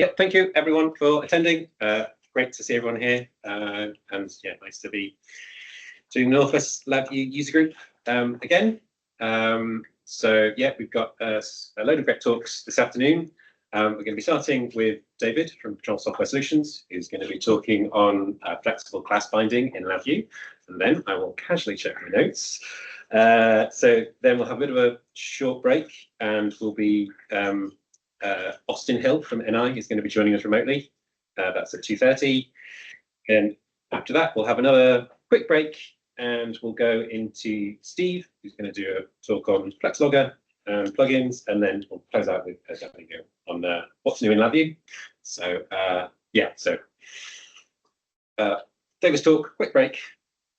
Yeah, thank you everyone for attending. Great to see everyone here, and yeah, nice to be doing Northwest LabVIEW user group again. So yeah, we've got a load of great talks this afternoon. We're going to be starting with David from Control Software Solutions, who's going to be talking on flexible class binding in LabVIEW, and then I will casually check my notes. So then we'll have a bit of a short break, and we'll be Austin Hill from NI is going to be joining us remotely. That's at 2:30. And after that, we'll have another quick break, and we'll go into Steve, who's going to do a talk on FlexLogger and plugins, and then we'll close out with Danilo on what's new in LabVIEW. So yeah, so David's talk, quick break.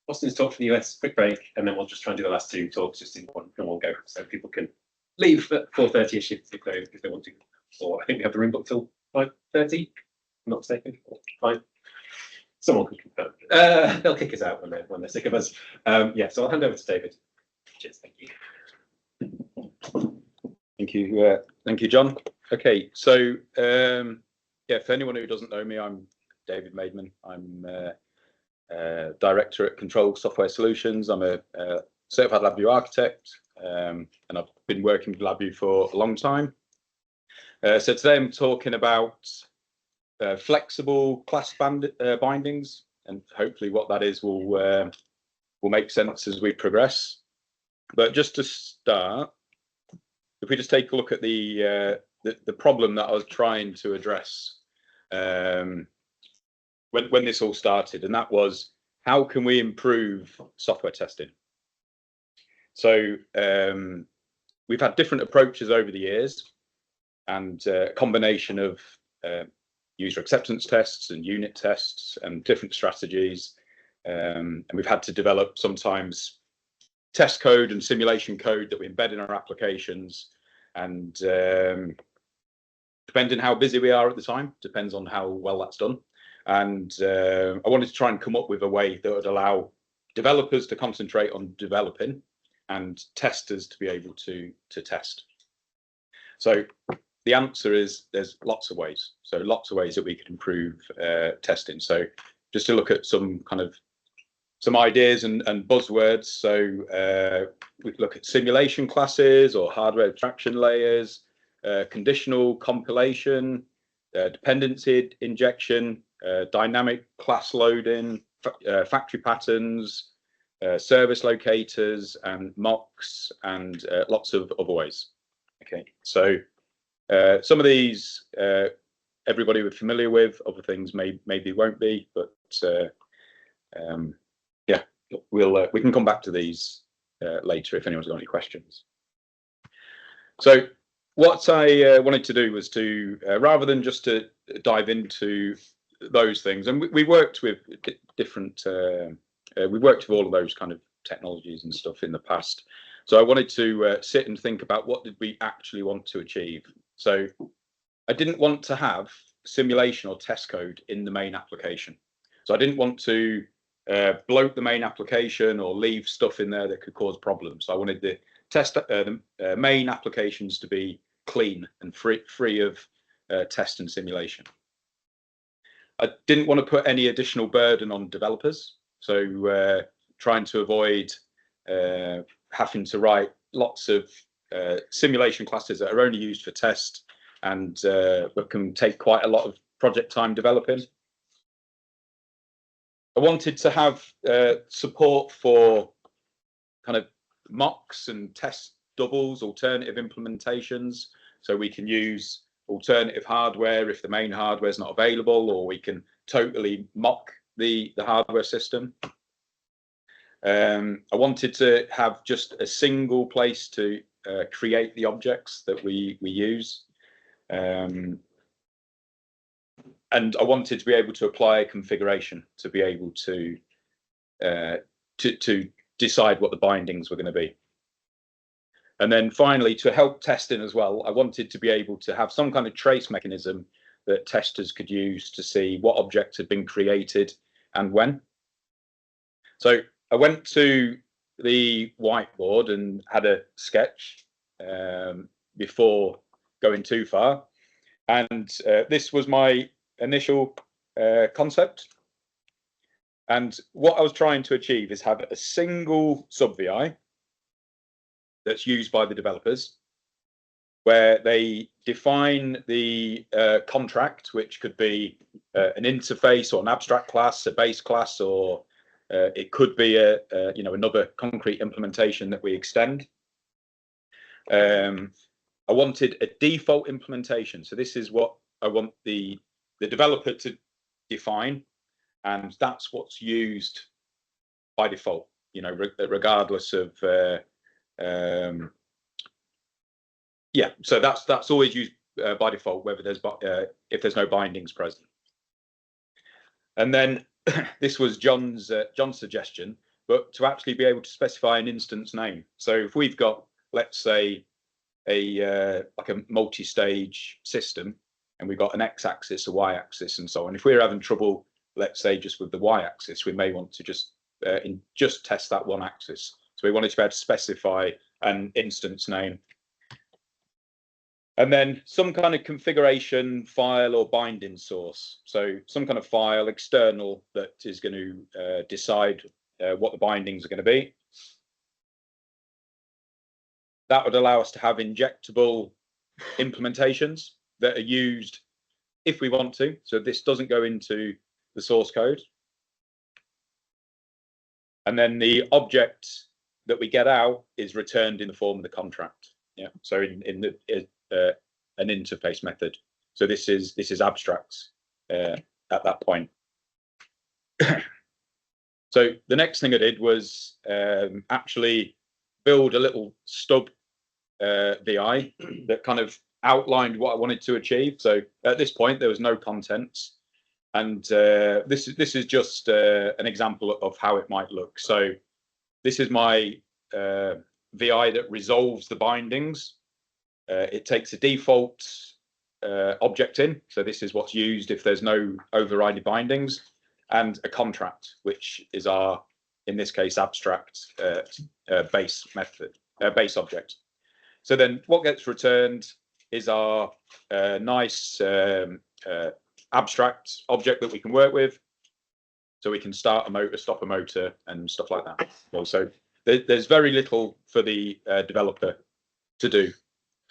Austin's talk from the US, quick break, and then we'll just try and do the last two talks just in one go, so people can leave at 4:30ish if they want to. Or I think we have the room booked till 5:30. I'm not mistaken. Fine. Someone can confirm. They'll kick us out when they're sick of us. Yeah, so I'll hand over to David. Cheers. Thank you. Thank you, John. Okay, so yeah, for anyone who doesn't know me, I'm David Maidman. I'm director at Control Software Solutions. I'm a certified LabVIEW architect, and I've been working with LabVIEW for a long time. So today I'm talking about flexible class bindings, and hopefully what that is will make sense as we progress. But just to start, if we just take a look at the problem that I was trying to address when this all started, and that was, how can we improve software testing? So we've had different approaches over the years, and a combination of user acceptance tests and unit tests and different strategies, and we've had to develop sometimes test code and simulation code that we embed in our applications, and depending how busy we are at the time, depends on how well that's done. And I wanted to try and come up with a way that would allow developers to concentrate on developing and testers to be able to test. So the answer is there's lots of ways. So lots of ways that we could improve testing. So just to look at some ideas and buzzwords. So we could look at simulation classes or hardware abstraction layers, conditional compilation, dependency injection, dynamic class loading, factory patterns, service locators, and mocks, and lots of other ways. Okay, so some of these everybody was familiar with, other things maybe won't be, but yeah, we can come back to these later if anyone's got any questions. So what I wanted to do was to rather than just to dive into those things, and we worked with different we worked with all of those kind of technologies and stuff in the past. So I wanted to sit and think about what did we actually want to achieve. So I didn't want to have simulation or test code in the main application. So I didn't want to bloat the main application or leave stuff in there that could cause problems. So I wanted the main applications to be clean and free of test and simulation. I didn't want to put any additional burden on developers. So trying to avoid having to write lots of simulation classes that are only used for test and but can take quite a lot of project time developing. I wanted to have support for kind of mocks and test doubles, alternative implementations, so we can use alternative hardware if the main hardware is not available, or we can totally mock the hardware system. I wanted to have just a single place to create the objects that we use, and I wanted to be able to apply a configuration to be able to decide what the bindings were going to be. And then finally, to help testing as well, I wanted to be able to have some kind of trace mechanism that testers could use to see what objects had been created and when. So I went to the whiteboard and had a sketch before going too far. And this was my initial concept. And what I was trying to achieve is have a single sub-VI that's used by the developers, where they define the contract, which could be an interface or an abstract class, a base class, or it could be another concrete implementation that we extend. I wanted a default implementation, so this is what I want the developer to define, and that's what's used by default. Regardless of so that's always used by default, whether there's if there's no bindings present. And then this was John's suggestion, but to actually be able to specify an instance name. So if we've got, let's say, like a multi-stage system, and we've got an x-axis, a y-axis, and so on. If we're having trouble, let's say, just with the y-axis, we may want to just test that one axis. So we wanted to be able to specify an instance name. And then some kind of configuration file or binding source. So some kind of file external that is going to decide what the bindings are going to be. That would allow us to have injectable implementations that are used if we want to. So this doesn't go into the source code. And then the object that we get out is returned in the form of the contract. Yeah. So in an interface method. So this is abstract at that point. So the next thing I did was actually build a little stub VI that kind of outlined what I wanted to achieve. So at this point there was no contents, and this is just an example of how it might look. So this is my VI that resolves the bindings. It takes a default object in, so this is what's used if there's no overriding bindings, and a contract, which is our, in this case, abstract base method, base object. So then what gets returned is our nice abstract object that we can work with. So we can start a motor, stop a motor, and stuff like that. So there's very little for the developer to do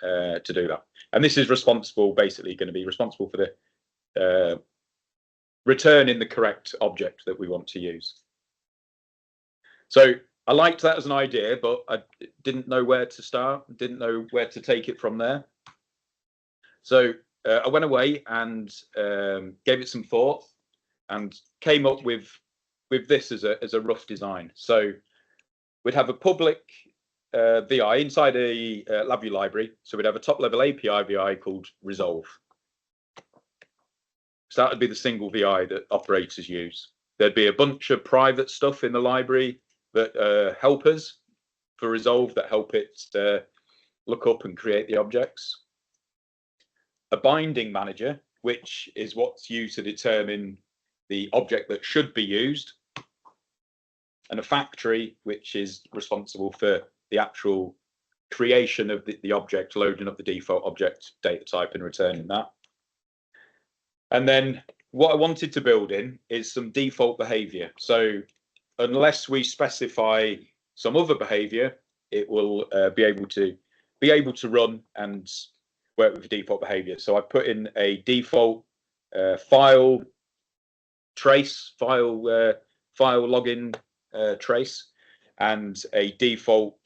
that. And this is basically going to be responsible for the returning the correct object that we want to use. So I liked that as an idea, but I didn't know where to start, didn't know where to take it from there. So I went away and gave it some thought and came up with this as a rough design. So we'd have a public VI inside a LabVIEW library. So we'd have a top-level API VI called Resolve. So that would be the single VI that operators use. There'd be a bunch of private stuff in the library that help us for Resolve, that help it look up and create the objects. A binding manager, which is what's used to determine the object that should be used. And a factory, which is responsible for the actual creation of the object, loading up the default object data type and returning that. And then what I wanted to build in is some default behavior. So unless we specify some other behavior, it will be able to run and work with default behavior. So I put in a default file trace, file login trace, and a default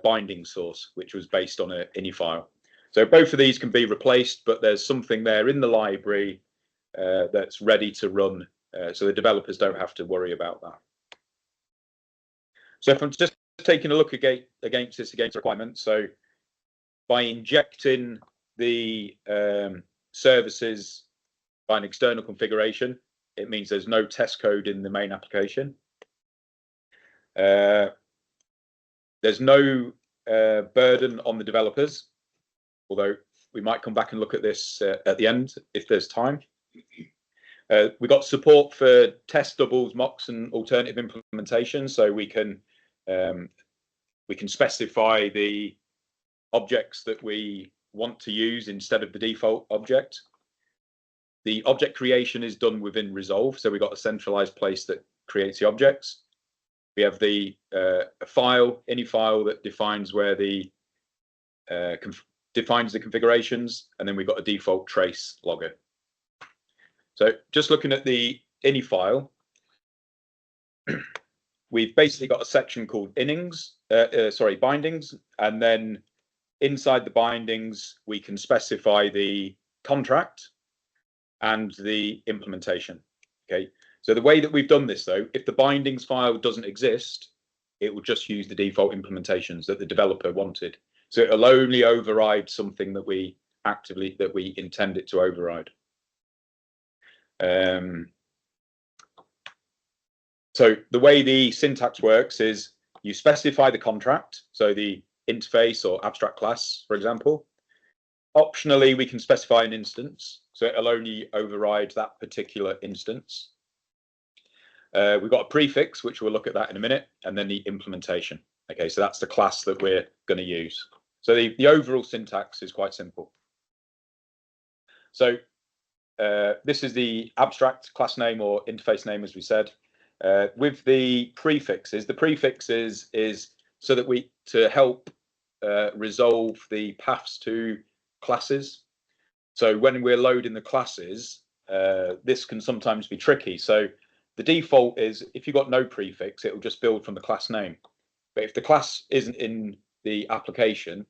binding source, which was based on an ini file. So both of these can be replaced, but there's something there in the library that's ready to run, so the developers don't have to worry about that. So if I'm just taking a look against requirements, so by injecting the services by an external configuration, it means there's no test code in the main application. There's no burden on the developers, although we might come back and look at this at the end if there's time. We've got support for test doubles, mocks, and alternative implementation, so we can specify the objects that we want to use instead of the default object. The object creation is done within Resolve, so we've got a centralized place that creates the objects. We have the file, any file that defines where the defines the configurations, and then we've got a default trace logger. So just looking at the ini file, we've basically got a section called bindings, and then inside the bindings we can specify the contract and the implementation. Okay, so the way that we've done this, though, if the bindings file doesn't exist, it will just use the default implementations that the developer wanted. So it'll only override something that we intend it to override. So the way the syntax works is you specify the contract, so the interface or abstract class, for example. Optionally, we can specify an instance, so it'll only override that particular instance. We've got a prefix, which we'll look at that in a minute, and then the implementation. Okay, so that's the class that we're going to use. So the overall syntax is quite simple. So this is the abstract class name or interface name, as we said. With the prefixes is so that to help resolve the paths to classes. So when we're loading the classes, this can sometimes be tricky. So the default is if you've got no prefix, it will just build from the class name. But if the class isn't in the application,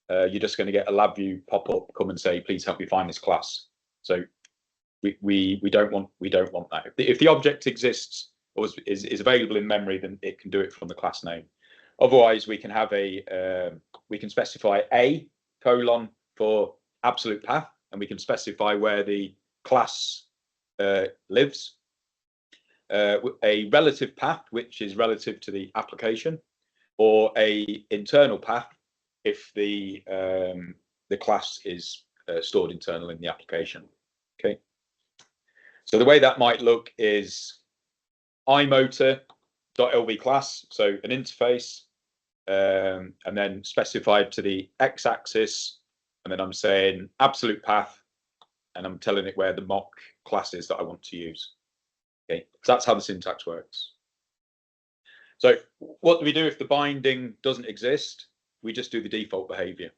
you're just going to get a LabVIEW pop up, come and say, please help me find this class. So we don't want that. If the object exists or is available in memory, then it can do it from the class name. Otherwise, we can have we can specify a : for absolute path, and we can specify where the class lives. A relative path, which is relative to the application, or a internal path if the class is stored internal in the application. Okay. So the way that might look is iMotor.lv class, so an interface, and then specified to the x-axis, and then I'm saying absolute path, and I'm telling it where the mock class is that I want to use. Okay, so that's how the syntax works. So what do we do if the binding doesn't exist? We just do the default behavior.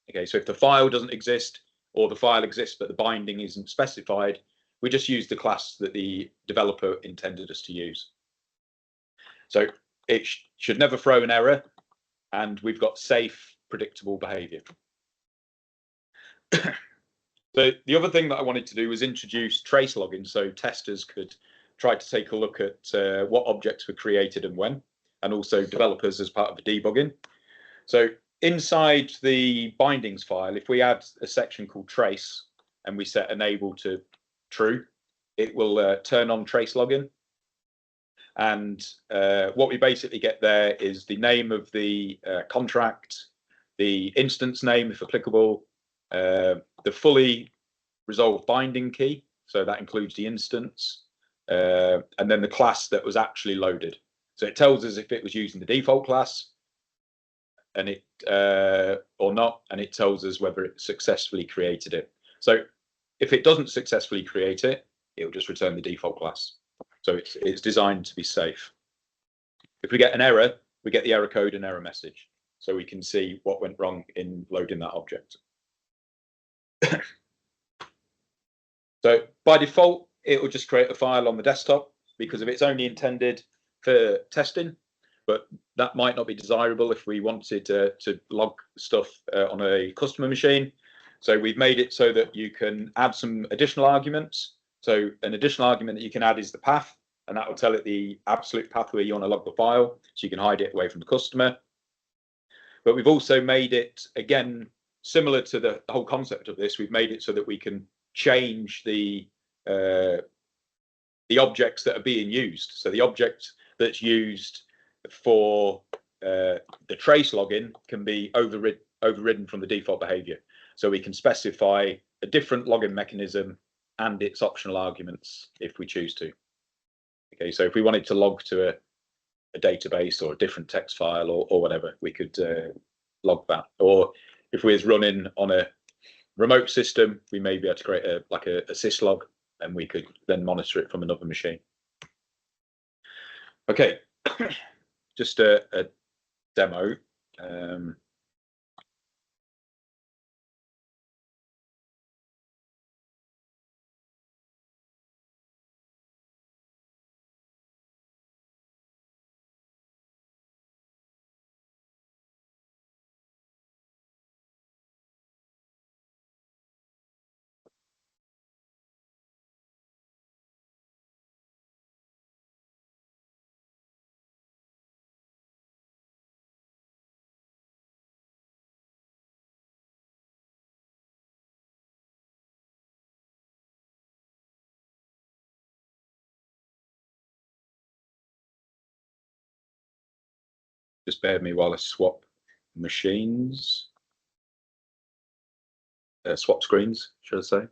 Okay, so if the file doesn't exist, or the file exists but the binding isn't specified, we just use the class that the developer intended us to use. So it should never throw an error, and we've got safe, predictable behavior. So the other thing that I wanted to do was introduce trace logging, so testers could try to take a look at what objects were created and when, and also developers as part of the debugging. So inside the bindings file, if we add a section called trace and we set enable to true, it will turn on trace logging. And what we basically get there is the name of the contract, the instance name, if applicable, the fully resolved binding key, so that includes the instance, and then the class that was actually loaded. So it tells us if it was using the default class and it or not, and it tells us whether it successfully created it. So if it doesn't successfully create it, it will just return the default class. So it's designed to be safe. If we get an error, we get the error code and error message, so we can see what went wrong in loading that object. So by default, it will just create a file on the desktop because if it's only intended for testing, but that might not be desirable if we wanted to log stuff on a customer machine. So we've made it so that you can add some additional arguments. So an additional argument that you can add is the path, and that will tell it the absolute path where you want to log the file, so you can hide it away from the customer. But we've also made it, again, similar to the whole concept of this, we've made it so that we can change the objects that are being used. So the object that's used for the trace login can be overridden from the default behavior. So we can specify a different login mechanism and its optional arguments if we choose to. Okay, so if we wanted to log to a database or a different text file or whatever, we could log that. Or if we was running on a remote system, we may be able to create a syslog, and we could then monitor it from another machine. Okay, just a demo. Just bear with me while I swap machines, swap screens, should I say.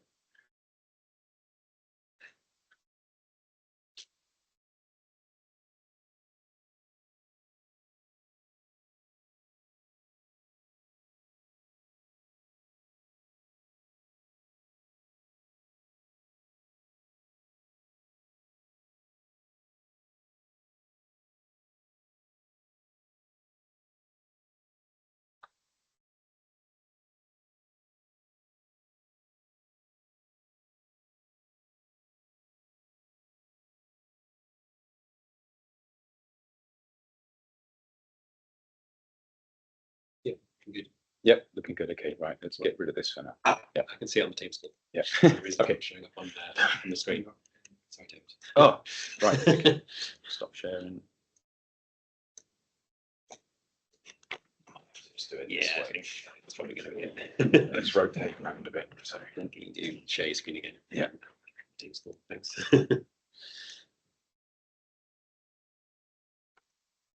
Good. Yep, looking good. Okay, right, let's get rid of this for now. Yeah, I can see it on the Teams call. Yeah. Okay, showing up on the screen. Sorry, James. Oh, right. Okay. Stop sharing. Just do it. Yeah, this I way. think that's probably going to be it. Let's rotate around a bit. So I think you do share your screen again. Yeah. Teams call. Thanks.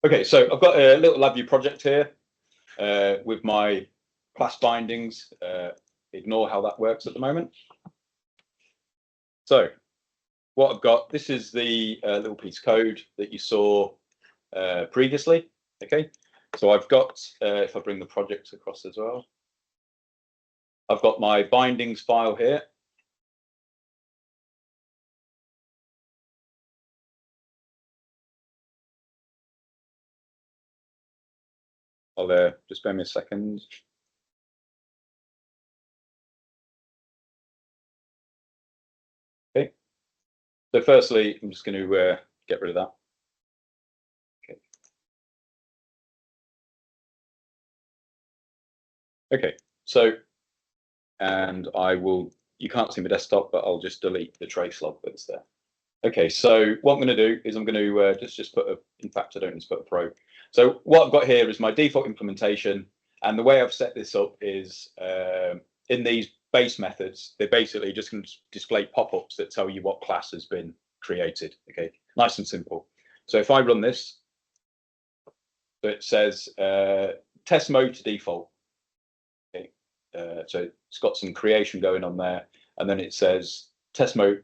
okay, so I've got a little LabVIEW project here with my class bindings. Ignore how that works at the moment. So what I've got, this is the little piece of code that you saw previously. Okay, so I've got, if I bring the project across as well, I've got my bindings file here. I'll just bear me a second. Okay, so firstly, I'm just going to get rid of that. Okay. Okay, so, and I will, you can't see my desktop, but I'll just delete the trace log that's there. Okay, so what I'm going to do is I'm going to just put a, in fact, I don't need to put a probe. So what I've got here is my default implementation. And the way I've set this up is in these base methods, they basically just can display pop-ups that tell you what class has been created. Okay, nice and simple. So if I run this, so it says test mode to default. Okay, so it's got some creation going on there. And then it says test mode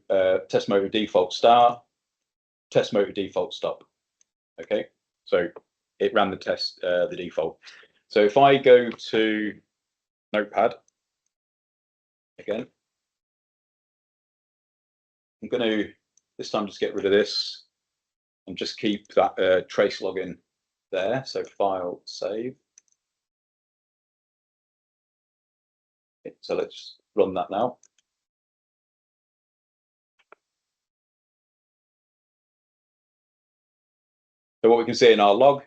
default start, test mode default stop. Okay, so it ran the test, the default. So if I go to Notepad again, I'm going to this time just get rid of this and just keep that trace login there. So file, save. Okay, so let's run that now. So what we can see in our log,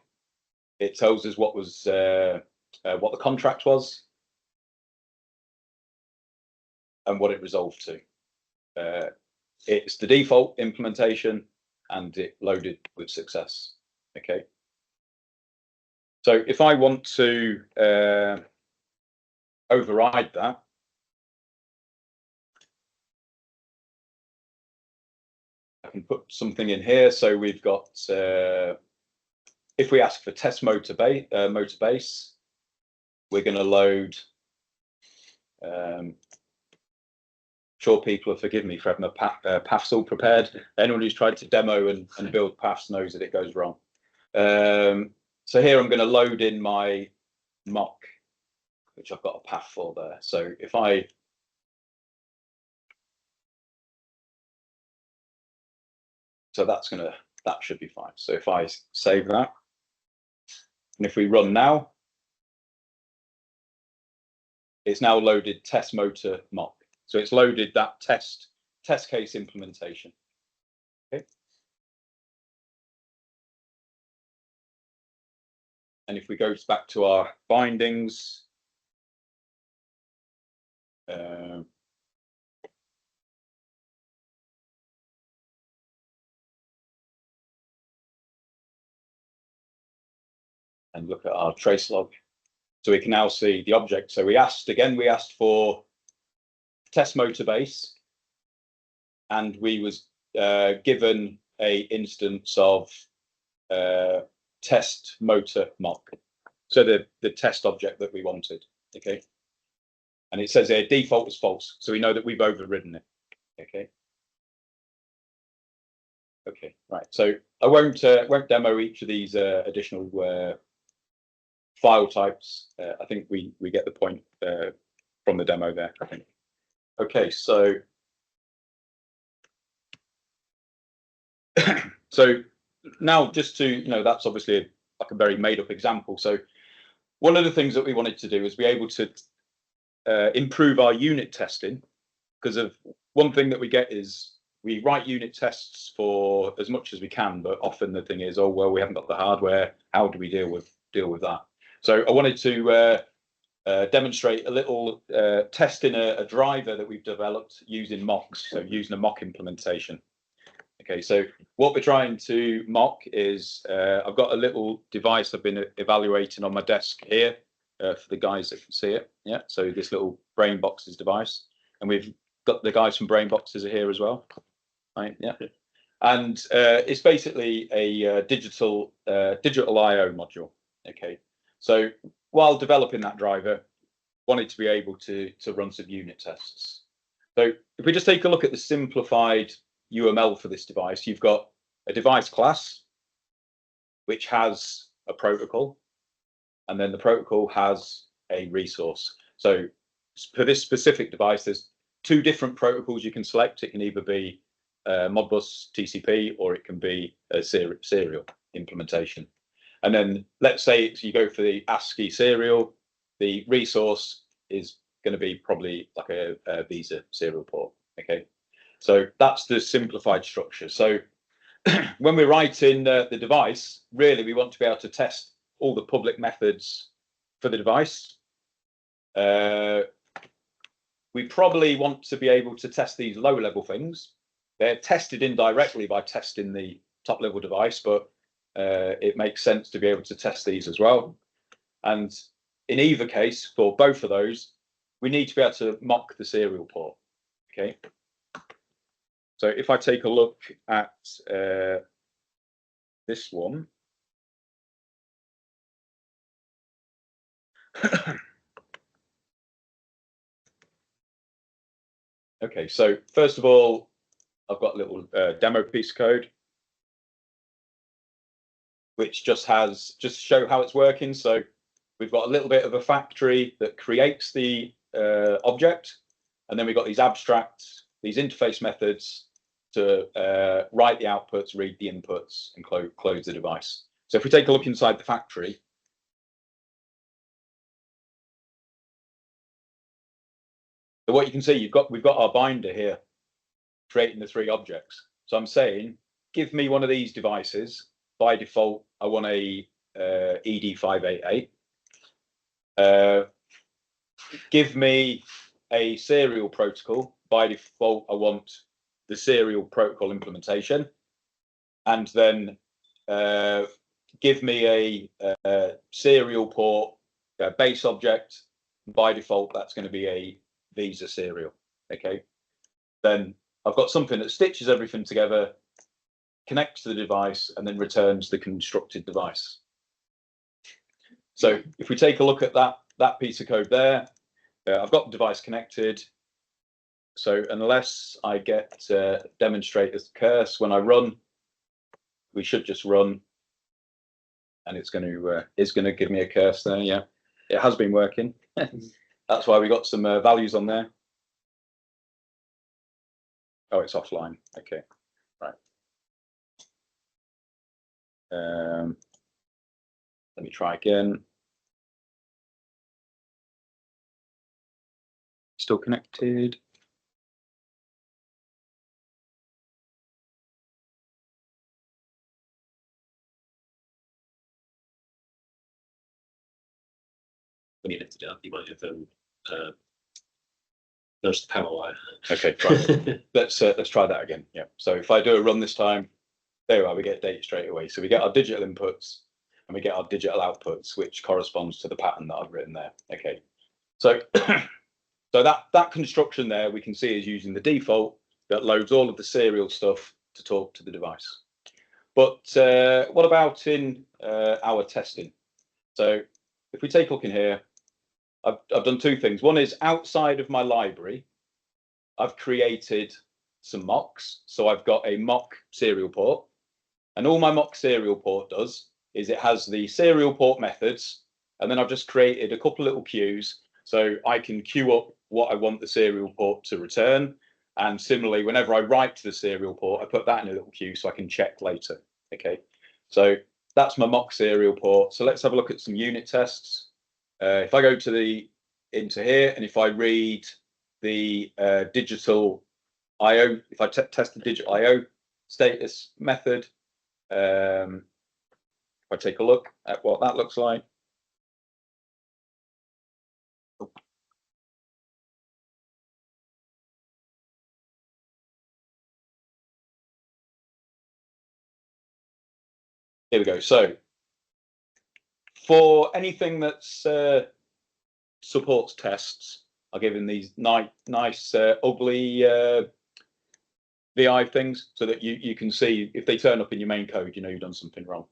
it tells us what was what the contract was and what it resolved to. It's the default implementation and it loaded with success. Okay. So if I want to override that, I can put something in here. So we've got, if we ask for test motor base, we're going to load, sure people will forgive me for having a paths all prepared. Anyone who's tried to demo and build paths knows that it goes wrong. So here I'm going to load in my mock, which I've got a path for there. So if I So that should be fine. So if I save that, and if we run now, it's now loaded test motor mock. So it's loaded that test case implementation. Okay. And if we go back to our bindings, and look at our trace log, so we can now see the object. So we asked for test motor base, and we was given a instance of test motor mock. So the test object that we wanted. Okay. And it says here default was false, so we know that we've overridden it. Okay. Okay, right. So I won't demo each of these additional file types. I think we get the point from the demo there, I think. Okay, so so now just to, that's obviously like a very made up example. So one of the things that we wanted to do is be able to improve our unit testing, because of one thing that we get is we write unit tests for as much as we can, but often the thing is, oh well, we haven't got the hardware. How do we deal with that? So I wanted to demonstrate a little testing a driver that we've developed using mocks, so using a mock implementation. Okay, so what we're trying to mock is I've got a little device I've been evaluating on my desk here for the guys that can see it. Yeah, so this little brain boxes device, and we've got the guys from brain boxes are here as well. Right, yeah, and it's basically a digital I/O module. Okay, so while developing that driver, wanted to be able to run some unit tests. So if we just take a look at the simplified UML for this device, you've got a device class which has a protocol, and then the protocol has a resource. So for this specific device, there's two different protocols you can select. It can either be Modbus TCP, or it can be a serial implementation. And then let's say you go for the ASCII serial, the resource is going to be probably like a Visa serial port. Okay, so that's the simplified structure. So when we're writing the device, really we want to be able to test all the public methods for the device. We probably want to be able to test these low-level things. They're tested indirectly by testing the top-level device, but it makes sense to be able to test these as well. And in either case, for both of those, we need to be able to mock the serial port. Okay. So if I take a look at this one. Okay, so first of all, I've got a little demo piece of code, which just show how it's working. So we've got a little bit of a factory that creates the object, and then we've got these abstracts, these interface methods to write the outputs, read the inputs, and close the device. So if we take a look inside the factory, so what you can see, we've got our binder here creating the three objects. So I'm saying, give me one of these devices. By default, I want a ED588. Give me a serial protocol. By default, I want the serial protocol implementation. And then give me a serial port base object. By default, that's going to be a Visa serial. Okay. Then I've got something that stitches everything together, connects to the device, and then returns the constructed device. So if we take a look at that piece of code there, I've got the device connected. So unless I get demonstrate as curse when I run, we should just run, and it's going to give me a curse there. Yeah, it has been working. That's why we got some values on there. Oh, it's offline. Okay, right. Let me try again. Still connected. When you lift it up, you might have noticed the power wire. Okay, right. Let's try that again. Yeah. So if I do a run this time, there we are. We get data straight away. So we get our digital inputs and we get our digital outputs, which corresponds to the pattern that I've written there. Okay. So so that construction there we can see is using the default that loads all of the serial stuff to talk to the device. But what about in our testing? So if we take a look in here, I've done two things. One is outside of my library, I've created some mocks. So I've got a mock serial port, and all my mock serial port does is it has the serial port methods, and then I've just created a couple of little queues so I can queue up what I want the serial port to return. And similarly, whenever I write to the serial port, I put that in a little queue so I can check later. Okay, so that's my mock serial port. So let's have a look at some unit tests. If I go to into here, and if I read the digital IO, if I test the digital IO status method, if I take a look at what that looks like. Here we go. So for anything that's supports tests, I'll give him these nice ugly VI things so that you can see if they turn up in your main code, you know you've done something wrong.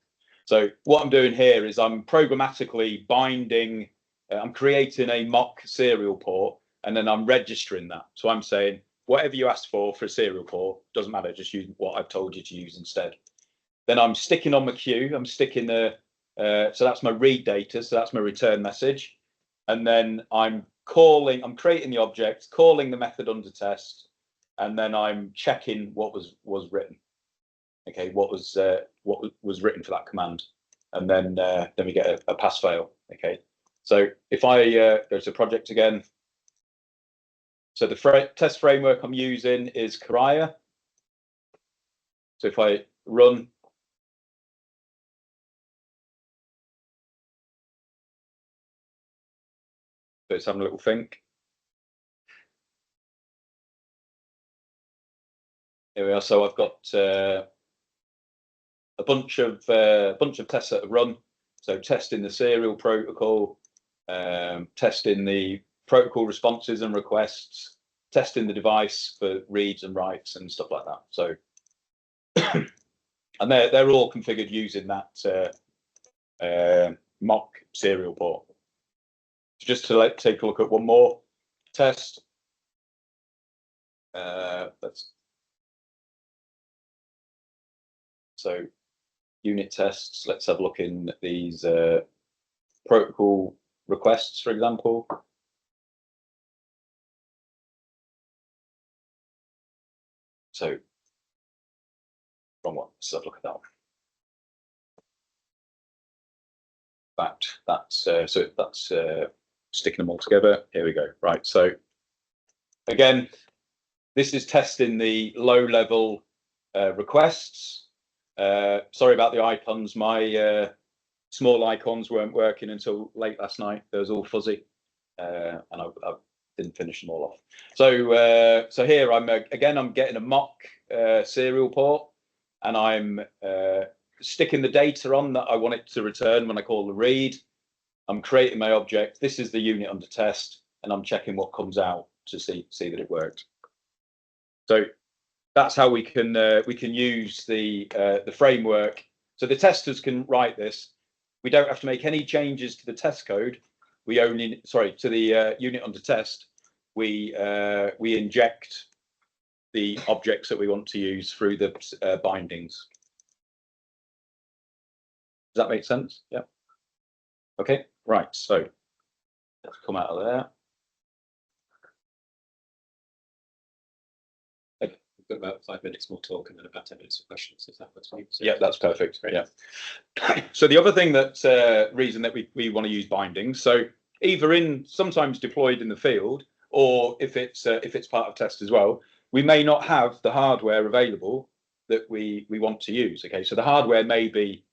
So what I'm doing here is I'm programmatically binding, I'm creating a mock serial port, and then I'm registering that. So I'm saying whatever you asked for a serial port, doesn't matter, just use what I've told you to use instead. Then I'm sticking on my queue, I'm sticking the, so that's my read data, so that's my return message. And then I'm creating the object, calling the method under test, and then I'm checking what was written. Okay, what was written for that command, and then we get a pass fail. Okay, so if I go to project again, so the test framework I'm using is Karaya. So if I run, so it's having a little think. Here we are. So I've got a bunch of tests that have run. So testing the serial protocol, testing the protocol responses and requests, testing the device for reads and writes and stuff like that. So, and they're all configured using that mock serial port. So just to take a look at one more test. So unit tests. Let's have a look in these protocol requests, for example. So wrong one. Let's have a look at that one. That's sticking them all together. Here we go. Right. So again, this is testing the low-level requests. Sorry about the icons. My small icons weren't working until late last night. They was all fuzzy, and I didn't finish them all off. So so here I'm getting a mock serial port, and I'm sticking the data on that I want it to return when I call the read. I'm creating my object. This is the unit under test, and I'm checking what comes out to see that it worked. So that's how we can use the framework. So the testers can write this. We don't have to make any changes to the test code. We only, sorry, to the unit under test. We inject the objects that we want to use through the bindings. Does that make sense? Yeah. Okay. Right. So let's come out of there. got about 5 minutes more talk and then about 10 minutes of questions, if that works for you. So, Yeah, that's perfect. great. Yeah. So the other thing that reason that we want to use bindings, so either sometimes deployed in the field, or if it's part of test as well, we may not have the hardware available that we want to use. Okay, so the hardware may be,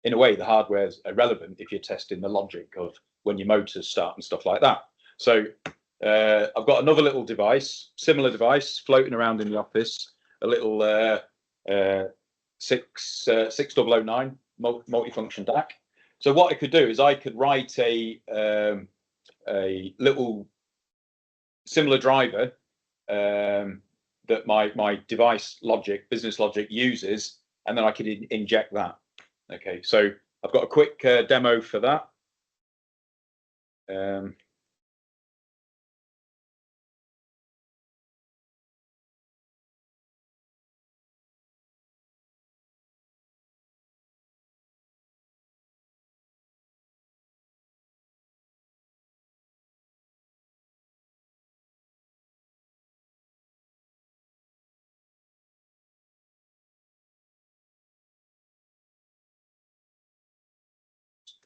in a way, the hardware is irrelevant if you're testing the logic of when your motors start and stuff like that. So I've got another little device, similar device, floating around in the office, a little 6009 multifunction DAC. So what I could do is I could write a little similar driver that my device logic, business logic uses, and then I could inject that. Okay, so I've got a quick demo for that.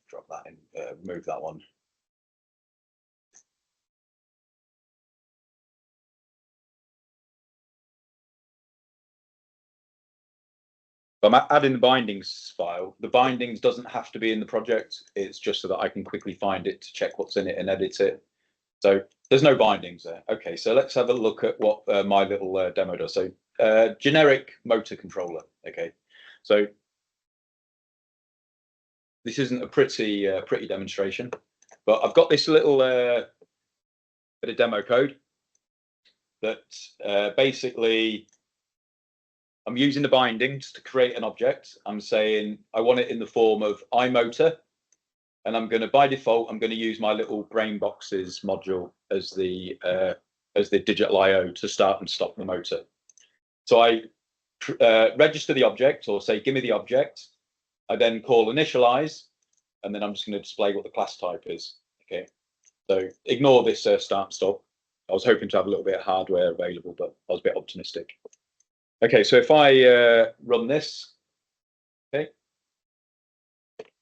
Drop that in, move that one. I'm adding the bindings file. The bindings doesn't have to be in the project. It's just so that I can quickly find it to check what's in it and edit it. So there's no bindings there. Okay, so let's have a look at what my little demo does. So generic motor controller. Okay, so this isn't a pretty demonstration, but I've got this little bit of demo code that basically I'm using the bindings to create an object. I'm saying I want it in the form of iMotor, and I'm going to, by default, I'm going to use my little brain boxes module as the digital I/O to start and stop the motor. So I register the object, or say, give me the object. I then call initialize, and then I'm just going to display what the class type is. Okay, so ignore this start and stop. I was hoping to have a little bit of hardware available, but I was a bit optimistic. Okay, so if I run this, okay.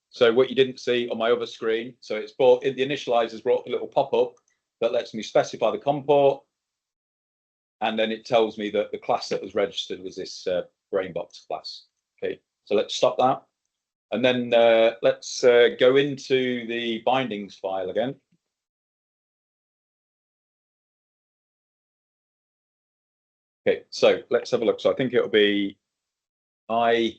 So what you didn't see on my other screen, so it's brought in the initializers, brought a little pop-up that lets me specify the COM port, and then it tells me that the class that was registered was this BrainBox class. Okay, so let's stop that, and then let's go into the bindings file again. Okay, so let's have a look. So I think it'll be iMotor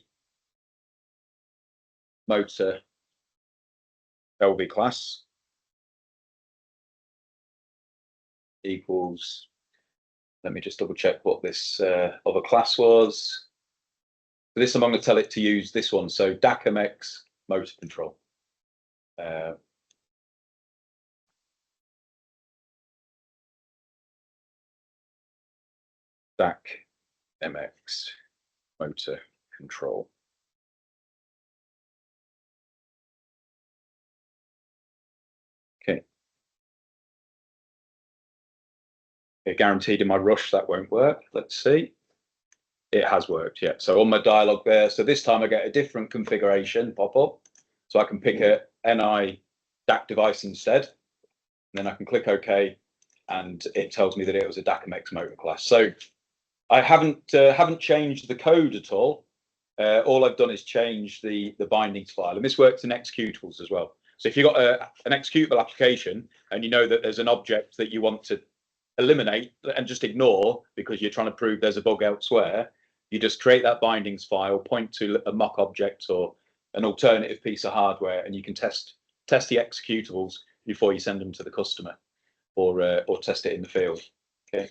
LV class equals, let me just double check what this other class was. For this, I'm going to tell it to use this one. So DAC-MX motor control. DAC-MX motor control. Okay. Guaranteed in my rush that won't work. Let's see. It has worked, yeah. So on my dialog there, so this time I get a different configuration pop up. So I can pick a NI DAC device instead. And then I can click OK, and it tells me that it was a DAC-MX motor class. So I haven't changed the code at all. All I've done is change the bindings file, and this works in executables as well. So if you've got an executable application and you know that there's an object that you want to eliminate and just ignore because you're trying to prove there's a bug elsewhere, you just create that bindings file, point to a mock object or an alternative piece of hardware, and you can test the executables before you send them to the customer, or test it in the field. Okay.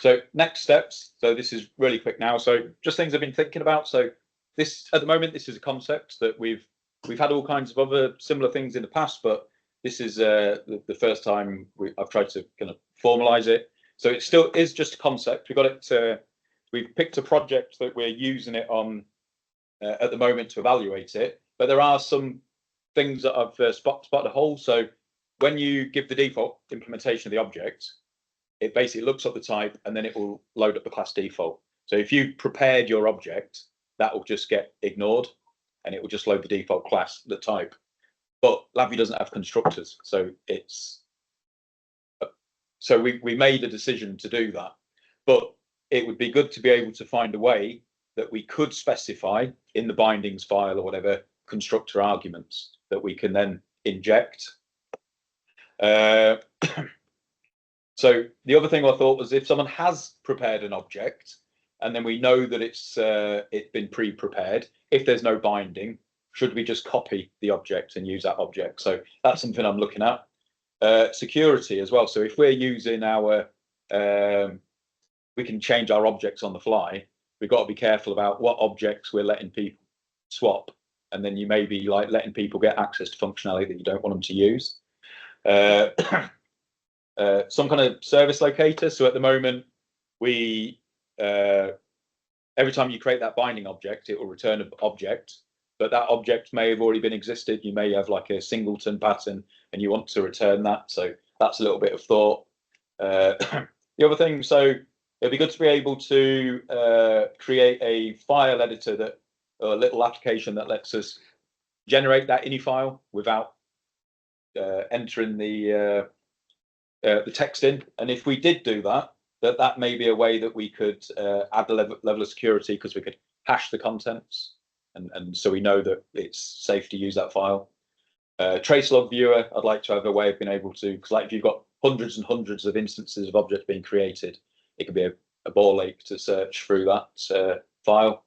So next steps. So this is really quick now. So just things I've been thinking about. So this, at the moment, this is a concept that we've had all kinds of other similar things in the past, but this is the first time I've tried to kind of formalize it. So it still is just a concept. We've picked a project that we're using it on at the moment to evaluate it, but there are some things that I've spotted a hole. So when you give the default implementation of the object, it basically looks up the type and then it will load up the class default. So if you prepared your object, that will just get ignored and it will just load the default class, the type. But LabVIEW doesn't have constructors, so it's we made a decision to do that. But it would be good to be able to find a way that we could specify in the bindings file or whatever constructor arguments that we can then inject. So the other thing I thought was if someone has prepared an object and then we know that it's been pre-prepared, if there's no binding, should we just copy the object and use that object? So that's something I'm looking at. Security as well. So if we're using our, we can change our objects on the fly. We've got to be careful about what objects we're letting people swap. And then you may be like letting people get access to functionality that you don't want them to use. Some kind of service locator. So at the moment, we every time you create that binding object, it will return an object, but that object may have already been existed. You may have like a singleton pattern and you want to return that. So that's a little bit of thought. The other thing, so it'd be good to be able to create a file editor that, a little application that lets us generate that ini file without entering the text in. And if we did do that, that may be a way that we could add a level of security, because we could hash the contents, and so we know that it's safe to use that file. Trace log viewer, I'd like to have a way of being able to, because like if you've got hundreds and hundreds of instances of objects being created, it could be a ball ache to search through that file.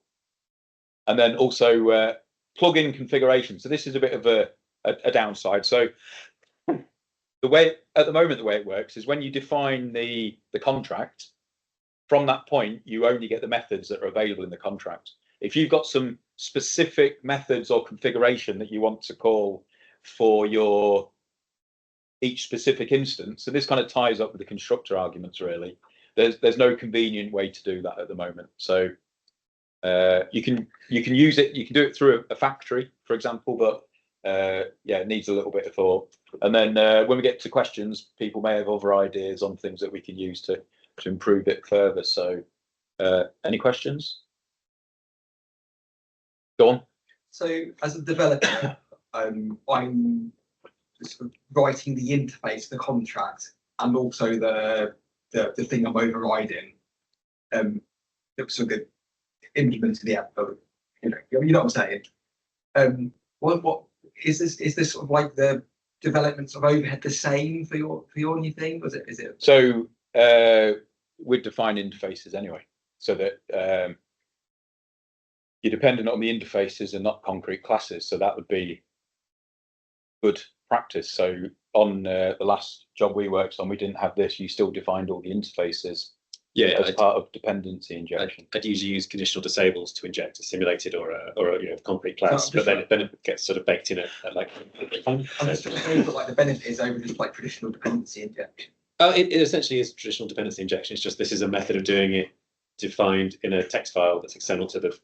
And then also plugin configuration. So this is a bit of a downside. So the way at the moment, the way it works is when you define the contract, from that point, you only get the methods that are available in the contract. If you've got some specific methods or configuration that you want to call for your each specific instance, so this kind of ties up with the constructor arguments really. There's no convenient way to do that at the moment. So you can use it, you can do it through a factory, for example, but yeah, it needs a little bit of thought. And then when we get to questions, people may have other ideas on things that we can use to improve it further. So any questions? Go on. So as a developer, I'm sort of writing the interface, the contract, and also the thing I'm overriding. Sort of implementing the app, you know what I'm saying. What is this? Is this sort of like the development of overhead the same for your new thing? Was it? Is it? So we'd define interfaces anyway, so that you're dependent on the interfaces and not concrete classes. So that would be good practice. So on the last job we worked on, we didn't have this. You still defined all the interfaces. Yeah, as part of dependency injection. I'd usually use conditional disables to inject a simulated or a concrete class, but then it gets sort of baked in at like. I'm just trying to say what like the benefit is over just like traditional dependency injection. It essentially is traditional dependency injection. It's just this is a method of doing it defined in a text file that's external to the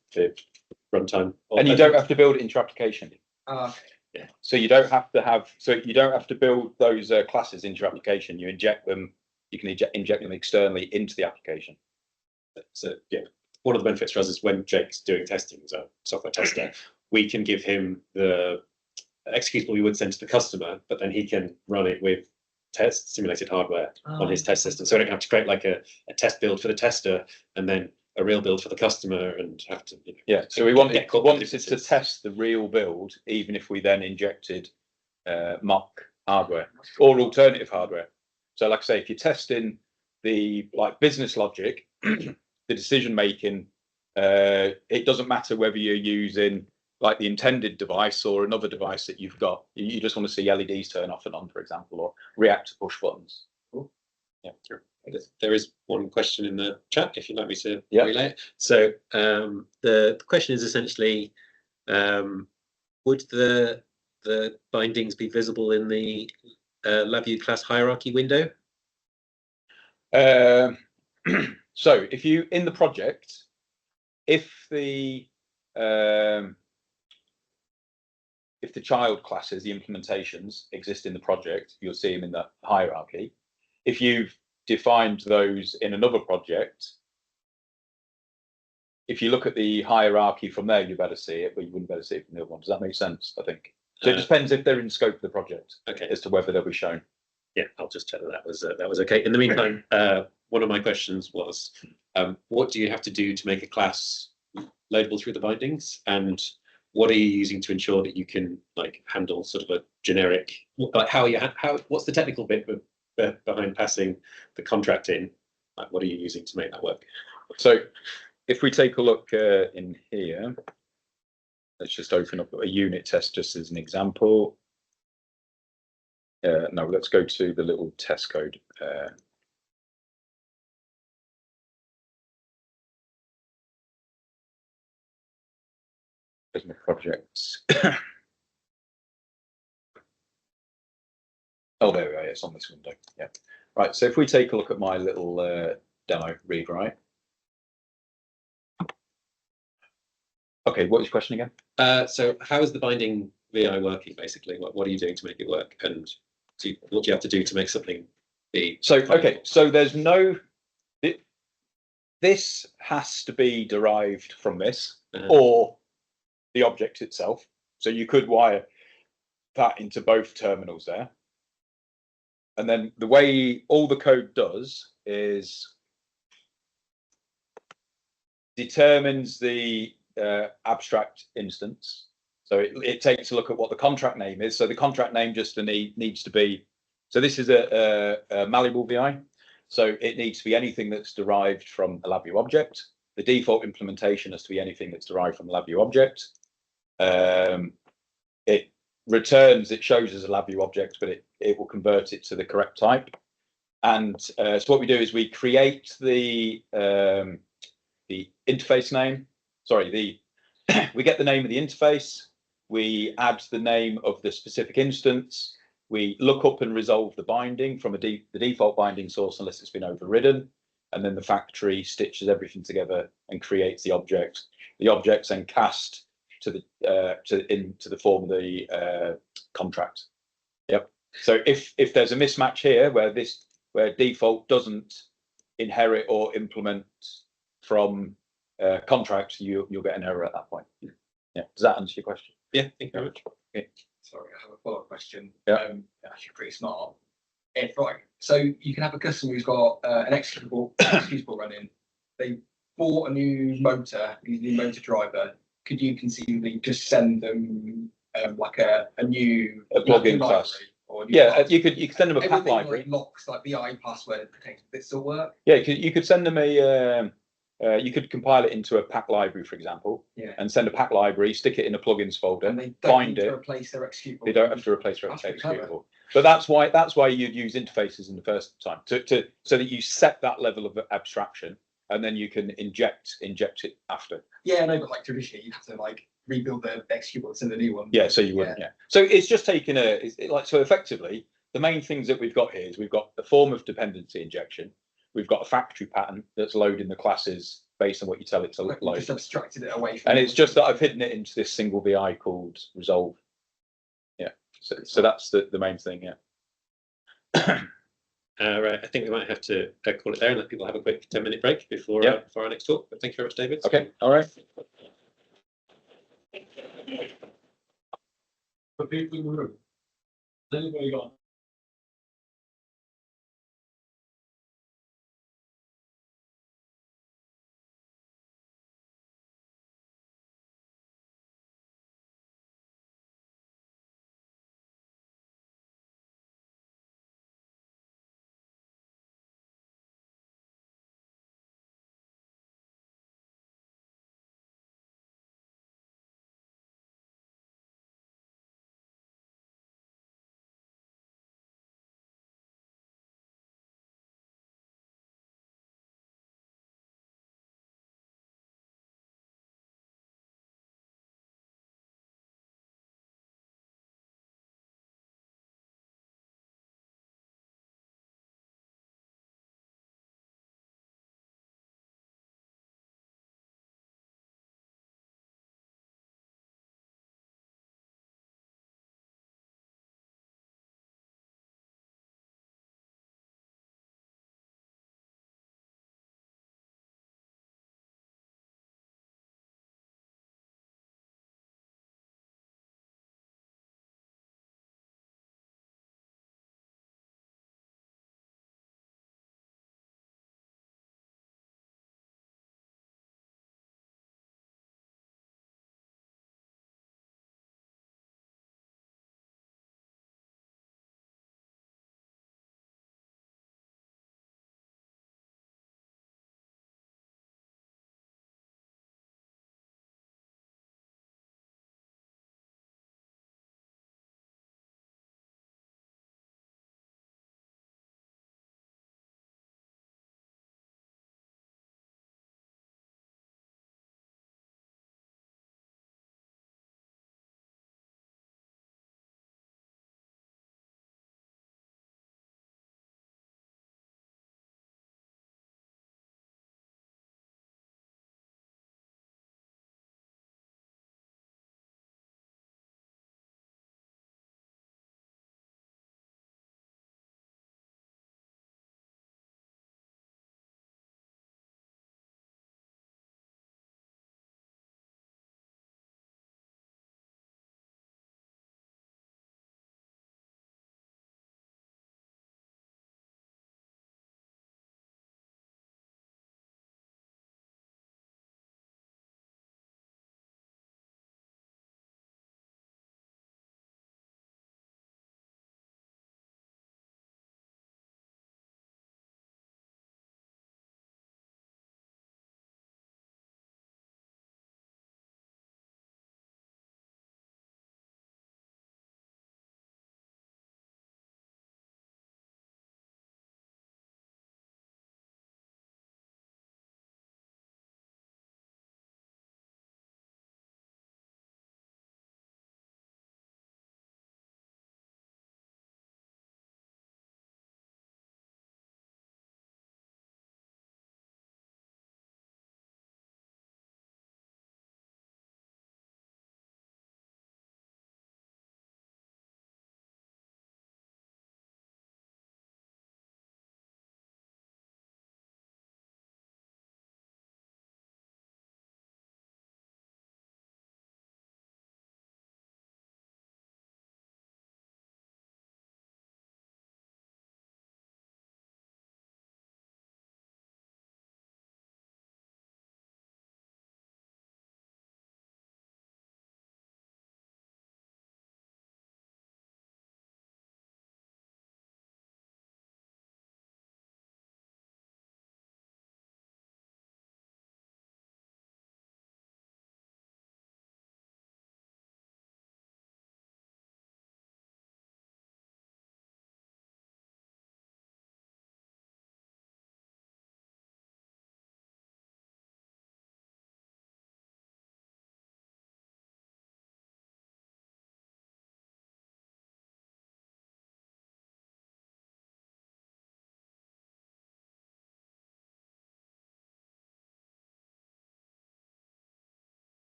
runtime. And you don't have to build it into your application. Okay. Yeah. So you don't have to have. So you don't have to build those classes into your application. You inject them. You can inject them externally into the application. So yeah, one of the benefits for us is when Jake's doing testing as a software tester, we can give him the executable we would send to the customer, but then he can run it with simulated hardware on his test system. So we don't have to create like a test build for the tester and then a real build for the customer and have to. Yeah. So we want it to test the real build, even if we then injected mock hardware or alternative hardware. So like I say, if you're testing the business logic, the decision making, it doesn't matter whether you're using like the intended device or another device that you've got. You just want to see LEDs turn off and on, for example, or react to push buttons. Cool. Yeah, sure. There is one question in the chat if you'd like me to relay it. So the question is essentially, would the bindings be visible in the LabVIEW class hierarchy window? So if you in the project, if the child classes, the implementations exist in the project, you'll see them in the hierarchy. If you've defined those in another project. If you look at the hierarchy from there, you better see it, but you wouldn't better see it from the other one. Does that make sense? I think. So it depends if they're in scope of the project, okay, as to whether they'll be shown. Yeah, I'll just check that was okay. In the meantime, one of my questions was, what do you have to do to make a class loadable through the bindings, and what are you using to ensure that you can like handle sort of a generic, like what's the technical bit behind passing the contract in? Like, what are you using to make that work? So if we take a look in here, let's just open up a unit test just as an example. No, let's go to the little test code. There's my projects. Oh, there we are. It's on this window. Yeah. Right. So if we take a look at my little demo read, right? Okay. What was your question again? So how is the binding VI working? Basically, what are you doing to make it work, and what do you have to do to make something be? So okay. So there's no. This has to be derived from this or the object itself. So you could wire that into both terminals there. And then the way all the code does is determines the abstract instance. So it takes a look at what the contract name is. So the contract name just needs to be, so this is a malleable VI. So it needs to be anything that's derived from a LabVIEW object. The default implementation has to be anything that's derived from a LabVIEW object. It returns, it shows as a LabVIEW object, but it will convert it to the correct type. And so what we do is we create the interface name. Sorry, we get the name of the interface. We add the name of the specific instance. We look up and resolve the binding from the default binding source unless it's been overridden. And then the factory stitches everything together and creates the object. The object's then cast into the form of the contract. Yep. So if there's a mismatch here where default doesn't inherit or implement from contract, you'll get an error at that point. Yeah. Does that answer your question? Yeah. Thank you very much. Okay. Sorry, I have a follow-up question. Yeah. Actually pretty smart. Right. So you can have a customer who's got an executable running. They bought a new motor, a new motor driver. Could you conceivably just send them like a new plugin class? Yeah, you could send them a pack library. Like locks, like VI password protected. This still work? Yeah, you could send them a. You could compile it into a pack library, for example, and send a pack librry, stick it in a plugins folder, and they don't find need it. to replace their executable. They don't have to replace their executable. But that's why you'd use interfaces in the first time so that you set that level of abstraction, and then you can inject it after. Yeah, no, but like traditionally, you'd have to like rebuild the executable and send a new one. Yeah, so you wouldn't. Yeah. So it's just taking so effectively the main things that we've got here is we've got a form of dependency injection. We've got a factory pattern that's loading the classes based on what you tell it to load. Just abstracted it away from. And it's just that I've hidden it into this single VI called resolve. Yeah. So that's the main thing. Yeah. Right. I think we might have to call it there and let people have a quick 10-minute break before our next talk. But thank you very much, David. Okay. All right. For people in the room, has anybody got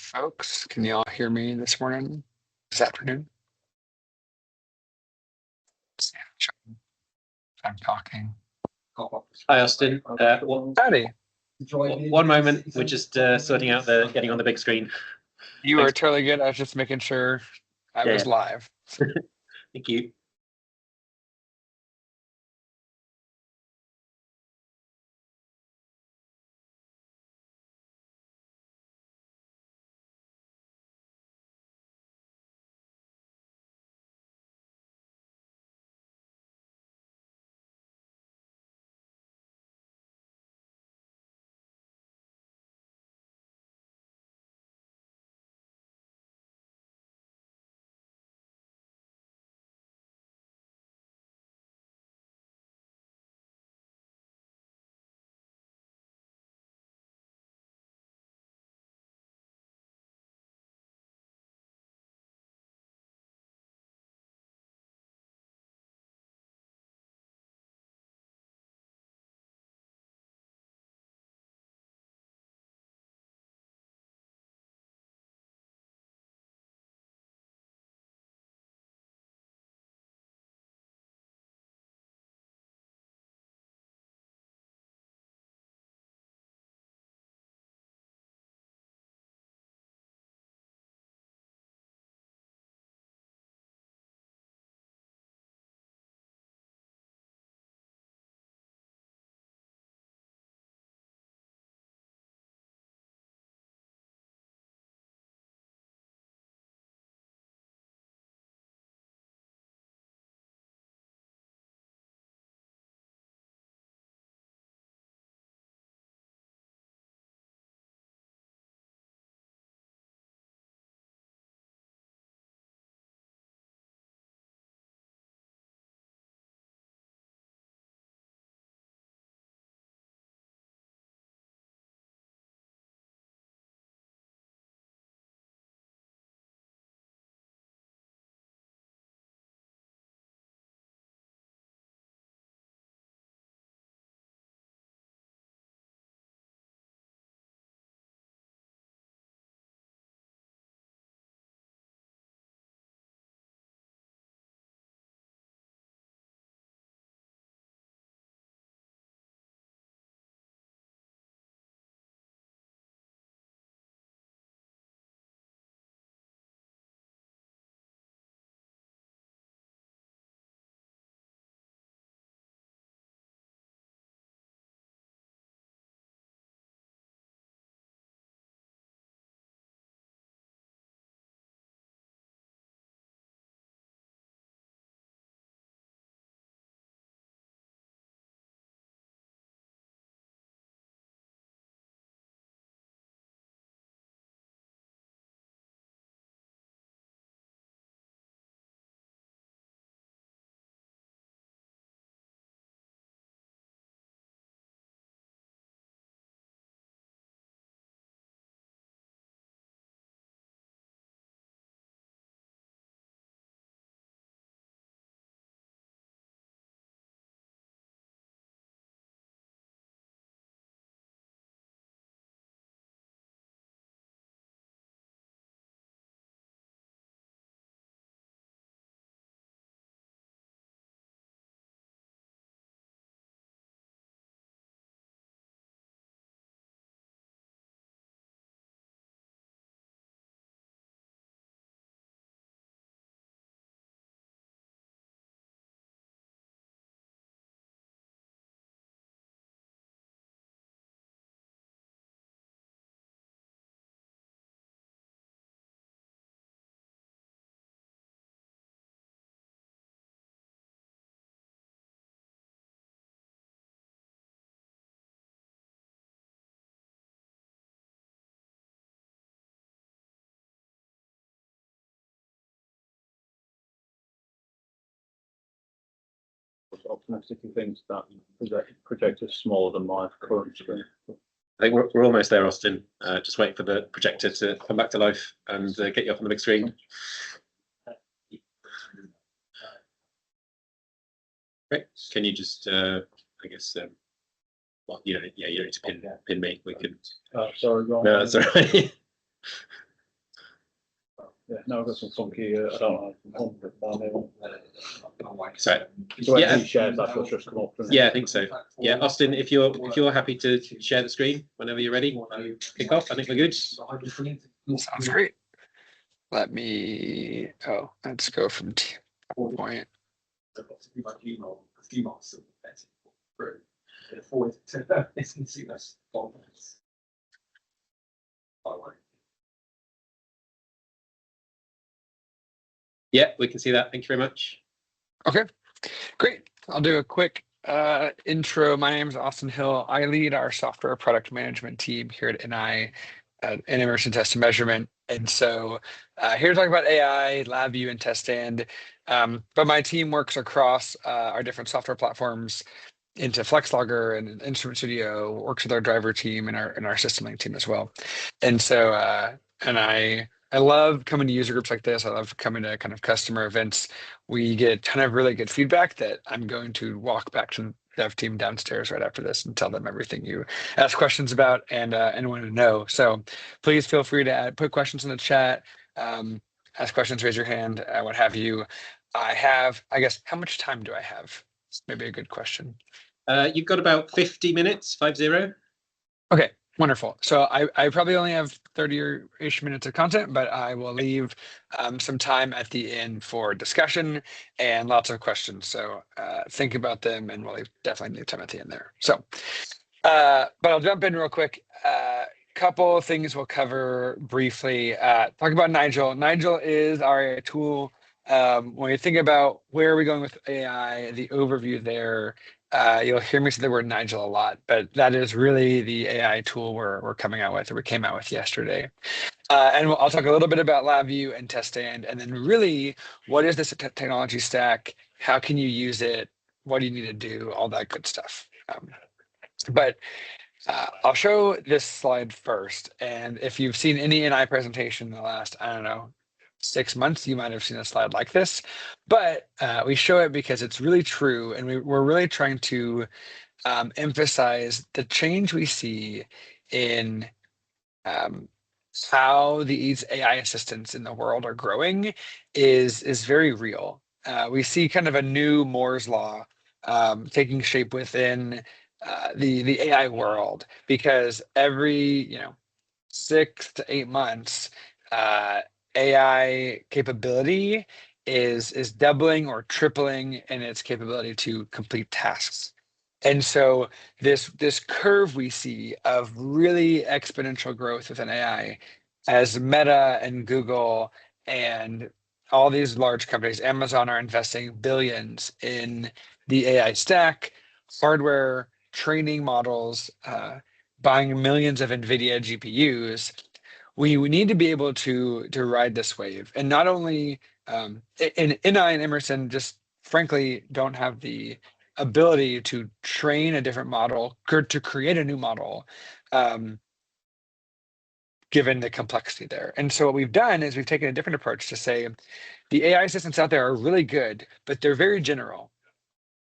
folks. Can you all hear me this morning, this afternoon? I'm talking. Hi, Austin. Howdy. One moment. We're just sorting out the getting on the big screen. You are totally good. I was just making sure I was live. Thank you. Optimistic things that projector smaller than my current screen. I think we're almost there, Austin. Just waiting for the projector to come back to life and get you up on the big screen. Great. Can you just, I guess, well, you don't need to pin me. We can. Sorry, Ron. No, that's all right. Yeah, no, I've got some funky, I don't know. So So when Yeah. he shares that, does just come up. doesn't it? yeah, I think so. Yeah, Austin, if you're happy to share the screen whenever you're ready, kick off. I think we're good. Sounds great. Let me, oh, let's go from point. Yeah, we can see that. Thank you very much. Okay, great. I'll do a quick intro. My name is Austin Hill. I lead our software product management team here at NI, in immersion test and measurement. And so here to talk about AI, LabVIEW, and test stand. But my team works across our different software platforms into FlexLogger and Instrument Studio, works with our driver team and our system link team as well. And so and I love coming to user groups like this. I love coming to kind of customer events. We get a ton of really good feedback that I'm going to walk back to the dev team downstairs right after this and tell them everything you ask questions about and want to know. So please feel free to put questions in the chat, ask questions, raise your hand, what have you. I guess, how much time do I have? It's maybe a good question. You've got about 50 minutes, 50. Okay, wonderful. So I probably only have 30-ish minutes of content, but I will leave some time at the end for discussion and lots of questions. So think about them, and we'll definitely need time at the end there. So, but I'll jump in real quick. Couple of things we'll cover briefly. Talk about Nigel. Nigel is our AI tool. When you think about where are we going with AI, the overview there, you'll hear me say the word Nigel a lot, but that is really the AI tool we're coming out with, or we came out with yesterday. And I'll talk a little bit about LabVIEW and test stand, and then really, what is this technology stack? How can you use it? What do you need to do? All that good stuff. But I'll show this slide first. And if you've seen any NI presentation in the last, I don't know, 6 months, you might have seen a slide like this. But we show it because it's really true. And we're really trying to emphasize the change we see in how these AI assistants in the world are growing is very real. We see kind of a new Moore's law taking shape within the AI world, because every 6 to 8 months, AI capability is doubling or tripling in its capability to complete tasks. And so this curve we see of really exponential growth within AI, as Meta and Google and all these large companies, Amazon, are investing billions in the AI stack, hardware, training models, buying millions of NVIDIA GPUs. We need to be able to ride this wave. And not only, and NI and Emerson just frankly don't have the ability to train a different model or to create a new model, given the complexity there. And so what we've done is we've taken a different approach to say the AI assistants out there are really good, but they're very general.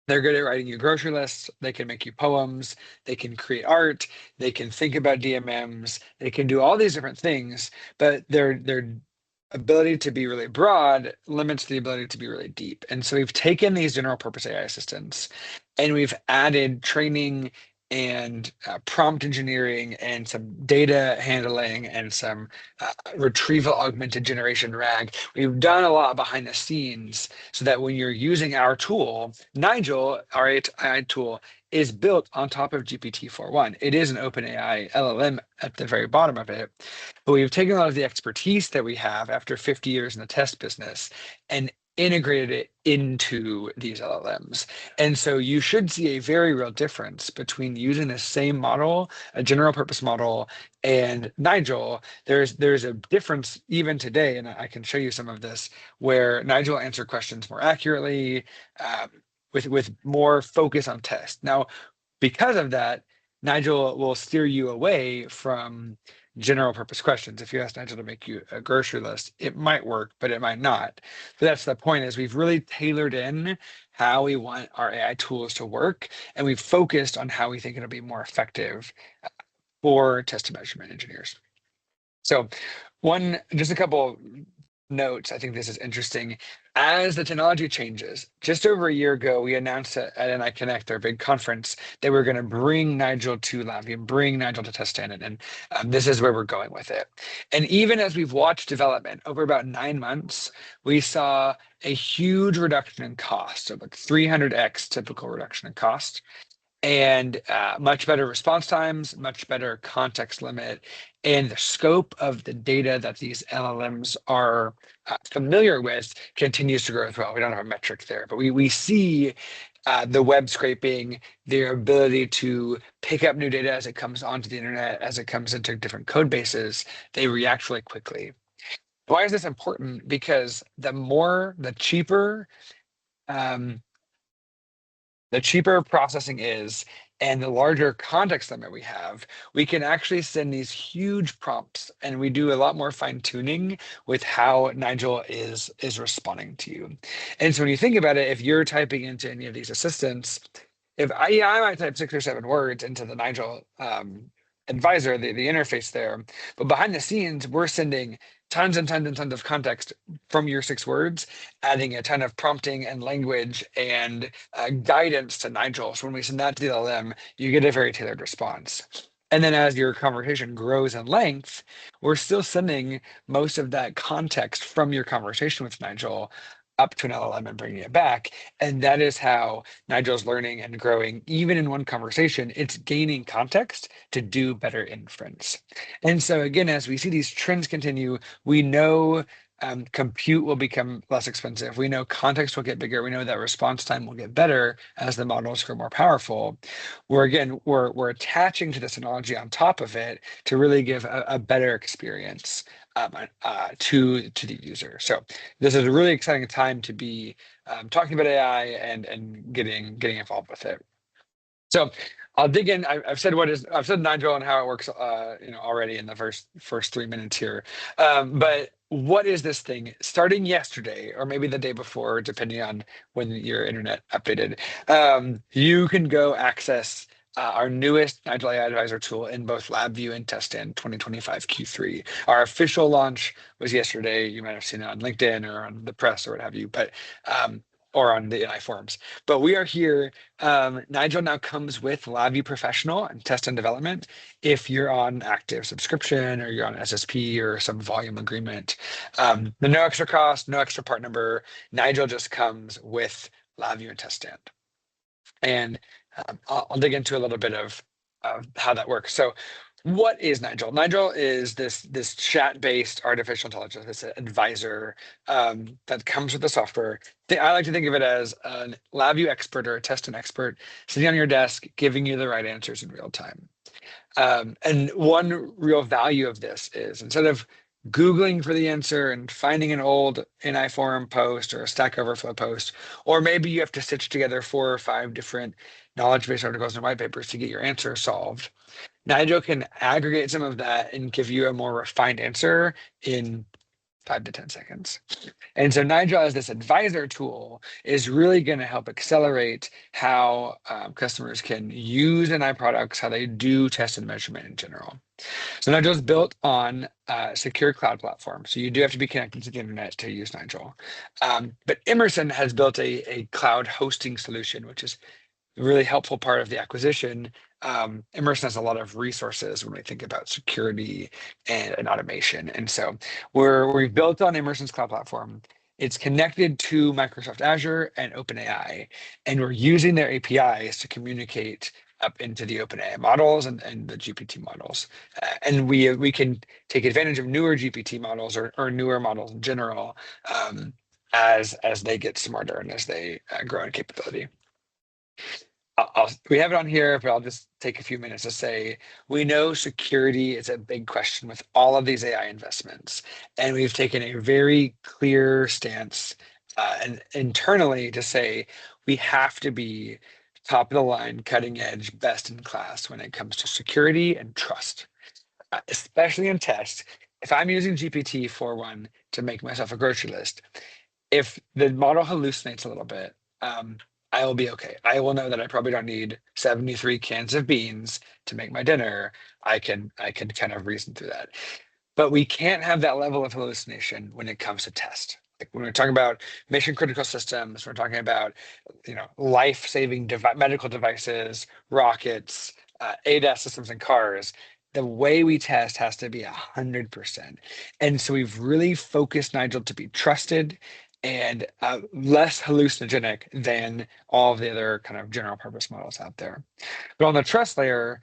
They're good at writing you grocery lists. They can make you poems. They can create art. They can think about DMMs. They can do all these different things, but their ability to be really broad limits the ability to be really deep. And so we've taken these general purpose AI assistants and we've added training and prompt engineering and some data handling and some retrieval augmented generation RAG. We've done a lot behind the scenes so that when you're using our tool, Nigel, our AI tool, is built on top of GPT-4.1. It is an OpenAI LLM at the very bottom of it. But we've taken a lot of the expertise that we have after 50 years in the test business and integrated it into these LLMs. And so you should see a very real difference between using the same model, a general purpose model, and Nigel. There's a difference even today, and I can show you some of this, where Nigel will answer questions more accurately, with more focus on test. Now, because of that, Nigel will steer you away from general purpose questions. If you ask Nigel to make you a grocery list, it might work, but it might not. But that's the point, is we've really tailored in how we want our AI tools to work, and we've focused on how we think it'll be more effective for test and measurement engineers. So just a couple notes, I think this is interesting. As the technology changes, just over a year ago, we announced at NI Connect, our big conference, that we're going to bring Nigel to LabVIEW, bring Nigel to test standard, and this is where we're going with it. And even as we've watched development over about 9 months, we saw a huge reduction in cost, so like 300x typical reduction in cost, and much better response times, much better context limit, and the scope of the data that these LLMs are familiar with continues to grow as well. We don't have a metric there, but we see the web scraping, their ability to pick up new data as it comes onto the internet, as it comes into different code bases, they react really quickly. Why is this important? Because the cheaper processing is, and the larger context limit we have, we can actually send these huge prompts, and we do a lot more fine tuning with how Nigel is responding to you. And so when you think about it, if you're typing into any of these assistants, if I might type 6 or 7 words into the Nigel advisor, the interface there, but behind the scenes, we're sending tons and tons and tons of context from your 6 words, adding a ton of prompting and language and guidance to Nigel. So when we send that to the LLM, you get a very tailored response. And then as your conversation grows in length, we're still sending most of that context from your conversation with Nigel up to an LLM and bringing it back. And that is how Nigel's learning and growing. Even in one conversation, it's gaining context to do better inference. And so again, as we see these trends continue, we know compute will become less expensive. We know context will get bigger. We know that response time will get better as the models grow more powerful. We're attaching to this technology on top of it to really give a better experience to the user. So this is a really exciting time to be talking about AI and getting involved with it. So I'll dig in. I've said Nigel and how it works, already in the first 3 minutes here. But what is this thing? Starting yesterday, or maybe the day before, depending on when your internet updated, you can go access our newest Nigel AI Advisor tool in both LabVIEW and TestStand 2025 Q3. Our official launch was yesterday. You might have seen it on LinkedIn or on the press or what have you, but or on the NI forums. But we are here. Nigel now comes with LabVIEW Professional and Test and Development if you're on active subscription or you're on SSP or some volume agreement. The no extra cost, no extra part number. Nigel just comes with LabVIEW and TestStand. And I'll dig into a little bit of how that works. So what is Nigel? Nigel is this chat-based artificial intelligence, this advisor that comes with the software. I like to think of it as a LabVIEW expert or a testing expert sitting on your desk, giving you the right answers in real time. And one real value of this is instead of Googling for the answer and finding an old NI forum post or a Stack Overflow post, or maybe you have to stitch together 4 or 5 different knowledge base articles and white papers to get your answer solved. Nigel can aggregate some of that and give you a more refined answer in 5 to 10 seconds. And so Nigel, as this advisor tool, is really going to help accelerate how customers can use NI products, how they do test and measurement in general. So Nigel is built on a secure cloud platform. So you do have to be connected to the internet to use Nigel. But Emerson has built a cloud hosting solution, which is a really helpful part of the acquisition. Emerson has a lot of resources when we think about security and automation. And so we've built on Emerson's cloud platform. It's connected to Microsoft Azure and OpenAI, and we're using their APIs to communicate up into the OpenAI models and the GPT models. And we can take advantage of newer GPT models or newer models in general as they get smarter and as they grow in capability. We have it on here, but I'll just take a few minutes to say, we know security is a big question with all of these AI investments. And we've taken a very clear stance and internally to say, we have to be top of the line, cutting edge, best in class when it comes to security and trust, especially in tests. If I'm using GPT-4.1 to make myself a grocery list, if the model hallucinates a little bit, I will be okay. I will know that I probably don't need 73 cans of beans to make my dinner. I can kind of reason through that. but we can't have that level of hallucination when it comes to test. Like when we're talking about mission critical systems, we're talking about, life-saving medical devices, rockets, ADAS systems in cars. The way we test has to be 100%. And so we've really focused Nigel to be trusted and less hallucinogenic than all of the other kind of general purpose models out there. But on the trust layer,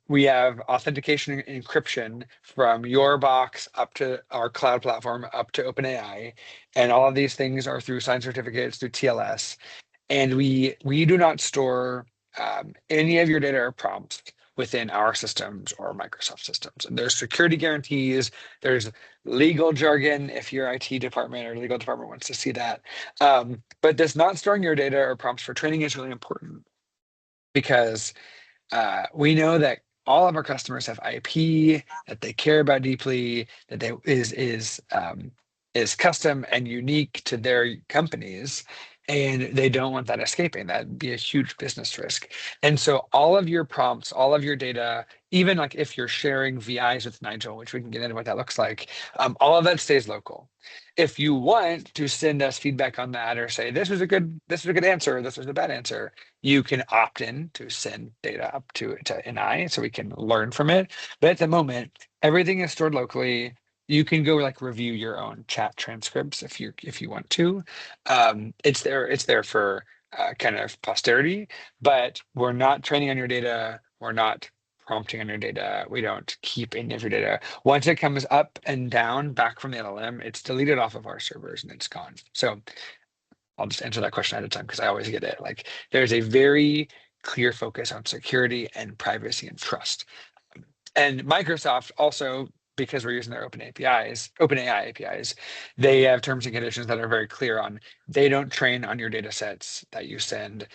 we have authentication and encryption from your box up to our cloud platform, up to OpenAI. And all of these things are through signed certificates, through TLS. And we do not store any of your data or prompts within our systems or Microsoft systems. And there's security guarantees, there's legal jargon if your IT department or legal department wants to see that. But this not storing your data or prompts for training is really important because we know that all of our customers have IP that they care about deeply, that is custom and unique to their companies, and they don't want that escaping. That'd be a huge business risk. And so all of your prompts, all of your data, even like if you're sharing VIs with Nigel, which we can get into what that looks like, all of that stays local. If you want to send us feedback on that or say this was a good answer, or this was a bad answer, you can opt in to send data up to NI so we can learn from it. But at the moment, everything is stored locally. You can go like review your own chat transcripts if you want to. It's there for kind of posterity, but we're not training on your data. We're not prompting on your data. We don't keep any of your data. Once it comes up and down back from the LLM, it's deleted off of our servers and it's gone. So I'll just answer that question at a time because I always get it. Like there's a very clear focus on security and privacy and trust. And Microsoft also, because we're using their OpenAI APIs, they have terms and conditions that are very clear on they don't train on your data sets that you send.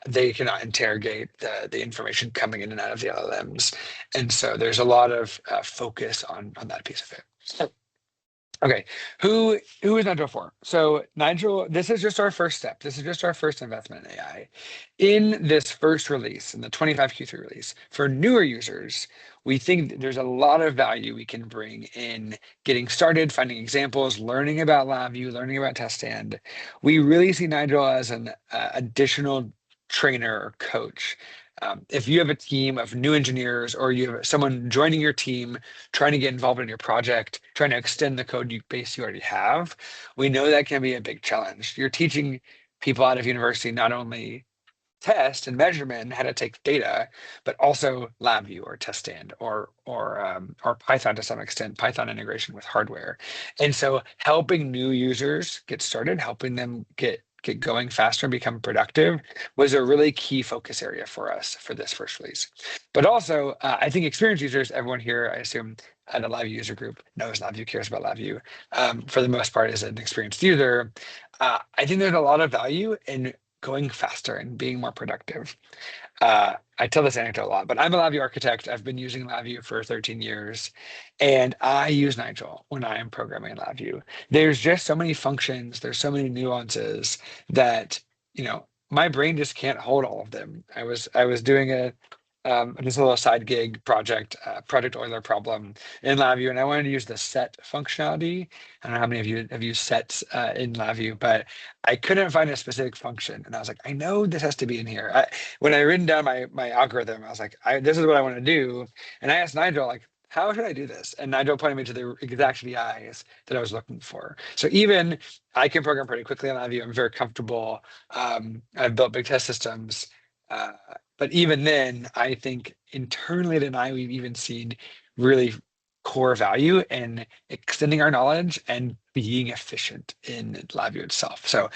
They cannot interrogate the information coming in and out of the LLMs. And so there's a lot of focus on that piece of it. So, okay, who is Nigel for? So Nigel, this is just our first step. This is just our first investment in AI. In this first release, in the 25 Q3 release, for newer users, we think there's a lot of value we can bring in getting started, finding examples, learning about LabVIEW, learning about test stand. We really see Nigel as an additional trainer or coach. If you have a team of new engineers or you have someone joining your team, trying to get involved in your project, trying to extend the code base you already have, we know that can be a big challenge. You're teaching people out of university not only test and measurement, how to take data, but also LabVIEW or test stand or Python to some extent, Python integration with hardware. And so helping new users get started, helping them get going faster and become productive was a really key focus area for us for this first release. But also, I think experienced users, everyone here, I assume, at a LabVIEW user group knows LabVIEW, cares about LabVIEW. For the most part, as an experienced user, I think there's a lot of value in going faster and being more productive. I tell this anecdote a lot, but I'm a LabVIEW architect. I've been using LabVIEW for 13 years, and I use Nigel when I am programming in LabVIEW. There's just so many functions, there's so many nuances that, my brain just can't hold all of them. I was doing just a little side gig project Euler problem in LabVIEW, and I wanted to use the set functionality. I don't know how many of you have used sets in LabVIEW, but I couldn't find a specific function, and I was like, I know this has to be in here. When I written down my algorithm, I was like, this is what I want to do, and I asked Nigel, like, how should I do this? And Nigel pointed me to the exact VIs that I was looking for. So even I can program pretty quickly on LabVIEW. I'm very comfortable. I've built big test systems. But even then, I think internally at NI, we've even seen really core value in extending our knowledge and being efficient in LabVIEW itself. So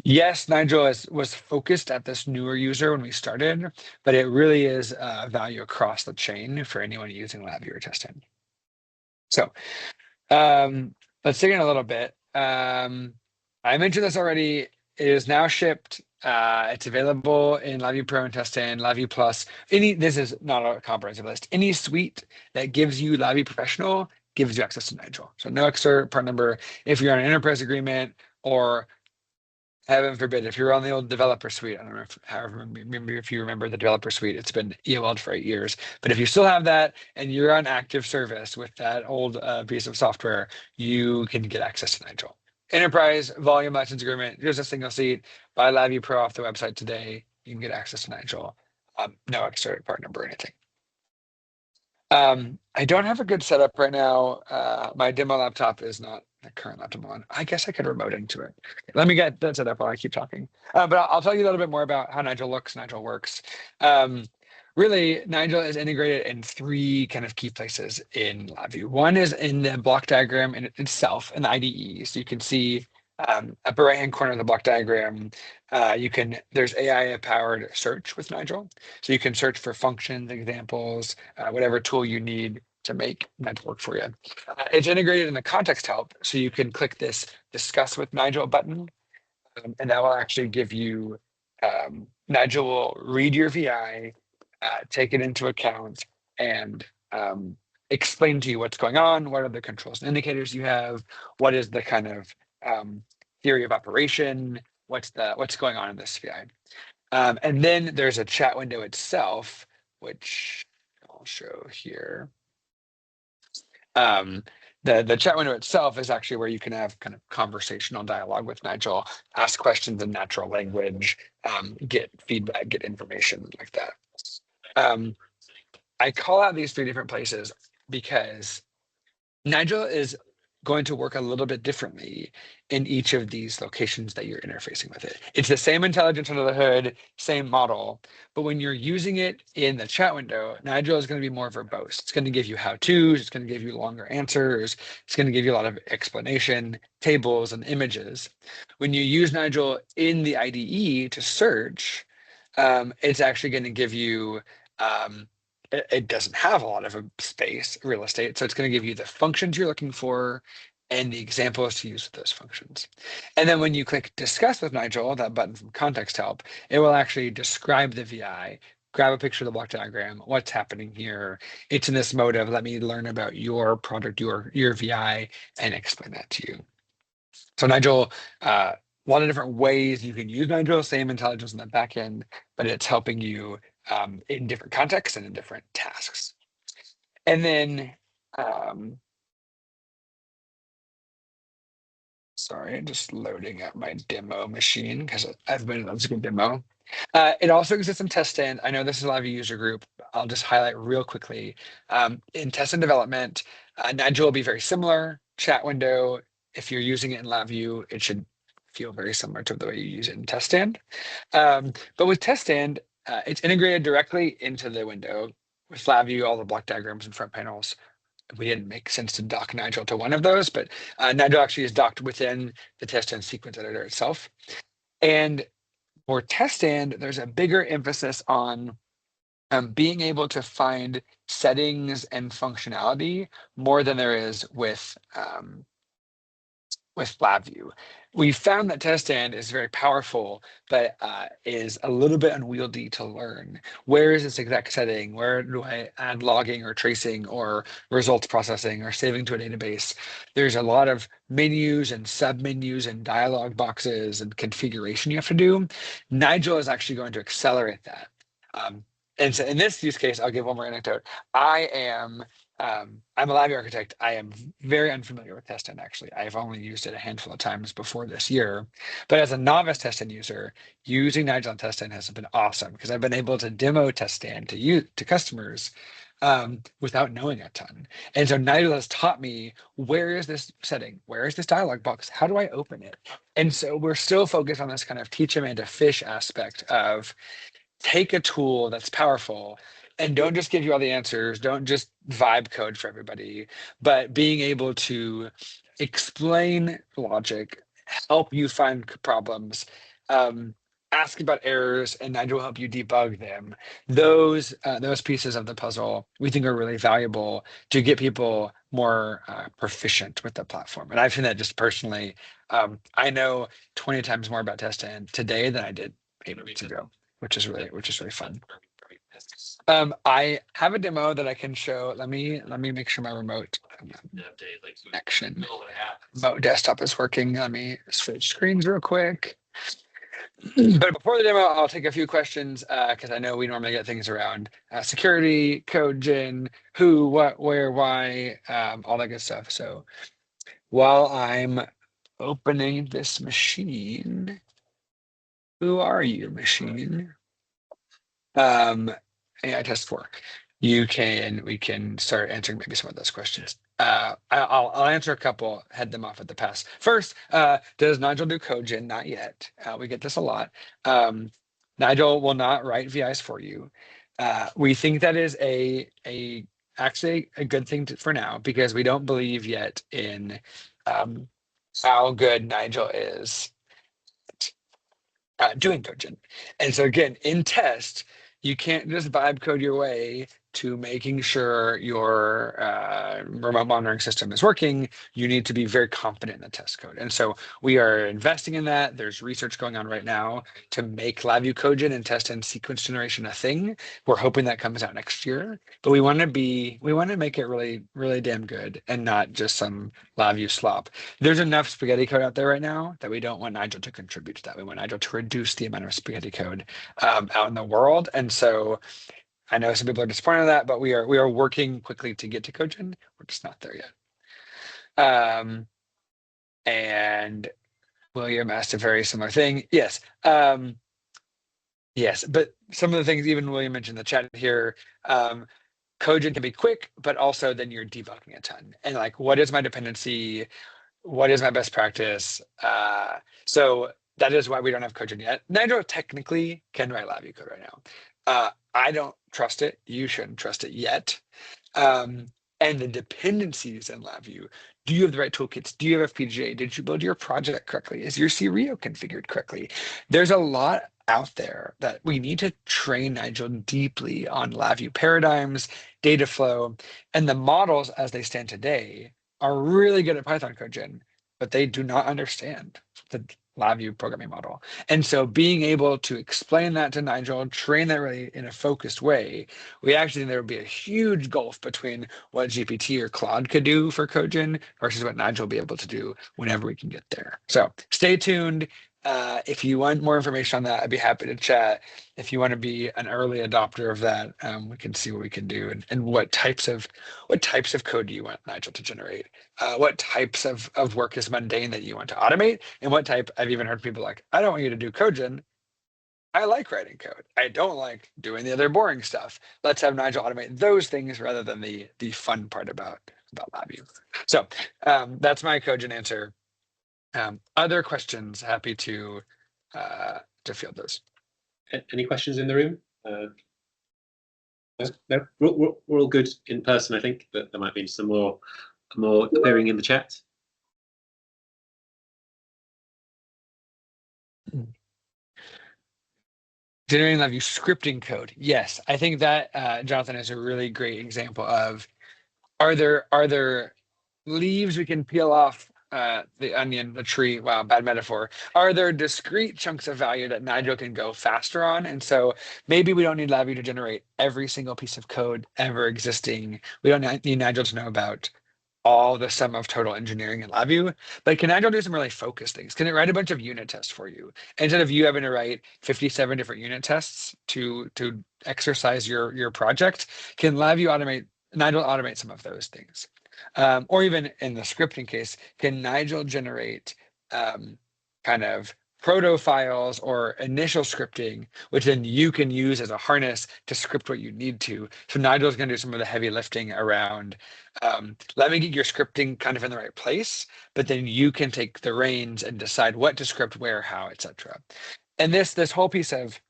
yes, Nigel was focused at this newer user when we started, but it really is value across the chain for anyone using LabVIEW or testing. So let's dig in a little bit. I mentioned this already. It is now shipped. It's available in LabVIEW Pro and Test Stand, LabVIEW Plus. This is not a comprehensive list. Any suite that gives you LabVIEW Professional gives you access to Nigel. So no extra part number. If you're on an enterprise agreement or heaven forbid, if you're on the old developer suite, I don't know if you remember the developer suite, it's been EOL'd for 8 years. But if you still have that and you're on active service with that old piece of software, you can get access to Nigel. Enterprise volume license agreement, here's a single seat. Buy LabVIEW Pro off the website today. You can get access to Nigel. No extra part number or anything. I don't have a good setup right now. My demo laptop is not the current laptop I'm on. I guess I could remote into it. Let me get that set up while I keep talking. But I'll tell you a little bit more about how Nigel looks, Nigel works. Really, Nigel is integrated in 3 kind of key places in LabVIEW. One is in the block diagram in itself, in the IDE. So you can see upper right-hand corner of the block diagram, there's AI-powered search with Nigel. So you can search for functions, examples, whatever tool you need to make Nigel work for you. It's integrated in the context help. So you can click this discuss with Nigel button, and that will actually give you, Nigel will read your VI, take it into account, and explain to you what's going on, what are the controls and indicators you have, what is the kind of theory of operation, what's going on in this VI. And then there's a chat window itself, which I'll show here. The chat window itself is actually where you can have kind of conversational dialogue with Nigel, ask questions in natural language, get feedback, get information like that. I call out these 3 different places because Nigel is going to work a little bit differently in each of these locations that you're interfacing with it. It's the same intelligence under the hood, same model, but when you're using it in the chat window, Nigel is going to be more verbose. It's going to give you how-tos, it's going to give you longer answers, it's going to give you a lot of explanation, tables, and images. When you use Nigel in the IDE to search, it's actually going to give you, it doesn't have a lot of space, real estate, so it's going to give you the functions you're looking for and the examples to use with those functions. And then when you click discuss with Nigel, that button from context help, it will actually describe the VI, grab a picture of the block diagram, what's happening here. It's in this mode of let me learn about your product, your VI, and explain that to you. So Nigel, a lot of different ways you can use Nigel, same intelligence in the back end, but it's helping you in different contexts and in different tasks. And then, sorry, I'm just loading up my demo machine because I've been in a good demo. It also exists in test stand. I know this is a LabVIEW user group. I'll just highlight real quickly. In test and development, Nigel will be very similar. Chat window, if you're using it in LabVIEW, it should feel very similar to the way you use it in test stand. But with test stand, it's integrated directly into the window. With LabVIEW, all the block diagrams and front panels. We didn't make sense to dock Nigel to one of those, but Nigel actually is docked within the test stand sequence editor itself. And for test stand, there's a bigger emphasis on being able to find settings and functionality more than there is with LabVIEW. We found that test stand is very powerful, but is a little bit unwieldy to learn. Where is this exact setting? Where do I add logging or tracing or results processing or saving to a database? There's a lot of menus and submenus and dialog boxes and configuration you have to do. Nigel is actually going to accelerate that. And so in this use case, I'll give one more anecdote. I'm a LabVIEW architect. I am very unfamiliar with test stand, actually. I've only used it a handful of times before this year. But as a novice test stand user, using Nigel on test stand has been awesome because I've been able to demo test stand to customers without knowing a ton. And so Nigel has taught me, where is this setting? Where is this dialog box? How do I open it? And so we're still focused on this kind of teach them and to fish aspect of take a tool that's powerful and don't just give you all the answers, don't just vibe code for everybody, but being able to explain logic, help you find problems, ask about errors, and Nigel will help you debug them. Those pieces of the puzzle we think are really valuable to get people more proficient with the platform. And I've seen that just personally. I know 20 times more about test stand today than I did 8 weeks ago, which is really fun. I have a demo that I can show. Let me make sure my remote connection, remote desktop is working. Let me switch screens real quick. But before the demo, I'll take a few questions because I know we normally get things around security, code gen, who, what, where, why, all that good stuff. So while I'm opening this machine, who are you, machine? AI test 4. We can start answering maybe some of those questions. I'll answer a couple, head them off at the pass. First, does Nigel do code gen? Not yet. We get this a lot. Nigel will not write VIs for you. We think that is actually a good thing for now because we don't believe yet in how good Nigel is doing code gen. And so again, in test, you can't just vibe code your way to making sure your remote monitoring system is working. You need to be very confident in the test code. And so we are investing in that. There's research going on right now to make LabVIEW code gen and test and sequence generation a thing. We're hoping that comes out next year, but we want to make it really, really damn good and not just some LabVIEW slop. There's enough spaghetti code out there right now that we don't want Nigel to contribute to that. We want Nigel to reduce the amount of spaghetti code out in the world. And so I know some people are disappointed in that, but we are working quickly to get to code gen. We're just not there yet. And William asked a very similar thing. Yes. Yes, but some of the things even William mentioned in the chat here, code gen can be quick, but also then you're debugging a ton. And like, what is my dependency? What is my best practice? So that is why we don't have code gen yet. Nitro technically can write LabVIEW code right now. I don't trust it. You shouldn't trust it yet. And the dependencies in LabVIEW. Do you have the right toolkits? Do you have FPGA? Did you build your project correctly? Is your CREO configured correctly? There's a lot out there that we need to train Nigel deeply on LabVIEW paradigms, data flow, and the models as they stand today are really good at Python code gen, but they do not understand the LabVIEW programming model. And so being able to explain that to Nigel, train that really in a focused way, we actually think there would be a huge gulf between what GPT or Claude could do for code gen versus what Nigel will be able to do whenever we can get there. So stay tuned. If you want more information on that, I'd be happy to chat. If you want to be an early adopter of that, we can see what we can do and what types of code do you want Nigel to generate? What types of work is mundane that you want to automate? And what type, I've even heard people like, I don't want you to do code gen. I like writing code. I don't like doing the other boring stuff. Let's have Nigel automate those things rather than the fun part about LabVIEW. So that's my code gen answer. Other questions, happy to field those. Any questions in the room? No, we're all good in person, I think, but there might be some more appearing in the chat. Generating LabVIEW scripting code. Yes, I think that Jonathan is a really great example of are there leaves we can peel off the onion, the tree. Wow, bad metaphor. Are there discrete chunks of value that Nigel can go faster on? And so maybe we don't need LabVIEW to generate every single piece of code ever existing. We don't need Nigel to know about all the sum of total engineering in LabVIEW, but can Nigel do some really focused things? Can it write a bunch of unit tests for you? Instead of you having to write 57 different unit tests to exercise your project, can Nigel automate some of those things? Or even in the scripting case, can Nigel generate kind of proto files or initial scripting, which then you can use as a harness to script what you need to? So Nigel's going to do some of the heavy lifting around, let me get your scripting kind of in the right place, but then you can take the reins and decide what to script, where, how, etc. And this whole piece of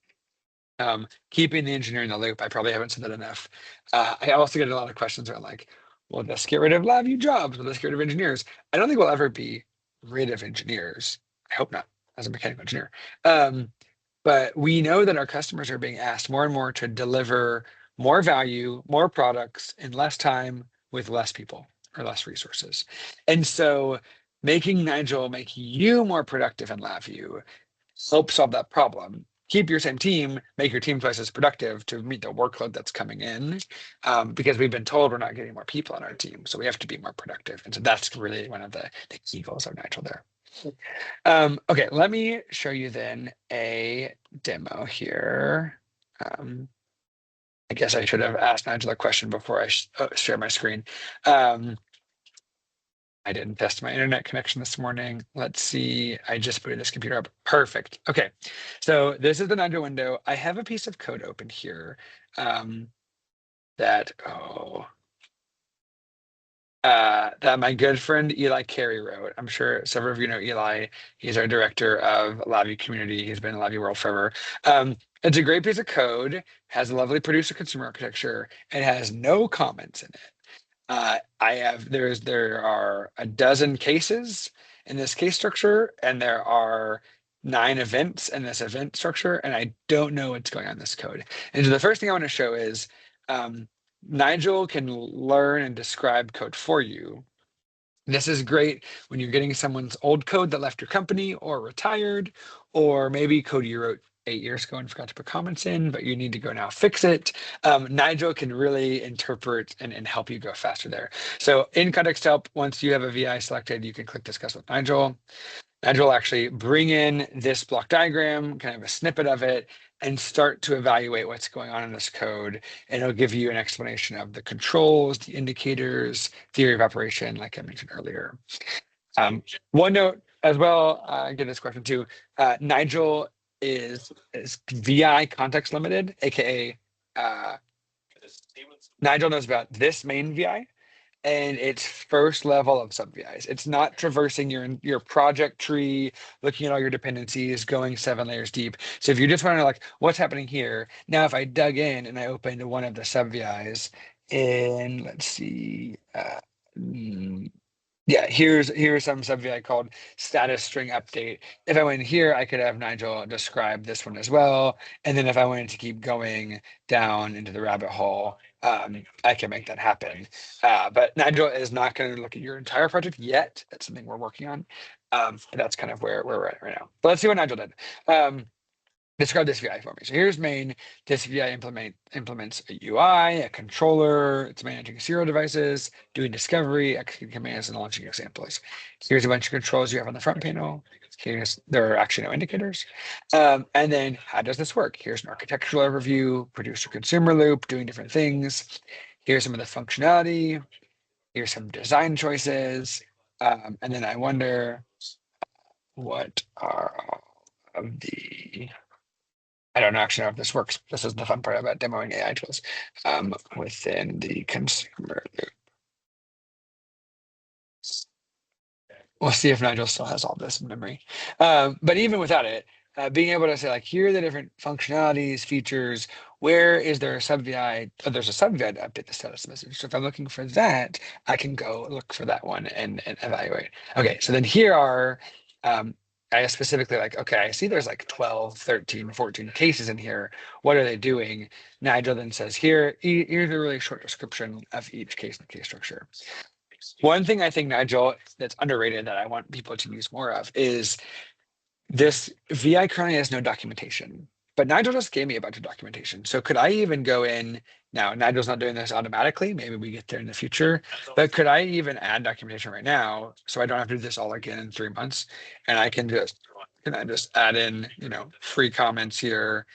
keeping the engineer in the loop, I probably haven't said that enough. I also get a lot of questions around like, well, let's get rid of LabVIEW jobs, let's get rid of engineers. I don't think we'll ever be rid of engineers. I hope not, as a mechanical engineer. But we know that our customers are being asked more and more to deliver more value, more products in less time with less people or less resources. And so making Nigel make you more productive in LabVIEW helps solve that problem. Keep your same team, make your team twice as productive to meet the workload that's coming in, because we've been told we're not getting more people on our team, so we have to be more productive. And so that's really one of the key goals of Nigel there. Okay, let me show you then a demo here. I guess I should have asked Nigel a question before I share my screen. I didn't test my internet connection this morning. Let's see. I just booted this computer up. Perfect. Okay. So this is the Nigel window. I have a piece of code open here that my good friend Eli Carey wrote. I'm sure several of you know Eli. He's our director of LabVIEW community. He's been in LabVIEW world forever. It's a great piece of code, has a lovely producer consumer architecture, and has no comments in it. There are a dozen cases in this case structure, and there are 9 events in this event structure, and I don't know what's going on in this code. And so the first thing I want to show is Nigel can learn and describe code for you. This is great when you're getting someone's old code that left your company or retired, or maybe code you wrote 8 years ago and forgot to put comments in, but you need to go now fix it. Nigel can really interpret and help you go faster there. So in context help, once you have a VI selected, you can click discuss with Nigel. Nigel will actually bring in this block diagram, kind of a snippet of it, and start to evaluate what's going on in this code. And it'll give you an explanation of the controls, the indicators, theory of operation, like I mentioned earlier. One note as well, I get this question too. Nigel is VI context limited, aka Nigel knows about this main VI and its first level of sub VIs. It's not traversing your project tree, looking at all your dependencies, going 7 layers deep. So if you just want to know like what's happening here, now if I dug in and I opened one of the sub VIs in, let's see, yeah, here's some sub VI called status string update. If I went here, I could have Nigel describe this one as well. And then if I wanted to keep going down into the rabbit hole, I can make that happen. But Nigel is not going to look at your entire project yet. That's something we're working on. But that's kind of where we're at right now. But let's see what Nigel did. Describe this VI for me. So here's main. This VI implements a UI, a controller. It's managing serial devices, doing discovery, executing commands, and launching examples. Here's a bunch of controls you have on the front panel. There are actually no indicators. And then how does this work? Here's an architectural overview, producer consumer loop, doing different things. Here's some of the functionality. Here's some design choices. And then I wonder what are all of the... I don't actually know if this works. This is the fun part about demoing AI tools within the consumer loop. We'll see if Nigel still has all this in memory. But even without it, being able to say like, here are the different functionalities, features, where is there a sub VI? Oh, there's a sub VI to update the status message. So if I'm looking for that, I can go look for that one and evaluate. Okay, so then here are I specifically like, okay, I see there's like 12, 13, 14 cases in here. What are they doing? Nigel then says here, here's a really short description of each case and case structure. One thing I think, Nigel, that's underrated that I want people to use more of is this VI currently has no documentation, but Nigel just gave me a bunch of documentation. So could I even go in now? Nigel's not doing this automatically. Maybe we get there in the future, but could I even add documentation right now so I don't have to do this all again in 3 months? And I can just add in, free comments here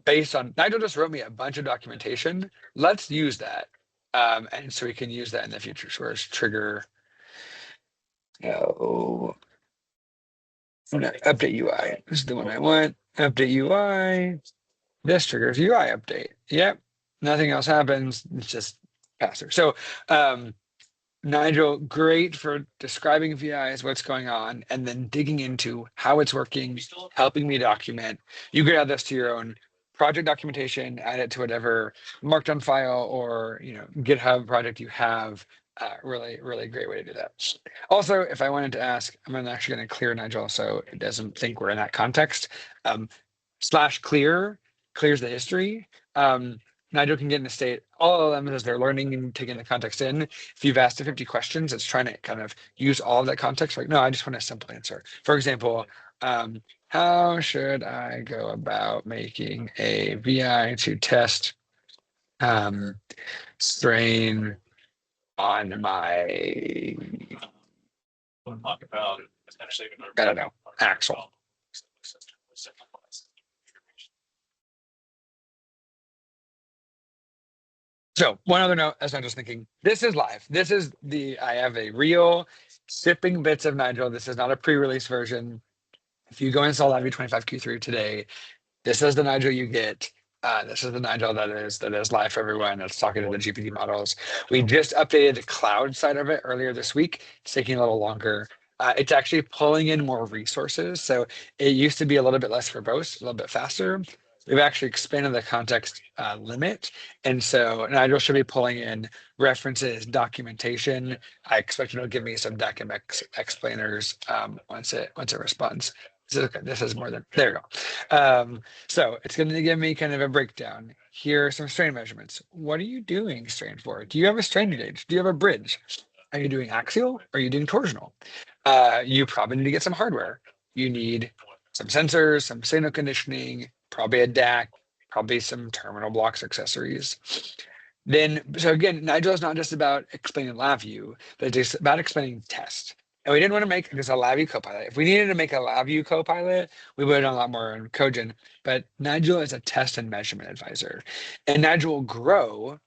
based on Nigel just wrote me a bunch of documentation. Let's use that. And so we can use that in the future. So where's trigger? No. Update UI. This is the one I want. Update UI. This triggers UI update. Yep. Nothing else happens. It's just faster. So Nigel, great for describing VIs, what's going on, and then digging into how it's working, helping me document. You could add this to your own project documentation, add it to whatever markdown file or GitHub project you have. Really, really great way to do that. Also, if I wanted to ask, I'm actually going to clear Nigel so it doesn't think we're in that context. /clear clears the history. Nigel can get in a state, all of them as they're learning and taking the context in. If you've asked it 50 questions, it's trying to kind of use all of that context. Like, no, I just want a simple answer. For example, how should I go about making a VI to test strain on my talk about essentially. I don't know, Axel. So one other note, as I'm just thinking, this is live. This is I have a real shipping bits of Nigel. This is not a pre-release version. If you go install LabVIEW 25Q3 today, this is the Nigel you get. This is the Nigel that is live for everyone. That's talking to the GPT models. We just updated the cloud side of it earlier this week. It's taking a little longer. It's actually pulling in more resources. So it used to be a little bit less verbose, a little bit faster. We've actually expanded the context limit. And so Nigel should be pulling in references, documentation. I expect it'll give me some DACMX explainers once it responds. This is more than, there you go. So it's going to give me kind of a breakdown. Here are some strain measurements. What are you doing strain for? Do you have a strain gauge? Do you have a bridge? Are you doing axial? Are you doing torsional? You probably need to get some hardware. You need some sensors, some signal conditioning, probably a DAC, probably some terminal blocks accessories. Then, so again, Nigel is not just about explaining LabVIEW, but it's about explaining test. And we didn't want to make just a LabVIEW Copilot. If we needed to make a LabVIEW Copilot, we would have done a lot more in Cogent. But Nigel is a test and measurement advisor. And Nigel will grow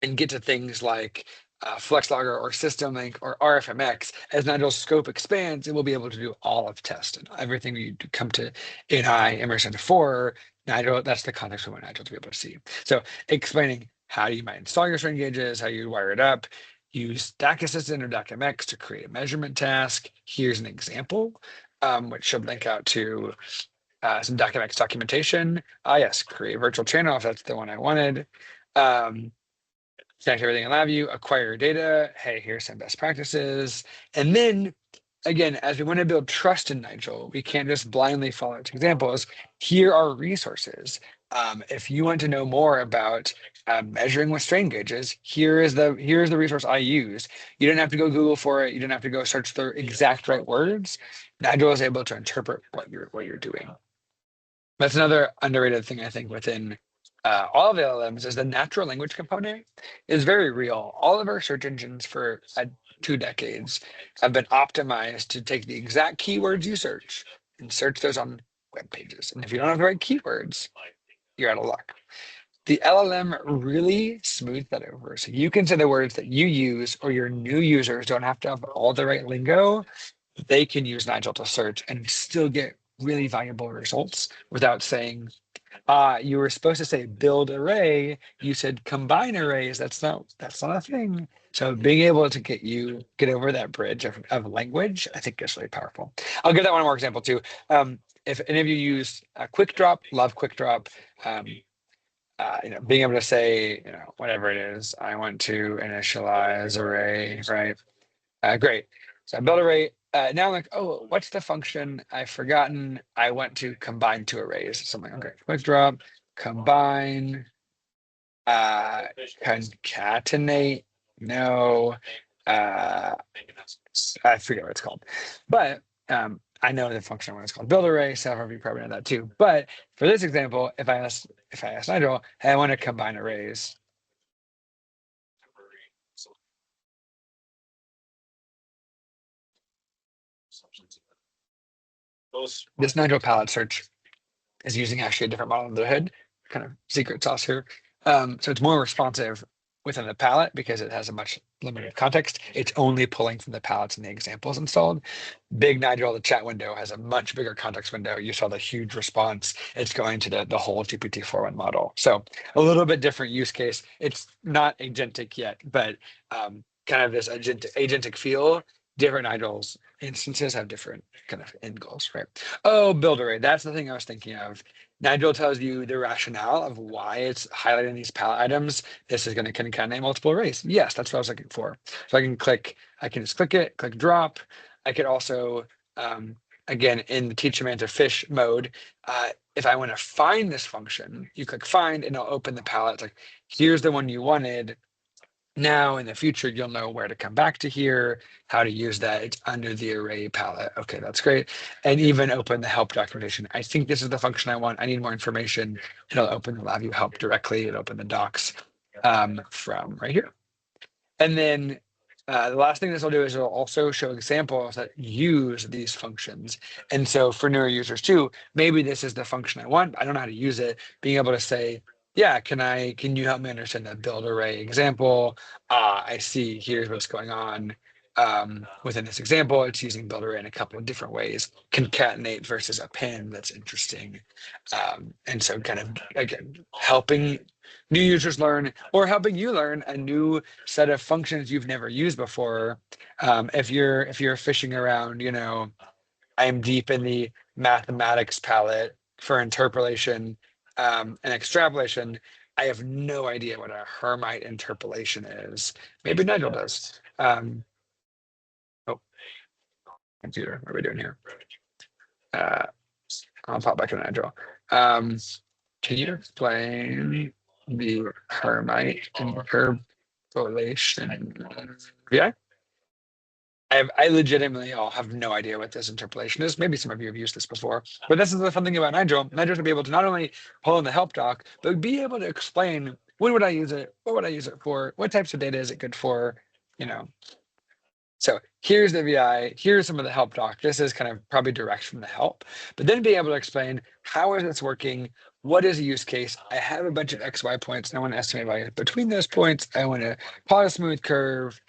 and get to things like FlexLogger or SystemLink or RFMX. As Nigel's scope expands, it will be able to do all of test and everything you come to NI Emerson 4. Nigel, that's the context we want Nigel to be able to see. So explaining how you might install your strain gauges, how you wire it up, use DAC Assistant or DACMX to create a measurement task. Here's an example, which should link out to some DACMX documentation. Yes, create a virtual channel if that's the one I wanted. Connect everything in LabVIEW, acquire data. Hey, here's some best practices. And then again, as we want to build trust in Nigel, we can't just blindly follow its examples. Here are resources. If you want to know more about measuring with strain gauges, here's the resource I use. You don't have to go Google for it. You don't have to go search the exact right words. Nigel is able to interpret what you're doing. That's another underrated thing I think within all of the LLMs is the natural language component is very real. All of our search engines for 2 decades have been optimized to take the exact keywords you search and search those on web pages. And if you don't have the right keywords, you're out of luck. The LLM really smooths that over. So you can say the words that you use or your new users don't have to have all the right lingo. They can use Nigel to search and still get really valuable results without saying, you were supposed to say build array. You said combine arrays. That's not a thing. So being able to get over that bridge of language, I think is really powerful. I'll give that one more example too. If any of you use Quick Drop, love Quick Drop. Being able to say, whatever it is, I want to initialize array, right? Great. So I build array. Now I'm like, oh, what's the function? I've forgotten. I want to combine 2 arrays. So I'm like, okay, quick drop, combine, concatenate. No, I forget what it's called, but I know the function when it's called build array. Some of you probably know that too. But for this example, if I ask Nigel, hey, I want to combine arrays. This Nigel palette search is using actually a different model under the hood, kind of secret sauce here. So it's more responsive within the palette because it has a much limited context. It's only pulling from the palettes and the examples installed. Big Nigel, the chat window, has a much bigger context window. You saw the huge response. It's going to the whole GPT-4.1 model. So a little bit different use case. It's not agentic yet, but kind of this agentic feel. Different Nigels instances have different kind of end goals, right? Oh, build array. That's the thing I was thinking of. Nigel tells you the rationale of why it's highlighting these palette items. This is going to concatenate multiple arrays. Yes, that's what I was looking for. So I can just click it, click drop. I could also, again, in the teach command to fish mode, if I want to find this function, you click find and it'll open the palette. It's like, here's the one you wanted. Now in the future, you'll know where to come back to here, how to use that. It's under the array palette. Okay, that's great. And even open the help documentation. I think this is the function I want. I need more information. It'll open the LabVIEW help directly. It'll open the docs from right here. And then The last thing this will do is it'll also show examples that use these functions. And so for newer users too, maybe this is the function I want. I don't know how to use it. Being able to say, yeah, can you help me understand that build array example? I see, here's what's going on. Within this example, it's using build array in a couple of different ways. Concatenate versus append, that's interesting. And so kind of, again, helping new users learn or helping you learn a new set of functions you've never used before. If you're fishing around, I'm deep in the mathematics palette for interpolation and extrapolation. I have no idea what a Hermite interpolation is. Maybe Nigel does. Oh, computer, what are we doing here? I'll pop back to Nigel. Can you explain the Hermite interpolation? Yeah. I legitimately have no idea what this interpolation is. Maybe some of you have used this before, but this is the fun thing about Nigel. Nigel to be able to not only pull in the help doc, but be able to explain when would I use it, what would I use it for, what types of data is it good for, So here's the VI, here's some of the help doc. This is kind of probably direct from the help, but then be able to explain how is this working, what is a use case. I have a bunch of XY points, and I want to estimate value between those points. I want to plot a smooth curve.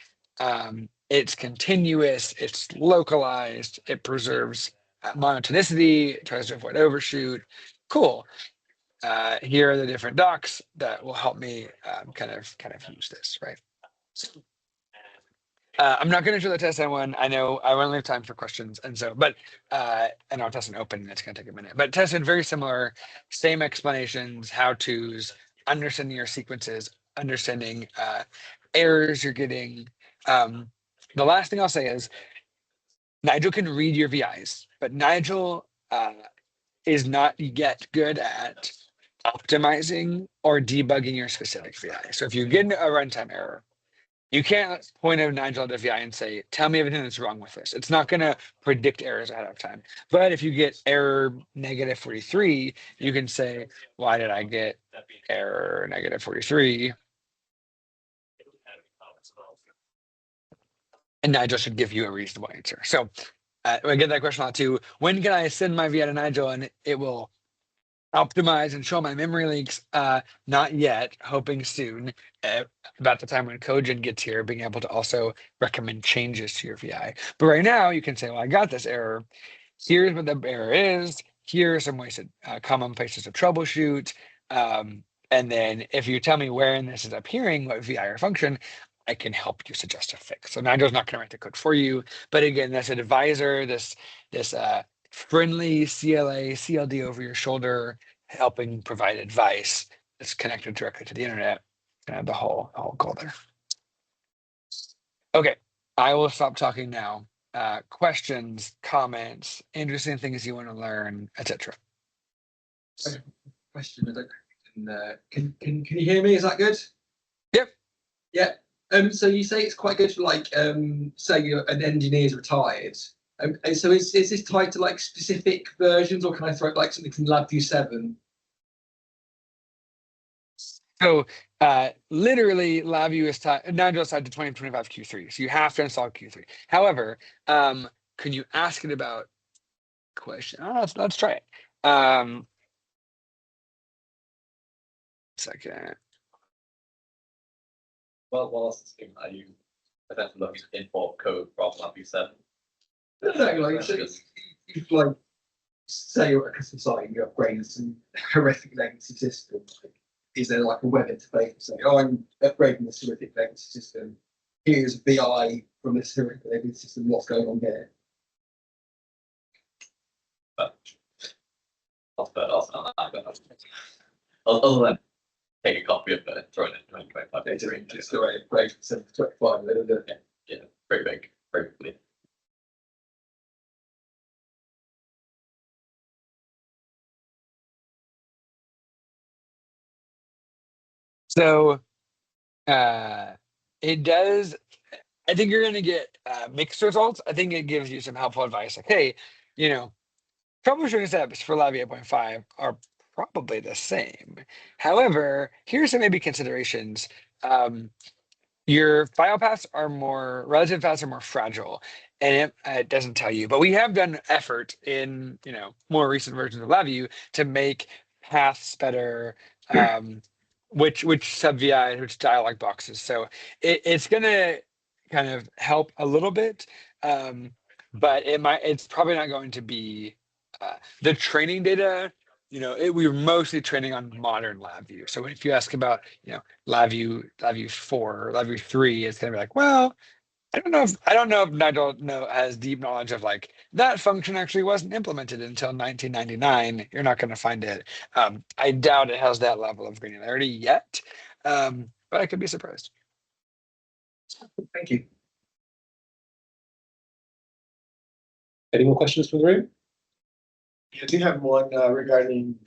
It's continuous, it's localized, it preserves monotonicity, it tries to avoid overshoot. Cool. Here are the different docs that will help me kind of use this, right? So, I'm not going to show the test on one. I know I only have time for questions, and so, and I'll test an open, and it's going to take a minute. But tested very similar, same explanations, how-tos, understanding your sequences, understanding errors you're getting. The last thing I'll say is Nigel can read your VIs, but Nigel is not yet good at optimizing or debugging your specific VI. So if you get a runtime error, you can't point at Nigel at the VI and say, tell me everything that's wrong with this. It's not going to predict errors ahead of time. But if you get error -43, you can say, why did I get error -43? And Nigel should give you a reasonable answer. So I get that question a lot too. When can I send my VI to Nigel and it will optimize and show my memory leaks? Not yet, hoping soon. About the time when Cogen gets here, being able to also recommend changes to your VI. But right now you can say, well, I got this error. Here's what the error is. Here are some ways to common places to troubleshoot. And then if you tell me where in this is appearing, what VI or function, I can help you suggest a fix. So Nigel's not going to write the code for you. But again, that's an advisor, this friendly CLA, CLD over your shoulder, helping provide advice that's connected directly to the internet. The whole goal there. Okay, I will stop talking now. Questions, comments, interesting things you want to learn, etc. Question. Can you hear me? Is that good? Yep. Yeah. So you say it's quite good for say an engineer's retired. And so is this tied to specific versions, or can I throw something from LabVIEW 7? So literally LabVIEW is tied, Nigel is tied to 2025 Q3. So you have to install Q3. However, can you ask it about question? Let's try it. Second. Well, whilst it's been, are you essentially looking to import code from LabVIEW 7? No, say you're at a custom site and you upgrade some horrific legacy system. Is there a web interface to say, oh, I'm upgrading this horrific legacy system. Here's a BI from this horrific legacy system. What's going on here? Other than take a copy of it, throw it in 2025. Just the way it breaks 725. Yeah, very big, very big. So it does, I think you're going to get mixed results. I think it gives you some helpful advice. Like, hey, troubleshooting steps for LabVIEW 8.5 are probably the same. However, here's some maybe considerations. your file paths are relative paths are more fragile, and it doesn't tell you. But we have done effort in more recent versions of LabVIEW to make paths better, which sub VI, which dialog boxes. So it's gonna kind of help a little bit, but it's probably not going to be the training data. We were mostly training on modern LabVIEW. So if you ask about, LabVIEW 4, LabVIEW 3, it's gonna be like, well, I don't know if Nigel has deep knowledge of like that function actually wasn't implemented until 1999. You're not gonna find it. I doubt it has that level of granularity yet, but I could be surprised. Thank you. Any more questions from the room? I do have one regarding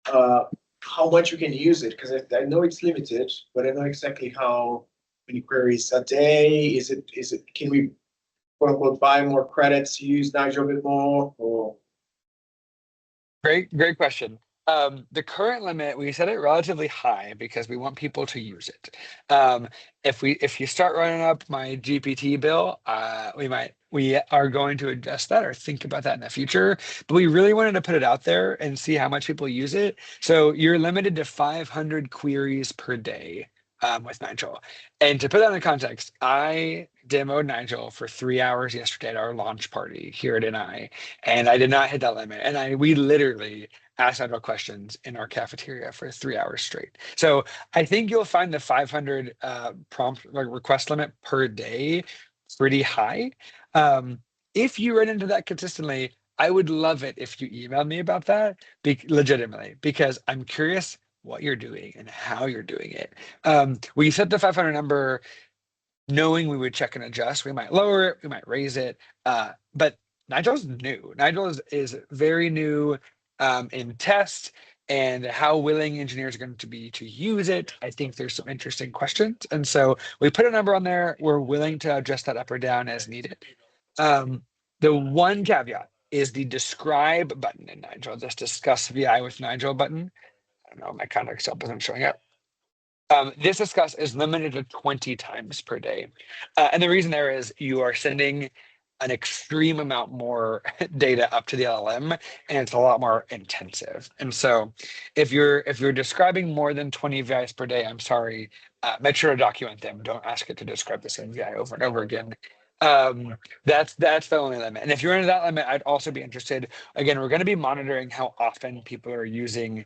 how much you can use it, because I know it's limited, but I know exactly how many queries a day. Is it? Can we quote unquote buy more credits to use Nigel a bit more? Or Great question. The current limit, we set it relatively high because we want people to use it. If you start running up my GPT bill, we are going to adjust that or think about that in the future. But we really wanted to put it out there and see how much people use it. So you're limited to 500 queries per day with Nigel. And to put that in context, I demoed Nigel for 3 hours yesterday at our launch party here at NI, and I did not hit that limit. And we literally asked Nigel questions in our cafeteria for 3 hours straight. So I think you'll find the 500 prompt request limit per day pretty high. If you run into that consistently, I would love it if you emailed me about that legitimately, because I'm curious what you're doing and how you're doing it. We set the 500 number knowing we would check and adjust. We might lower it, we might raise it, but Nigel's new. Nigel is very new in test, and how willing engineers are going to be to use it. I think there's some interesting questions. And so we put a number on there. We're willing to adjust that up or down as needed. The one caveat is the describe button in Nigel, this discuss VI with Nigel button. I don't know, my contact itself isn't showing up. This discuss is limited to 20 times per day. And the reason there is you are sending an extreme amount more data up to the LLM, and it's a lot more intensive. And so if you're describing more than 20 VIs per day, I'm sorry, make sure to document them. Don't ask it to describe the same VI over and over again. That's the only limit. And if you're into that limit, I'd also be interested. Again, we're going to be monitoring how often people are using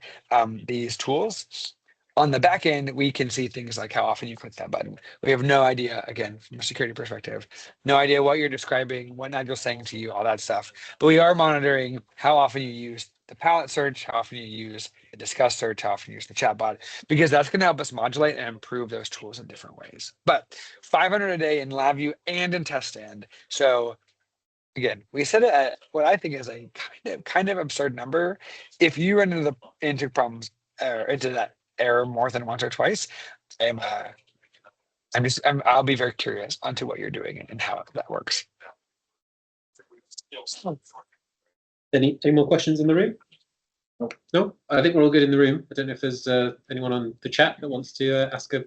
these tools. On the back end, we can see things like how often you click that button. We have no idea, again, from a security perspective, no idea what you're describing, what Nigel's saying to you, all that stuff. But we are monitoring how often you use the palette search, how often you use the discuss search, how often you use the chatbot, because that's going to help us modulate and improve those tools in different ways. But 500 a day in LabVIEW and in test stand. So again, we set it at what I think is a kind of absurd number. If you run into problems or into that error more than once or twice, I'll be very curious onto what you're doing and how that works. Any more questions in the room? No, I think we're all good in the room. I don't know if there's anyone on the chat that wants to ask a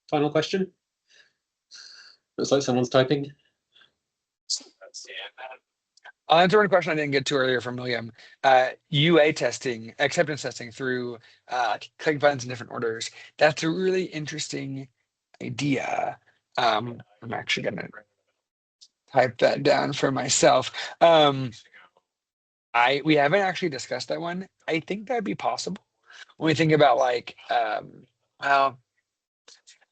final question. Looks like someone's typing. I'll answer one question I didn't get to earlier from William. UA testing, acceptance testing through click buttons in different orders. That's a really interesting idea. I'm actually going to type that down for myself. We haven't actually discussed that one. I think that'd be possible when we think about like, well,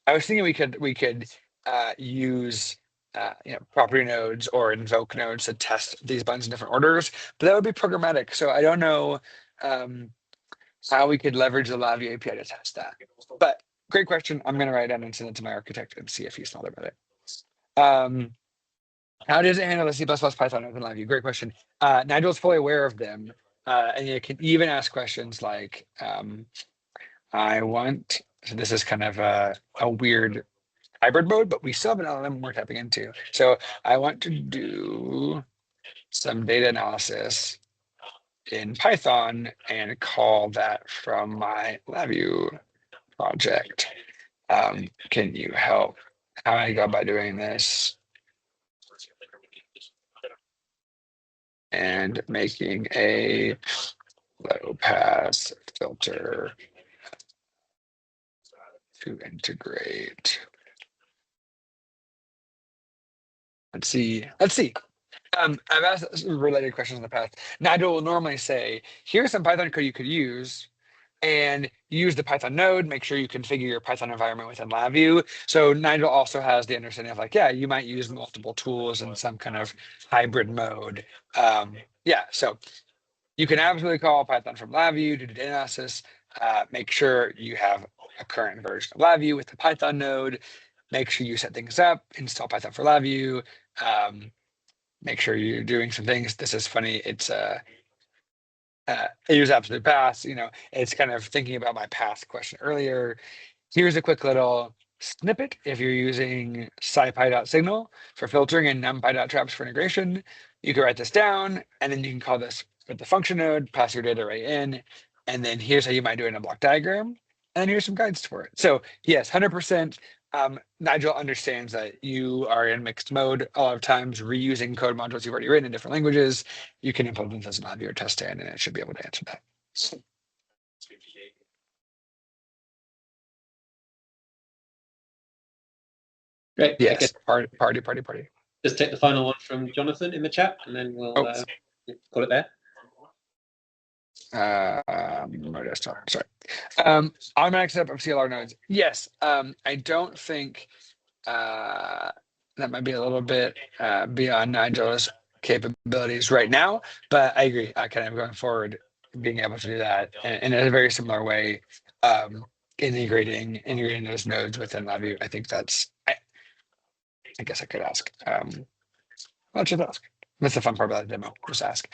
I was thinking we could use property nodes or invoke nodes to test these buttons in different orders, but that would be programmatic. So I don't know how we could leverage the LabVIEW API to test that. But great question. I'm going to write down and send it to my architect and see if he's thought about it. How does it handle the C++ Python nodes in LabVIEW? Great question. Nigel's fully aware of them, and you can even ask questions like, so this is kind of a weird hybrid mode, but we still have an LLM we're tapping into. So I want to do some data analysis in Python and call that from my LabVIEW project. Can you help how I go about doing this and making a low pass filter to integrate. Let's see. I've asked related questions in the past. Nigel will normally say, here's some Python code you could use, and use the Python node, make sure you configure your Python environment within LabVIEW. So Nigel also has the understanding of like, yeah, you might use multiple tools in some kind of hybrid mode. Yeah, so you can absolutely call Python from LabVIEW to do data analysis. Make sure you have a current version of LabVIEW with the Python node. Make sure you set things up, install Python for LabVIEW. Make sure you're doing some things. This is funny. It's use absolute pass. It's kind of thinking about my path question earlier. Here's a quick little snippet. If you're using scipy.signal for filtering and numpy.traps for integration, you can write this down, and then you can call this with the function node, pass your data right in, and then here's how you might do it in a block diagram, and here's some guides for it. So yes, 100%. Nigel understands that you are in mixed mode a lot of times, reusing code modules you've already written in different languages. You can implement this in LabVIEW or test stand, and it should be able to answer that. Great. Yes, Okay. party. Just take the final one from Jonathan in the chat, and then we'll call it there. My desktop. Sorry. Automatic setup of CLR nodes. Yes. I don't think that might be a little bit beyond Nigel's capabilities right now, but I agree. Kind of going forward, being able to do that in a very similar way, integrating those nodes within LabVIEW. I think that's. I guess I could ask. Let's just ask. That's the fun part about the demo. Just ask.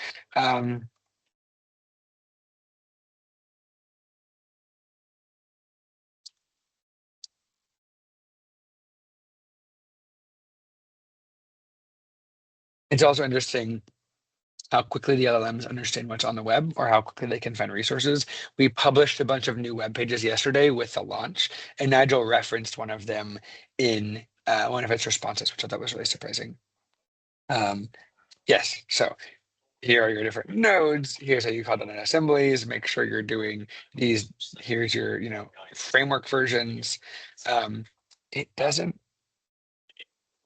It's also interesting how quickly the LLMs understand what's on the web or how quickly they can find resources. We published a bunch of new web pages yesterday with the launch, and Nigel referenced one of them in one of its responses, which I thought was really surprising. Yes, so here are your different nodes. Here's how you call them in assemblies. Make sure you're doing these. Here's your, framework versions. It doesn't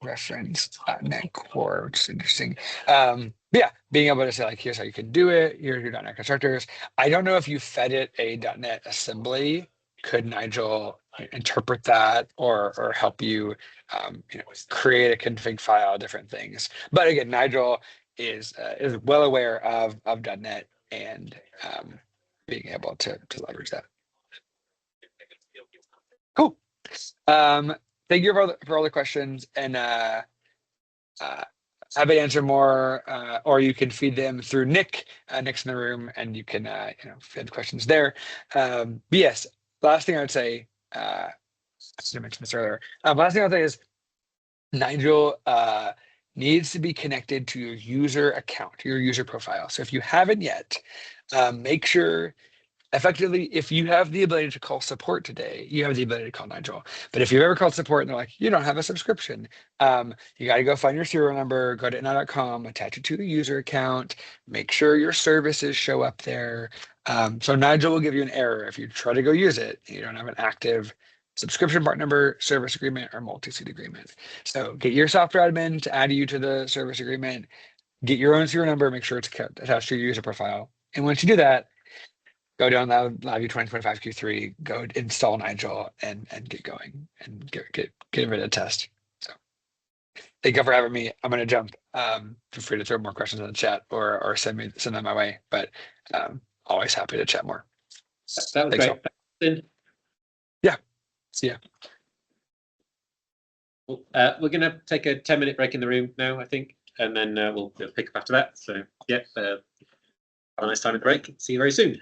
reference .NET Core, which is interesting. Yeah, being able to say like, here's how you can do it. Here's your .NET constructors. I don't know if you fed it a .NET assembly. Could Nigel interpret that or help you, create a config file, different things? But again, Nigel is well aware of .NET and being able to leverage that. Cool. Thank you for all the questions, and happy to answer more, or you can feed them through Nick. Nick's in the room, and you can feed the questions there. But yes, last thing I would say, I should have mentioned this earlier. Last thing I would say is Nigel needs to be connected to your user account, your user profile. So if you haven't yet, make sure. Effectively, if you have the ability to call support today, you have the ability to call Nigel. But if you've ever called support and they're like, you don't have a subscription, you got to go find your serial number, go to NWLVUG.com, attach it to the user account, make sure your services show up there. So Nigel will give you an error if you try to go use it. You don't have an active subscription part number, service agreement, or multi-seat agreement. So get your software admin to add you to the service agreement, get your own serial number, make sure it's attached to your user profile. And once you do that, go down LabVIEW 2025 Q3, go install Nigel and get going and get ready to test. So thank you for having me. I'm going to jump. Feel free to throw more questions in the chat or send them my way, but always happy to chat more. That was Thanks, great. Yeah. See ya. Well, we're going to take a 10-minute break in the room now, I think, and then we'll pick up after that. So yeah, have a nice time at the break. See you very soon.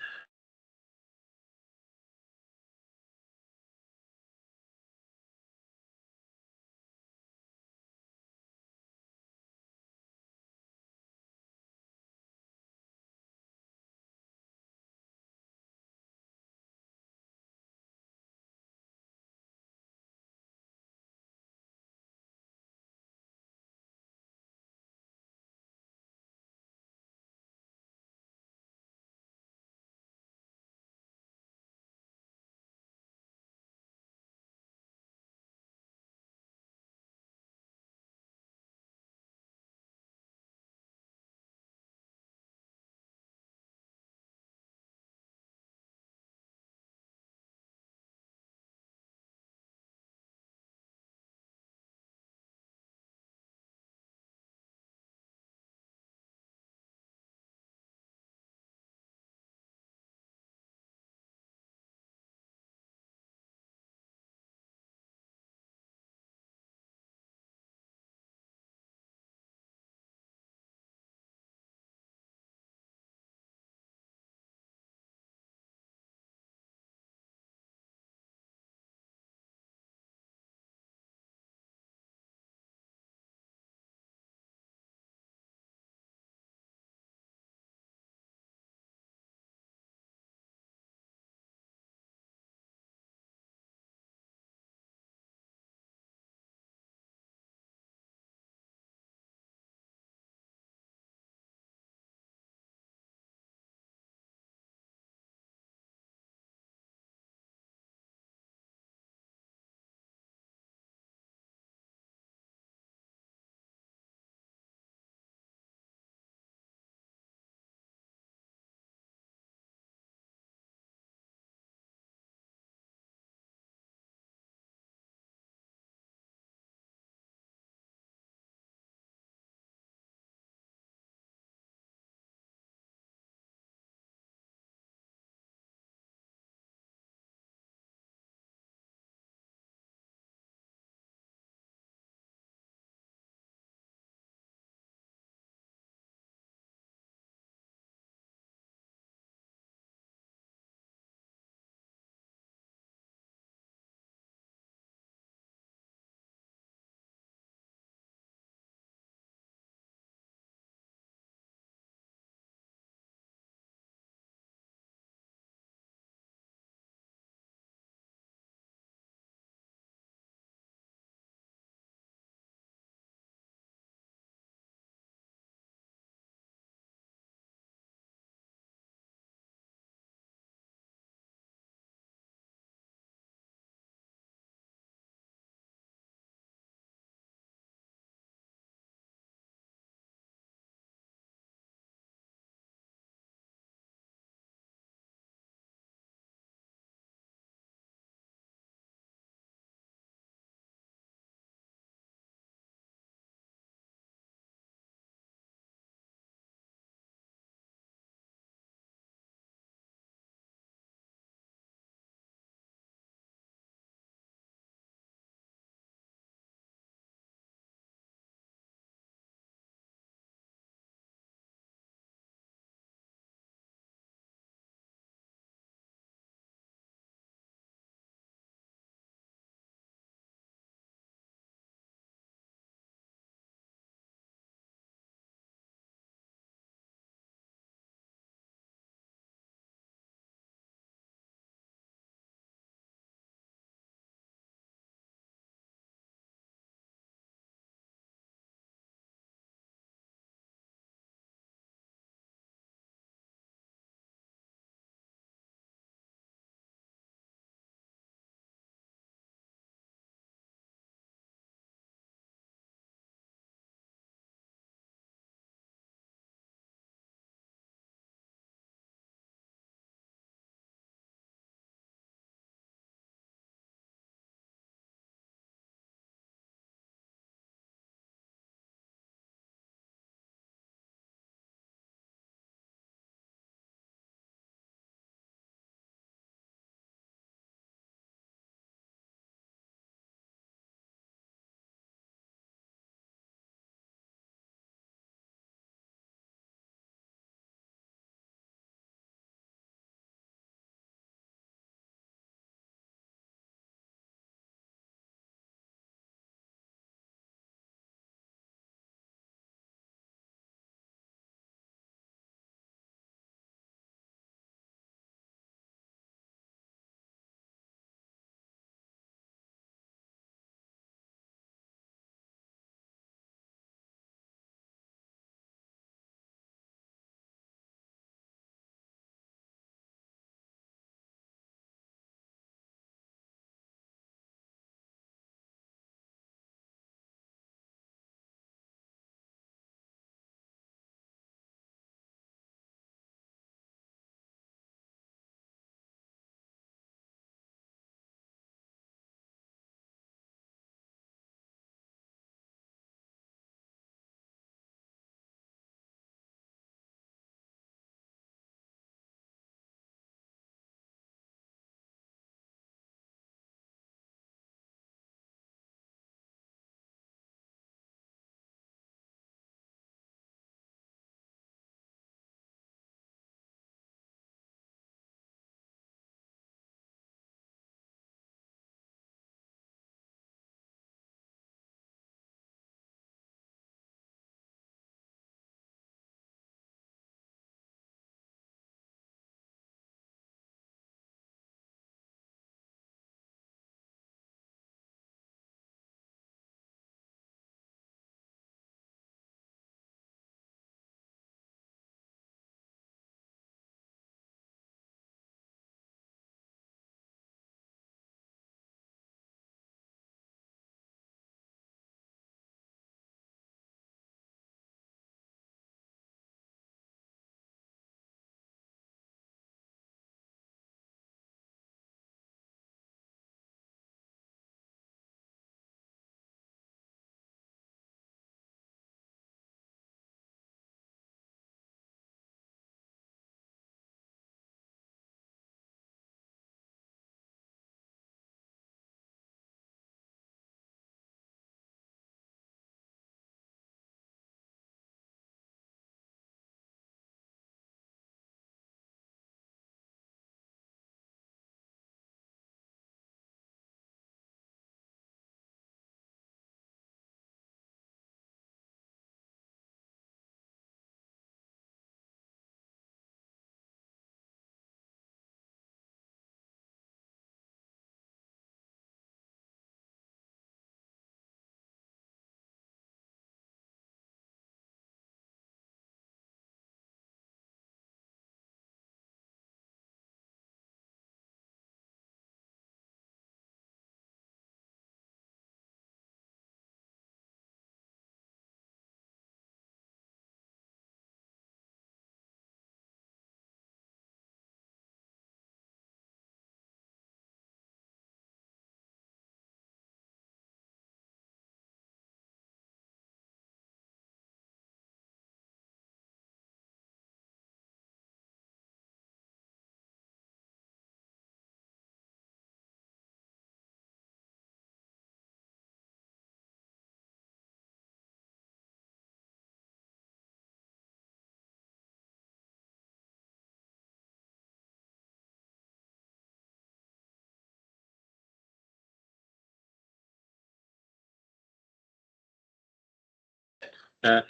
Hello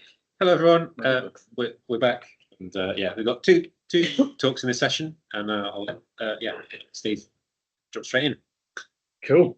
everyone. We're back, and yeah, we've got two talks in this session, and I'll yeah, Steve, jump straight in. Cool.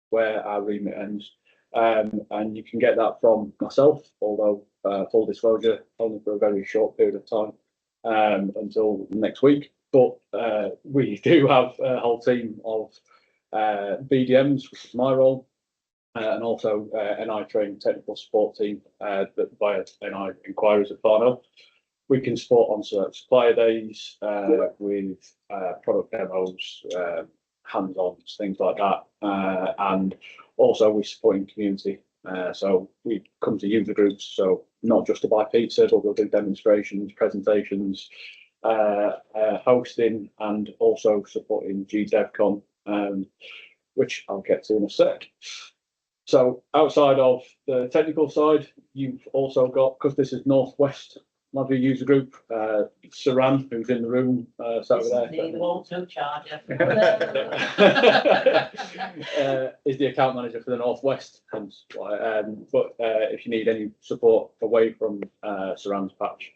Where our remit ends. And you can get that from myself, although full disclosure, only for a very short period of time, until next week. But we do have a whole team of BDMs, which is my role, and also NI trained technical support team that via NI inquiries at Farnell. We can support on certain supplier days with product demos, hands-ons, things like that, and also we support in community. So we come to user groups, so not just to buy pizza, but we'll do demonstrations, presentations, hosting, and also supporting GDevCon, which I'll get to in a sec. So outside of the technical side, you've also got, because this is Northwest LabVIEW user group, Saran, who's in the room, sat over there. Is the account manager for the Northwest. Hence why, but if you need any support away from Saran's patch,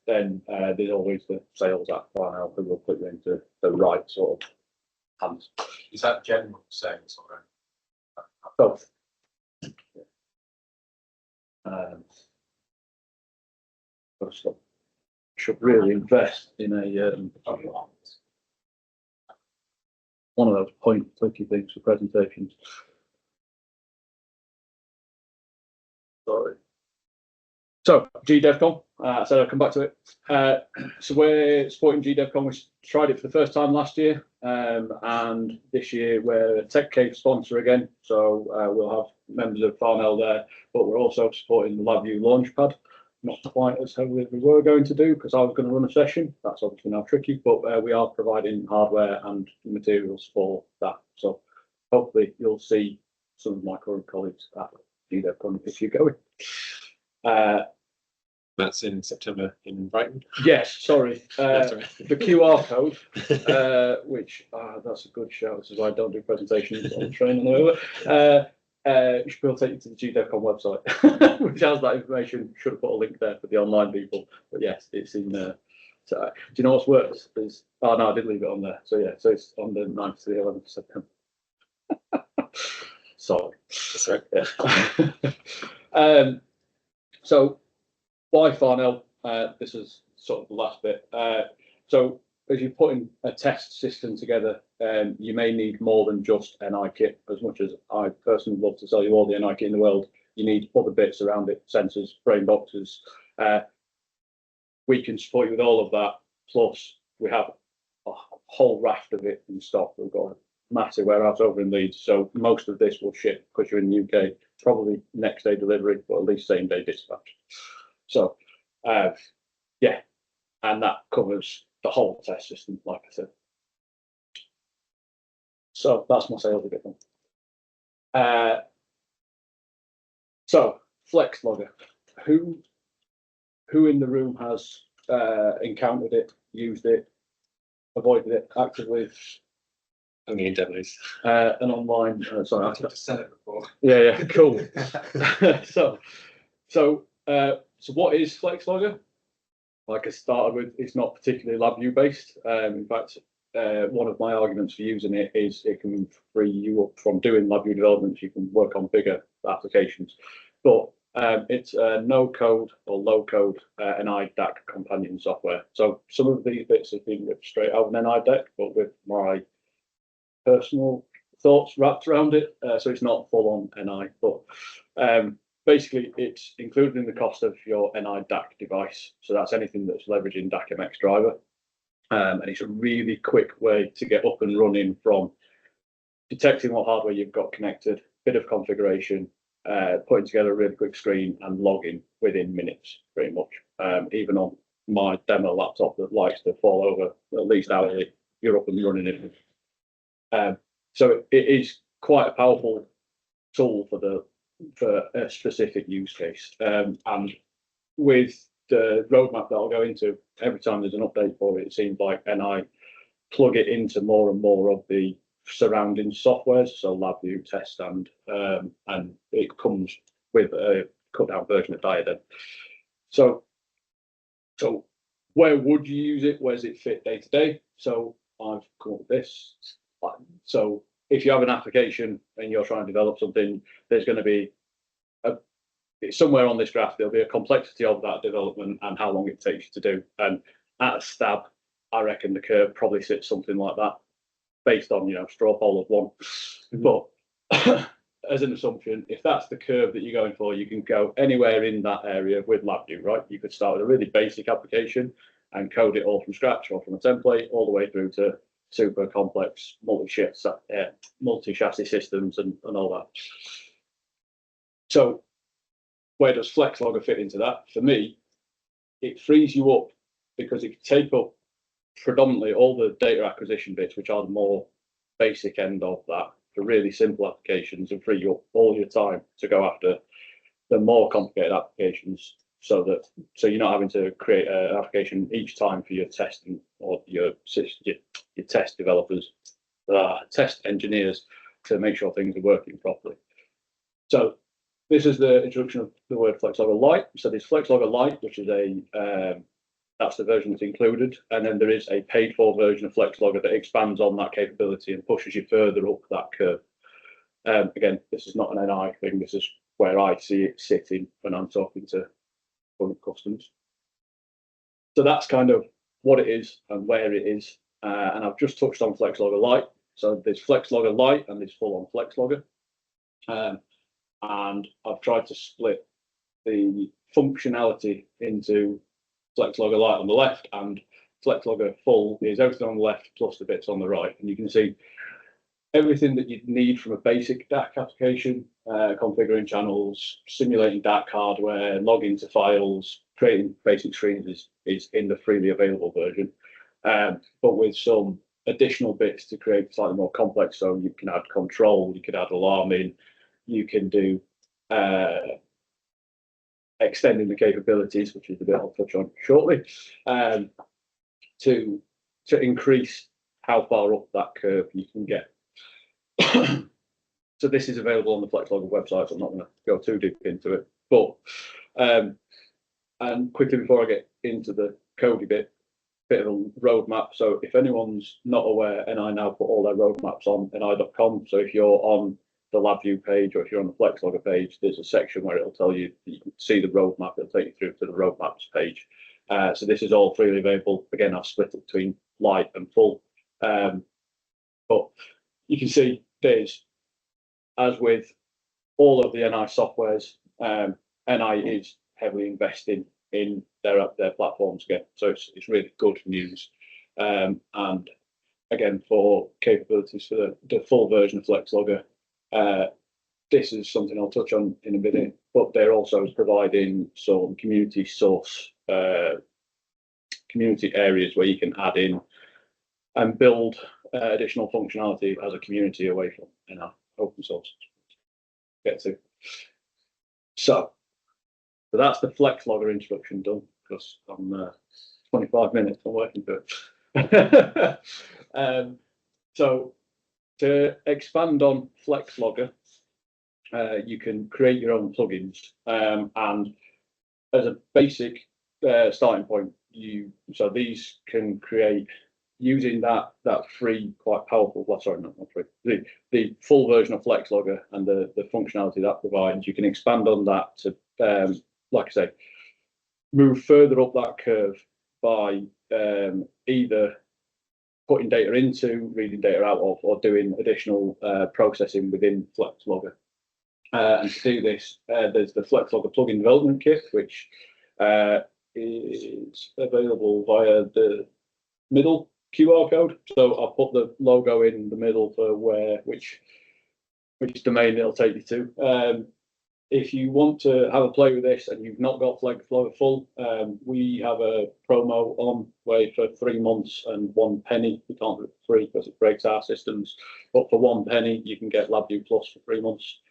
then there's always the sales at Farnell who will put you into the right sort of hands. Is that general sales or? Both. Should really invest in a one of those point clicky things for presentations. Sorry. So GDevCon, so I'll come back to it. So we're supporting GDevCon. We tried it for the first time last year, and this year we're a Tech Cave sponsor again. So we'll have members of Farnell there, but we're also supporting the LabVIEW Launchpad. Not quite as heavily as we were going to do because I was going to run a session. That's obviously now tricky, but we are providing hardware and materials for that. So hopefully you'll see some of my current colleagues at GDevCon if you're going. That's in September in Brighton. Yes, sorry. That's all right. The QR code, which that's a good shout. This is why I don't do presentations on training over. Which will take you to the GDevCon website, which has that information. Should have put a link there for the online people, but yes, it's in there. So, do you know what's worse? Is oh no, I did leave it on there. So yeah, so it's on the 9th to the 11th of September. Sorry. That's right. Yeah. So why Farnell? This is sort of the last bit. So as you're putting a test system together, you may need more than just NI kit. As much as I personally love to sell you all the NI kit in the world, you need other bits around it, sensors, frame boxes. We can support you with all of that. Plus, we have a whole raft of it in stock. We've got massive warehouse over in Leeds, so most of this will ship because you're in the UK, probably next day delivery, but at least same day dispatch. So, yeah, and that covers the whole test system, like I said. So that's my sales a bit then. So FlexLogger, who in the room has encountered it, used it, avoided it actively? Only in demos. An online, sorry, I've just said it before. yeah, cool. So what is FlexLogger? Like I started with, it's not particularly LabVIEW based. In fact, one of my arguments for using it is it can free you up from doing LabVIEW development. You can work on bigger applications, but it's no code or low code NI DAC companion software. So some of these bits have been ripped straight out of an NI DAC, but with my personal thoughts wrapped around it. So it's not full on NI, but basically it's included in the cost of your NI DAC device. So that's anything that's leveraging DAC MX driver. And it's a really quick way to get up and running from detecting what hardware you've got connected, bit of configuration, putting together a really quick screen and logging within minutes, pretty much. Even on my demo laptop that likes to fall over at least hourly, you're up and running it. So it is quite a powerful tool for a specific use case. And with the roadmap that I'll go into, every time there's an update for it, it seems like, and I plug it into more and more of the surrounding softwares, so LabVIEW, Test, and it comes with a cut down version of Diadem. So where would you use it? Where does it fit day to day? So I've come up with this. So if you have an application and you're trying to develop something, there's going to be somewhere on this graph, there'll be a complexity of that development and how long it takes you to do. And at a stab, I reckon the curve probably sits something like that, based on, straw poll of one. But as an assumption, if that's the curve that you're going for, you can go anywhere in that area with LabVIEW, right? You could start with a really basic application and code it all from scratch or from a template, all the way through to super complex multi-chassis systems and all that. So where does FlexLogger fit into that? For me, it frees you up because it can take up predominantly all the data acquisition bits, which are the more basic end of that, for really simple applications, and free you up all your time to go after the more complicated applications, so you're not having to create an application each time for your testing or your test developers, test engineers, to make sure things are working properly. So this is the introduction of the word FlexLogger Lite. So there's FlexLogger Lite, which is that's the version that's included. And then there is a paid for version of FlexLogger that expands on that capability and pushes you further up that curve. Again, this is not an NI thing. This is where I see it sitting when I'm talking to current customers. So that's kind of what it is and where it is. And I've just touched on FlexLogger Lite. So there's FlexLogger Lite and there's full on FlexLogger. And I've tried to split the functionality into FlexLogger Lite on the left and FlexLogger Full is everything on the left plus the bits on the right. And you can see everything that you'd need from a basic DAC application, configuring channels, simulating DAC hardware, logging to files, creating basic screens is in the freely available version, but with some additional bits to create slightly more complex. So you can add control, you could add alarming, you can do extending the capabilities, which is the bit I'll touch on shortly, to increase how far up that curve you can get. So this is available on the FlexLogger website, so I'm not going to go too deep into it. But and quickly before I get into the codey bit of a roadmap. So if anyone's not aware, NI now put all their roadmaps on ni.com. So if you're on the LabVIEW page or if you're on the FlexLogger page, there's a section where it'll tell you that you can see the roadmap. It'll take you through to the roadmaps page. So this is all freely available. Again, I've split it between light and full. But you can see there's, as with all of the NI softwares, NI is heavily investing in their platforms again. So it's really good news. And again, for capabilities for the full version of FlexLogger. This is something I'll touch on in a minute, but they're also providing some community source, community areas where you can add in and build additional functionality as a community away from open source. Get to. So that's the FlexLogger introduction done, because I'm 25 minutes I'm working for it. So to expand on FlexLogger, you can create your own plugins, and as a basic starting point, so these can create using that free, quite powerful. Well, sorry, not free. The full version of FlexLogger and the functionality that provides. You can expand on that to, like I say, move further up that curve by either putting data into, reading data out of, or doing additional processing within FlexLogger. And to do this, there's the FlexLogger plugin development kit, which is available via the middle QR code. So I'll put the logo in the middle for which domain it'll take you to. If you want to have a play with this and you've not got FlexLogger full, we have a promo on way for 3 months and 1 penny. We can't do it for free because it breaks our systems, but for 1 penny you can get LabVIEW Plus for 3 months.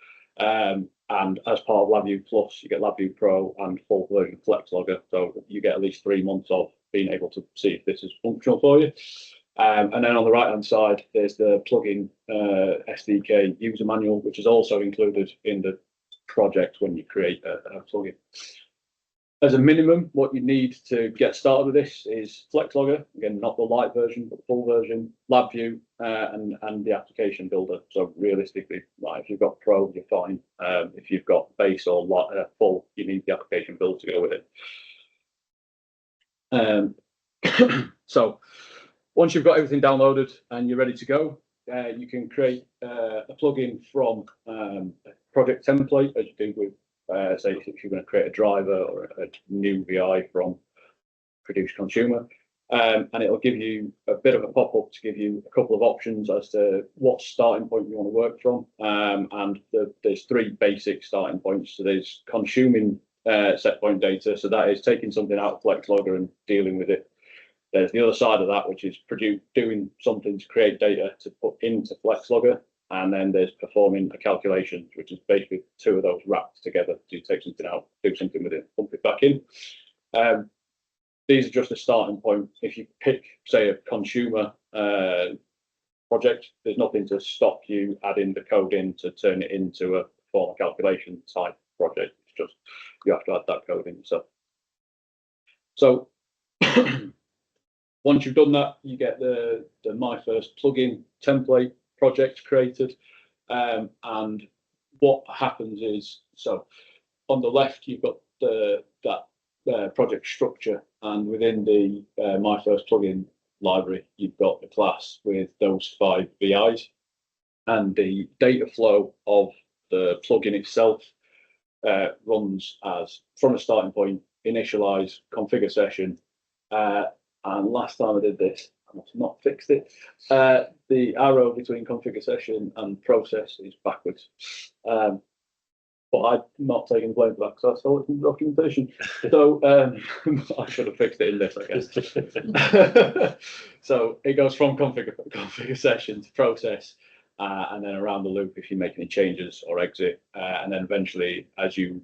And as part of LabVIEW Plus, you get LabVIEW Pro and full version of FlexLogger, so you get at least 3 months of being able to see if this is functional for you. And then on the right hand side, there's the plugin SDK user manual, which is also included in the project when you create a plugin. As a minimum, what you need to get started with this is FlexLogger, again, not the light version, but the full version, LabVIEW, and the application builder. So realistically, like, if you've got Pro, you're fine. If you've got base or full, you need the application builder to go with it. So once you've got everything downloaded and you're ready to go, you can create a plugin from a project template, as you do with say if you're going to create a driver or a new VI from produce consumer, and it'll give you a bit of a pop-up to give you a couple of options as to what starting point you want to work from. And there's 3 basic starting points. So there's consuming set point data, so that is taking something out of FlexLogger and dealing with it. There's the other side of that, which is doing something to create data to put into FlexLogger. And then there's performing a calculation, which is basically 2 of those wrapped together. So you take something out, do something with it, pump it back in. These are just a starting point. If you pick, say, a consumer project, there's nothing to stop you adding the code in to turn it into a formal calculation type project. It's just you have to add that code in yourself. So once you've done that, you get the My First Plugin template project created, and what happens is, so on the left you've got that project structure, and within the My First Plugin library you've got the class with those 5 VIs, and the data flow of the plugin itself runs as from a starting point, initialize, configure session, and last time I did this, I must have not fixed it. The arrow between configure session and process is backwards. But I'm not taking the blame for that because I saw it in the documentation. So I should have fixed it in this, I guess. So it goes from configure session to process, and then around the loop if you make any changes or exit, and then eventually as you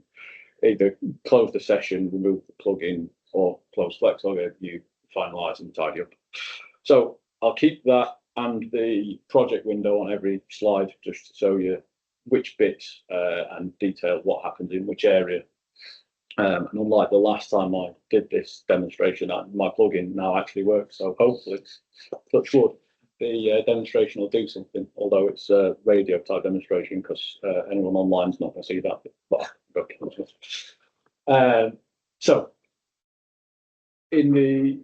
either close the session, remove the plugin, or close FlexLogger, you finalize and tidy up. So I'll keep that and the project window on every slide just to show you which bits and detail what happens in which area. And unlike the last time I did this demonstration, my plugin now actually works. So hopefully, touch wood, the demonstration will do something, although it's a radio type demonstration because anyone online is not going to see that. But, okay. So in the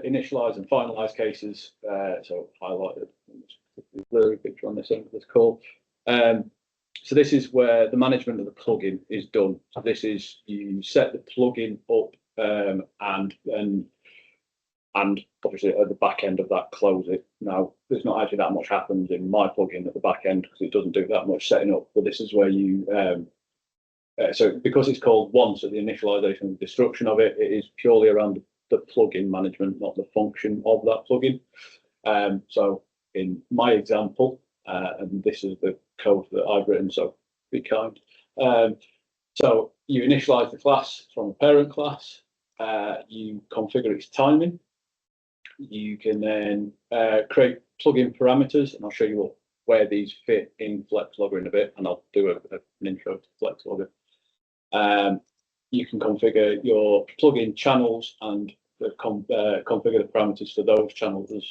initialize and finalize cases, so highlighted blurry picture on this end of this call. So this is where the management of the plugin is done. So this is you set the plugin up, and then and obviously at the back end of that, close it. Now, there's not actually that much happens in my plugin at the back end because it doesn't do that much setting up. But this is where you, so because it's called once at the initialization and destruction of it, it is purely around the plugin management, not the function of that plugin. So in my example, and this is the code that I've written, so be kind. So you initialize the class from a parent class, you configure its timing. You can then create plugin parameters, and I'll show you where these fit in FlexLogger in a bit, and I'll do an intro to FlexLogger. You can configure your plugin channels and configure the parameters for those channels as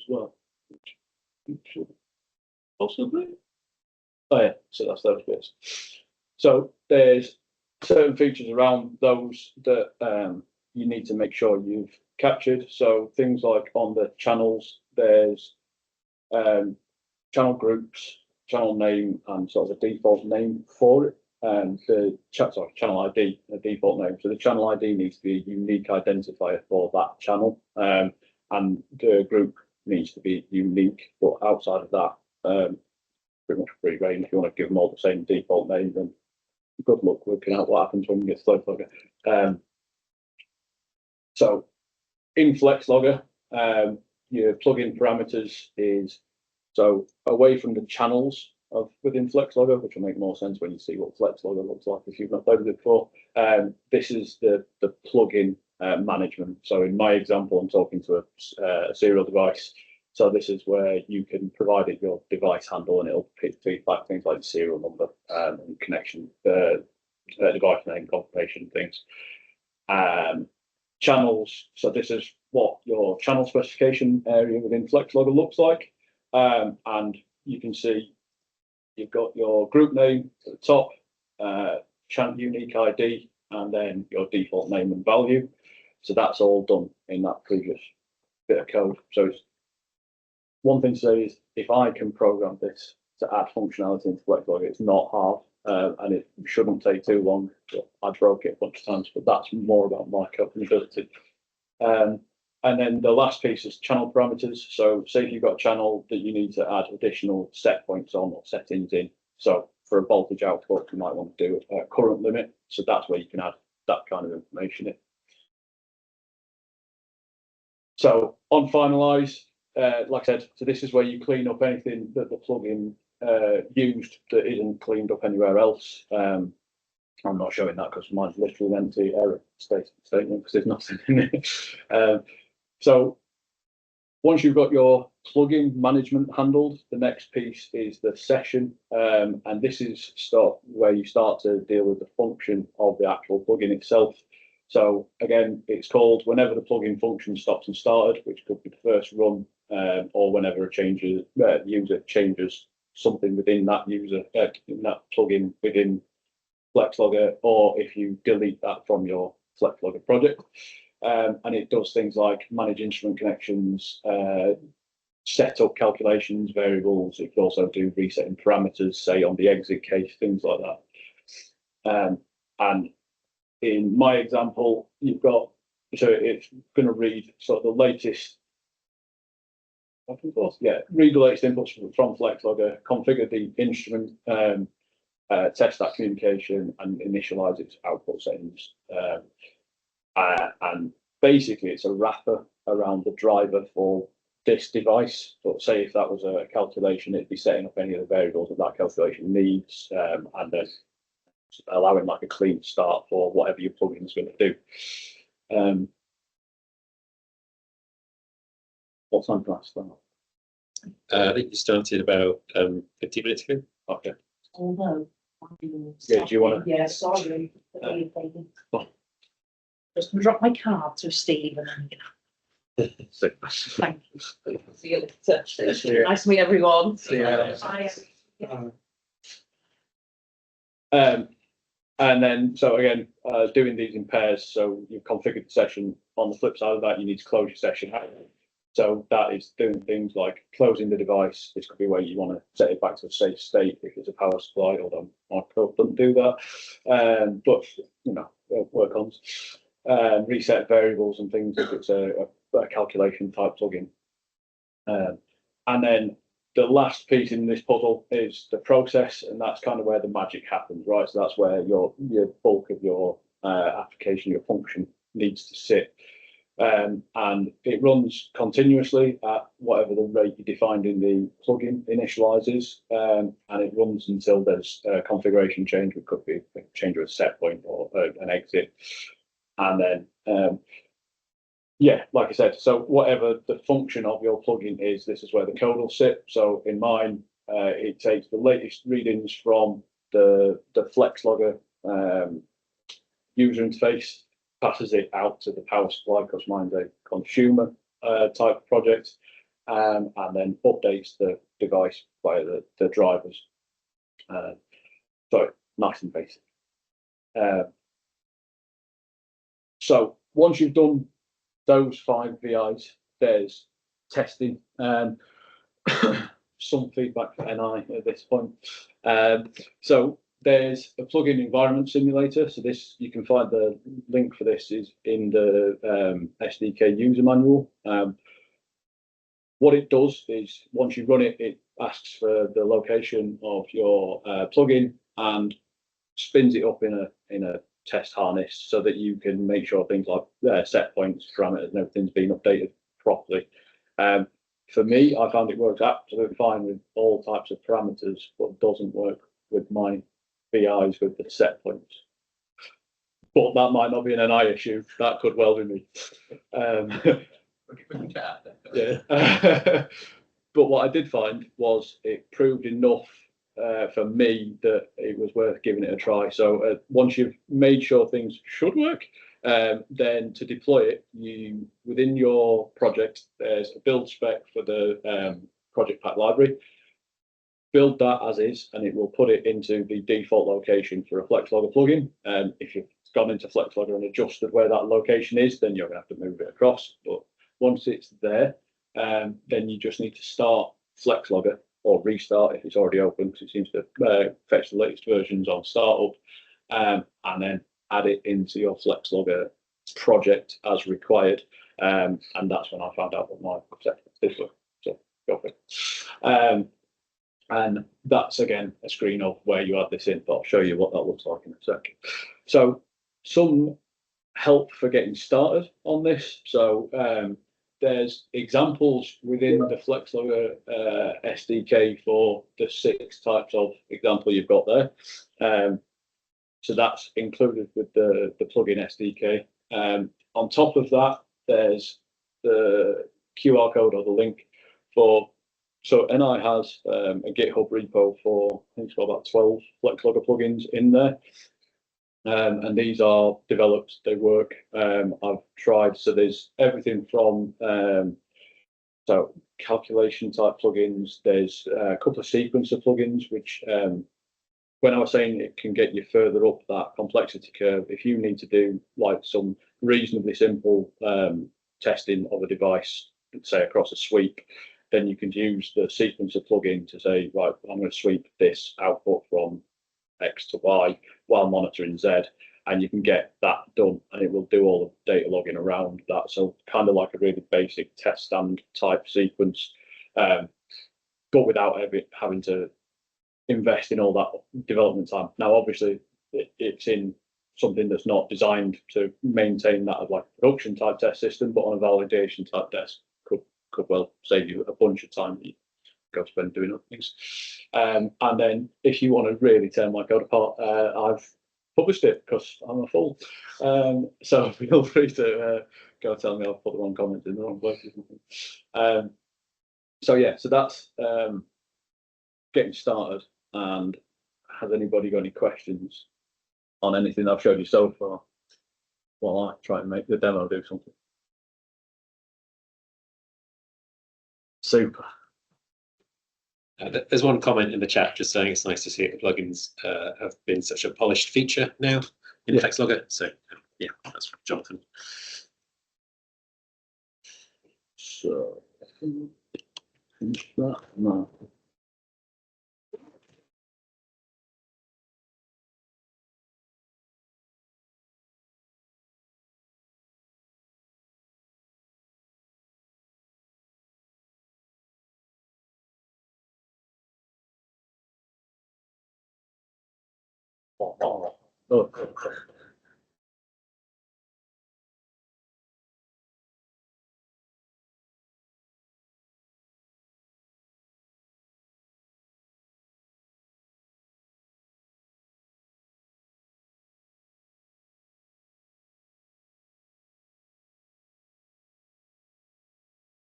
well. Possibly. Oh yeah, so that's those bits. So there's certain features around those that you need to make sure you've captured. So things like on the channels, there's channel groups, channel name, and sort of a default name for it. And the channel ID, a default name. So the channel ID needs to be a unique identifier for that channel, and the group needs to be unique. But outside of that, pretty much free range. If you want to give them all the same default name, then good luck working out what happens when you get FlexLogger. So in FlexLogger, your plugin parameters is so away from the channels of within FlexLogger, which will make more sense when you see what FlexLogger looks like if you've not played with it before. This is the plugin management. So in my example, I'm talking to a serial device. So this is where you can provide it your device handle, and it'll feed back things like serial number and connection, device name, confirmation things. Channels. So this is what your channel specification area within FlexLogger looks like, and you can see you've got your group name at the top, channel unique ID, and then your default name and value. So that's all done in that previous bit of code. So it's, one thing to say is if I can program this to add functionality into FlexLogger, it's not hard, and it shouldn't take too long. I broke it a bunch of times, but that's more about my code and ability. And then the last piece is channel parameters. So say if you've got a channel that you need to add additional set points on or settings in. So for a voltage output, you might want to do a current limit. So that's where you can add that kind of information in. So on finalize, like I said, so this is where you clean up anything that the plugin used that isn't cleaned up anywhere else. I'm not showing that because mine's literally an empty error statement because there's nothing in it. So once you've got your plugin management handled, the next piece is the session, and this is where you start to deal with the function of the actual plugin itself. So again, it's called whenever the plugin function stops and started, which could be the first run, or whenever a user changes something within that user, in that plugin within FlexLogger, or if you delete that from your FlexLogger project. And it does things like manage instrument connections, set up calculations, variables. It can also do resetting parameters, say on the exit case, things like that. And in my example, you've got, so it's going to read sort of the latest, read the latest inputs from FlexLogger, configure the instrument, test that communication, and initialize its output settings. And basically, it's a wrapper around the driver for this device. But say if that was a calculation, it'd be setting up any of the variables that calculation needs, and then allowing like a clean start for whatever your plugin is going to do. What time can I start? I think you started about 15 minutes ago. Okay. Although, Yeah, do you want to? yeah, sorry. Just gonna drop my card to Steve and then thank you. See you later. Nice to meet everyone. Bye. And then, so again, doing these in pairs. So you've configured the session. On the flip side of that, you need to close your session. So that is doing things like closing the device. This could be where you want to set it back to a safe state if it's a power supply, although my code doesn't do that. But you know, work on reset variables and things if it's a calculation type plugin. And then the last piece in this puzzle is the process, and that's kind of where the magic happens, right? So that's where your bulk of your application, your function needs to sit. And it runs continuously at whatever the rate you defined in the plugin initializes, and it runs until there's a configuration change, which could be a change of a set point or an exit. And then, yeah, like I said, so whatever the function of your plugin is, this is where the code will sit. So in mine, it takes the latest readings from the FlexLogger user interface, passes it out to the power supply because mine's a consumer type project, and then updates the device via the drivers. So nice and basic. So once you've done those 5 VIs, there's testing and some feedback for NI at this point. So there's a plugin environment simulator. So this, you can find the link for this is in the SDK user manual. What it does is once you run it, it asks for the location of your plugin and spins it up in a test harness so that you can make sure things like set points, parameters, and everything's been updated properly. For me, I found it works absolutely fine with all types of parameters, but doesn't work with my VIs with the set points. But that might not be an NI issue. That could well be me. Yeah. But what I did find was it proved enough for me that it was worth giving it a try. So once you've made sure things should work, then to deploy it, you within your project, there's a build spec for the project pack library. Build that as is, and it will put it into the default location for a FlexLogger plugin. If you've gone into FlexLogger and adjusted where that location is, then you're going to have to move it across. But once it's there, then you just need to start FlexLogger or restart if it's already open, because it seems to fetch the latest versions on startup, and then add it into your FlexLogger project as required. And that's when I found out what my settings did work. So go for it. And that's again a screen of where you add this in, but I'll show you what that looks like in a second. So some help for getting started on this. So there's examples within the FlexLogger SDK for the 6 types of example you've got there. So that's included with the plugin SDK. On top of that, there's the QR code or the link for. So NI has a GitHub repo for, I think it's got about 12 FlexLogger plugins in there. And these are developed, they work. I've tried, so there's everything from so calculation type plugins. There's a couple of sequencer plugins, which when I was saying it can get you further up that complexity curve, if you need to do like some reasonably simple testing of a device, say across a sweep, then you can use the sequencer plugin to say, right, I'm going to sweep this output from X to Y while monitoring Z, and you can get that done, and it will do all the data logging around that. So kind of like a really basic test stand type sequence, but without having to invest in all that development time. Now, obviously, it's in something that's not designed to maintain that as like a production type test system, but on a validation type test could well save you a bunch of time that you go spend doing other things. And then if you want to really tear my code apart, I've published it because I'm a fool. So feel free to go tell me I've put the wrong comment in the wrong place or something. So yeah, so that's getting started. And has anybody got any questions on anything I've showed you so far while I try and make the demo do something? Super. There's one comment in the chat just saying it's nice to see the plugins have been such a polished feature now in FlexLogger. So yeah, that's from Jonathan. So that no.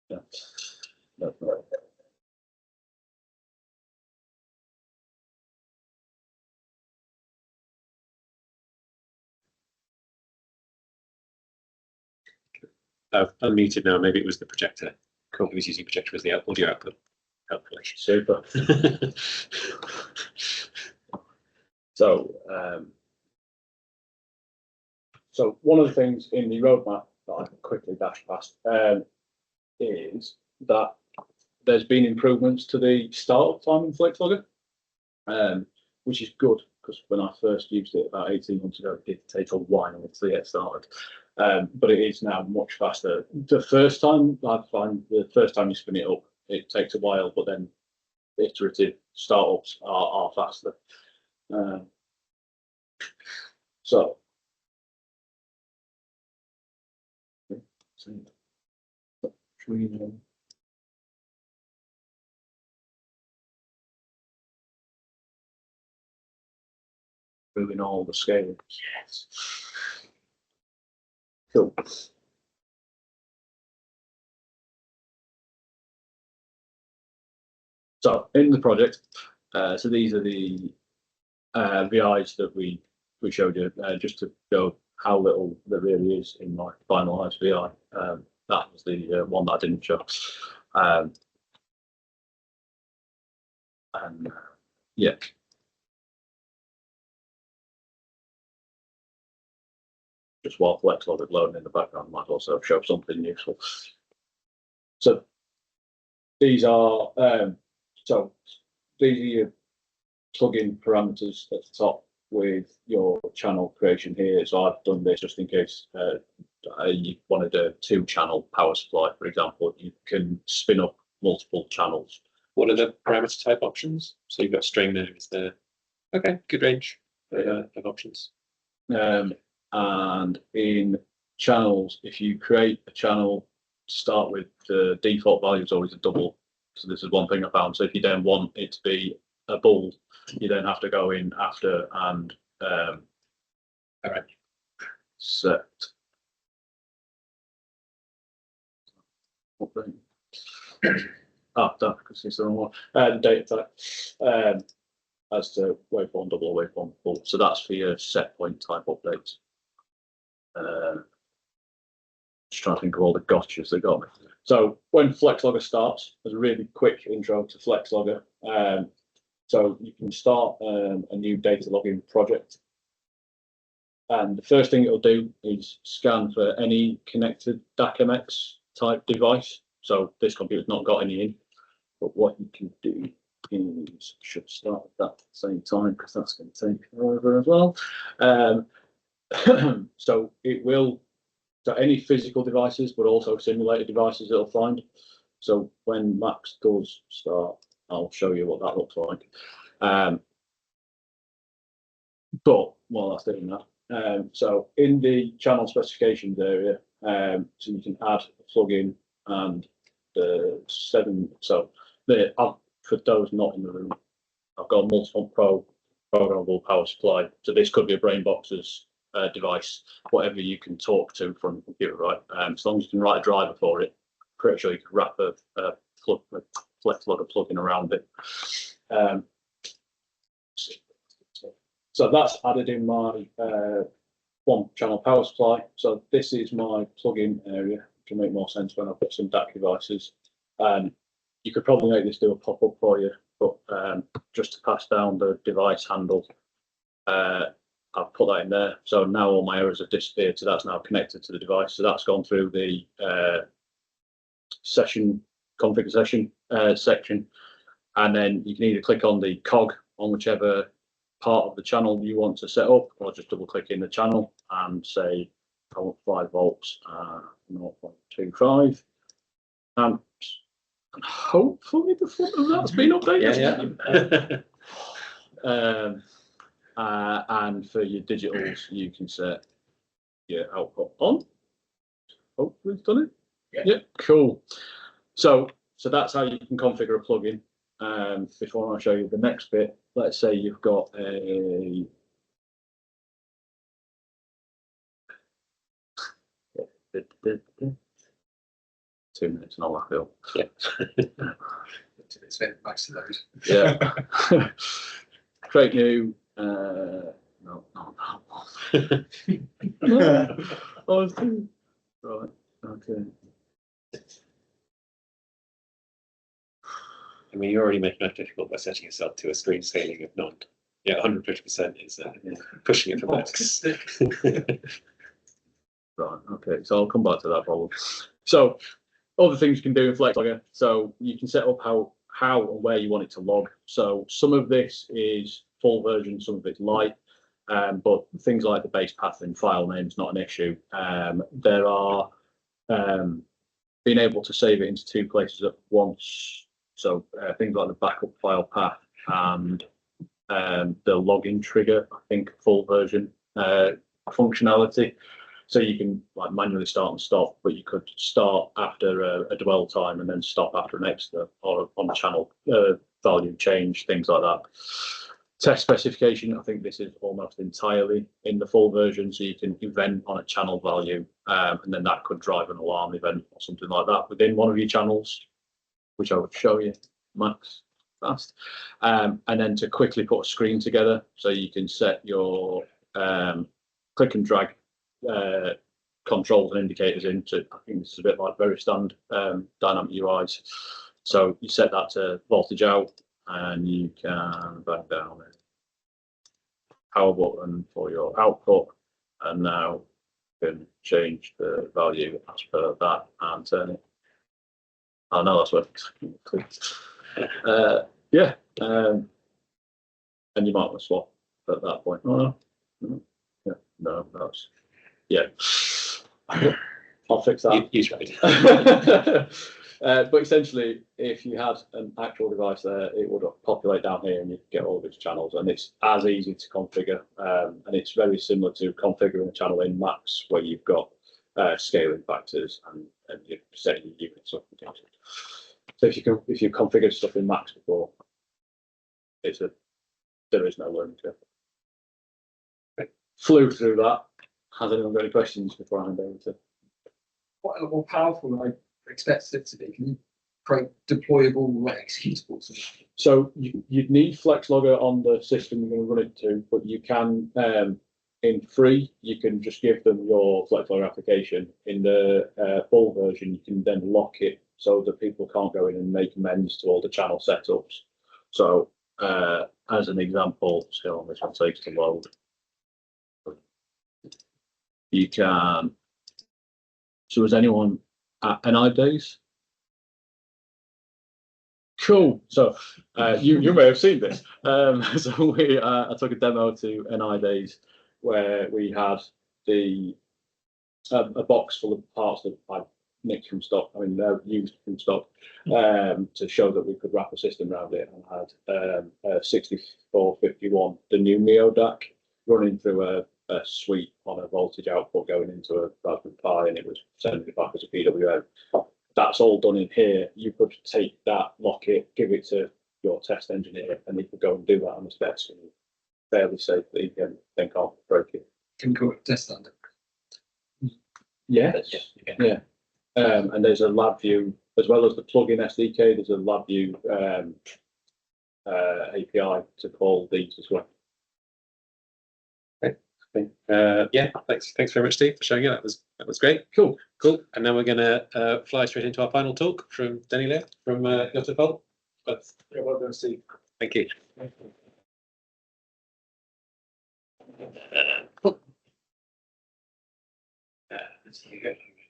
Yeah. That's right. Unmuted now. Maybe it was the projector. Cool. He was using projector as the audio output. Hopefully. Super. So, so one of the things in the roadmap that I can quickly dash past is that there's been improvements to the startup time in FlexLogger, which is good because when I first used it about 18 months ago, it did take a while to get started. But it is now much faster. The first time I find the first time you spin it up, it takes a while, but then iterative startups are faster. So moving all the scale. Yes. Cool. So in the project, so these are the VIs that we showed you, just to show how little there really is in my finalized VI. That was the one that I didn't show. And yeah. Just while FlexLogger loading in the background, might also show something useful. So these are so these are your plugin parameters at the top with your channel creation here. So I've done this just in case you wanted a 2-channel power supply, for example. You can spin up multiple channels. What are the parameter type options? So you've got string there. Is there? Okay, good range of options. And in channels, if you create a channel to start with, the default value is always a double. So this is one thing I found. So if you then want it to be a bull, you then have to go in after and All right. set. That because it's the wrong one. Data type as to waveform, double waveform, full. So that's for your set point type updates. Just trying to think of all the gotchas they got me. So when FlexLogger starts, there's a really quick intro to FlexLogger. So you can start a new data logging project. And the first thing it'll do is scan for any connected DAC-MX type device. So this computer's not got any in, but what you can do is, should start at that same time because that's going to take forever as well. So it will, so any physical devices, but also simulated devices it'll find. So when Max does start, I'll show you what that looks like. But while that's doing that, so in the channel specifications area, so you can add a plugin and the 7. So for those not in the room, I've got a multi-front pro programmable power supply. So this could be a BrainBox's device, whatever you can talk to from the computer, right? As long as you can write a driver for it, pretty sure you can wrap a FlexLogger plugin around it. So that's added in my 1-channel power supply. So this is my plugin area, which will make more sense when I put some DAC devices. You could probably make this do a pop-up for you, but just to pass down the device handle, I've put that in there. So now all my errors have disappeared. So that's now connected to the device. So that's gone through the session config session section. And then you can either click on the cog on whichever part of the channel you want to set up, or just double click in the channel and say, I want 5 volts, 0.25 amps. And hopefully the front of that's been updated. Yeah. And for your digitals, you can set your output on. Hopefully it's done it. Yeah, cool. So that's how you can configure a plugin. Before I show you the next bit, let's say you've got a 2 minutes and I'll wrap it up. Yeah. It's been nice to those. Yeah. Create new. No. Right. Okay. I mean, you're already making life difficult by setting yourself to a screen scaling of none. Yeah, 150% is pushing it for max. Right. Okay. So I'll come back to that problem. So other things you can do in FlexLogger. So you can set up how and where you want it to log. So some of this is full version, some of it's light. But things like the base path and file name is not an issue. There are being able to save it into 2 places at once. So things like the backup file path and the login trigger, I think full version functionality. So you can like manually start and stop, but you could start after a dwell time and then stop after an extra or on channel value change, things like that. Test specification, I think this is almost entirely in the full version, so you can event on a channel value, and then that could drive an alarm event or something like that within one of your channels, which I would show you, Max, fast. And then to quickly put a screen together, so you can set your click and drag controls and indicators into, I think this is a bit like very standard dynamic UIs. So you set that to voltage out, and you can back down a power button for your output, and now you can change the value as per that and turn it. Oh no, that's working. Yeah, and you might want to swap at that point. Oh no, yeah, no, that's yeah. I'll fix that. You tried. But essentially, if you had an actual device there, it would populate down here and you'd get all of its channels, and it's as easy to configure. And it's very similar to configuring a channel in Max, where you've got scaling factors and you're setting your units up. So if you configured stuff in Max before, there is no learning curve. Okay. Flew through that. Has anyone got any questions before I hand over to? Quite a lot more powerful than I expected it to be. Can you create deployable like executables? So you'd need FlexLogger on the system you're going to run it to, but you can, in free, you can just give them your FlexLogger application. In the full version, you can then lock it so that people can't go in and make amends to all the channel setups. So as an example, so on this one takes to load. You can. So is anyone at NI Days? Cool. So you may have seen this. So I took a demo to NI Days where we had a box full of parts that I nicked from stock. I mean, they're used from stock to show that we could wrap a system around it, and had a 6451, the new Neo DAC, running through a suite on a voltage output going into a Raspberry Pi, and it was sending it back as a PWM. That's all done in here. You could take that, lock it, give it to your test engineer, and he could go and do that on his desk and fairly safely, and then can't break it. Can you call it test standard? Yes. Yeah. And there's a LabVIEW, as well as the plugin SDK, there's a LabVIEW API to call these as well. Yeah, thanks very much, Steve, for showing you. That was great. Cool. And now we're going to fly straight into our final talk from Danilo from YottaVolt. Yeah, well done, Steve. Thank you.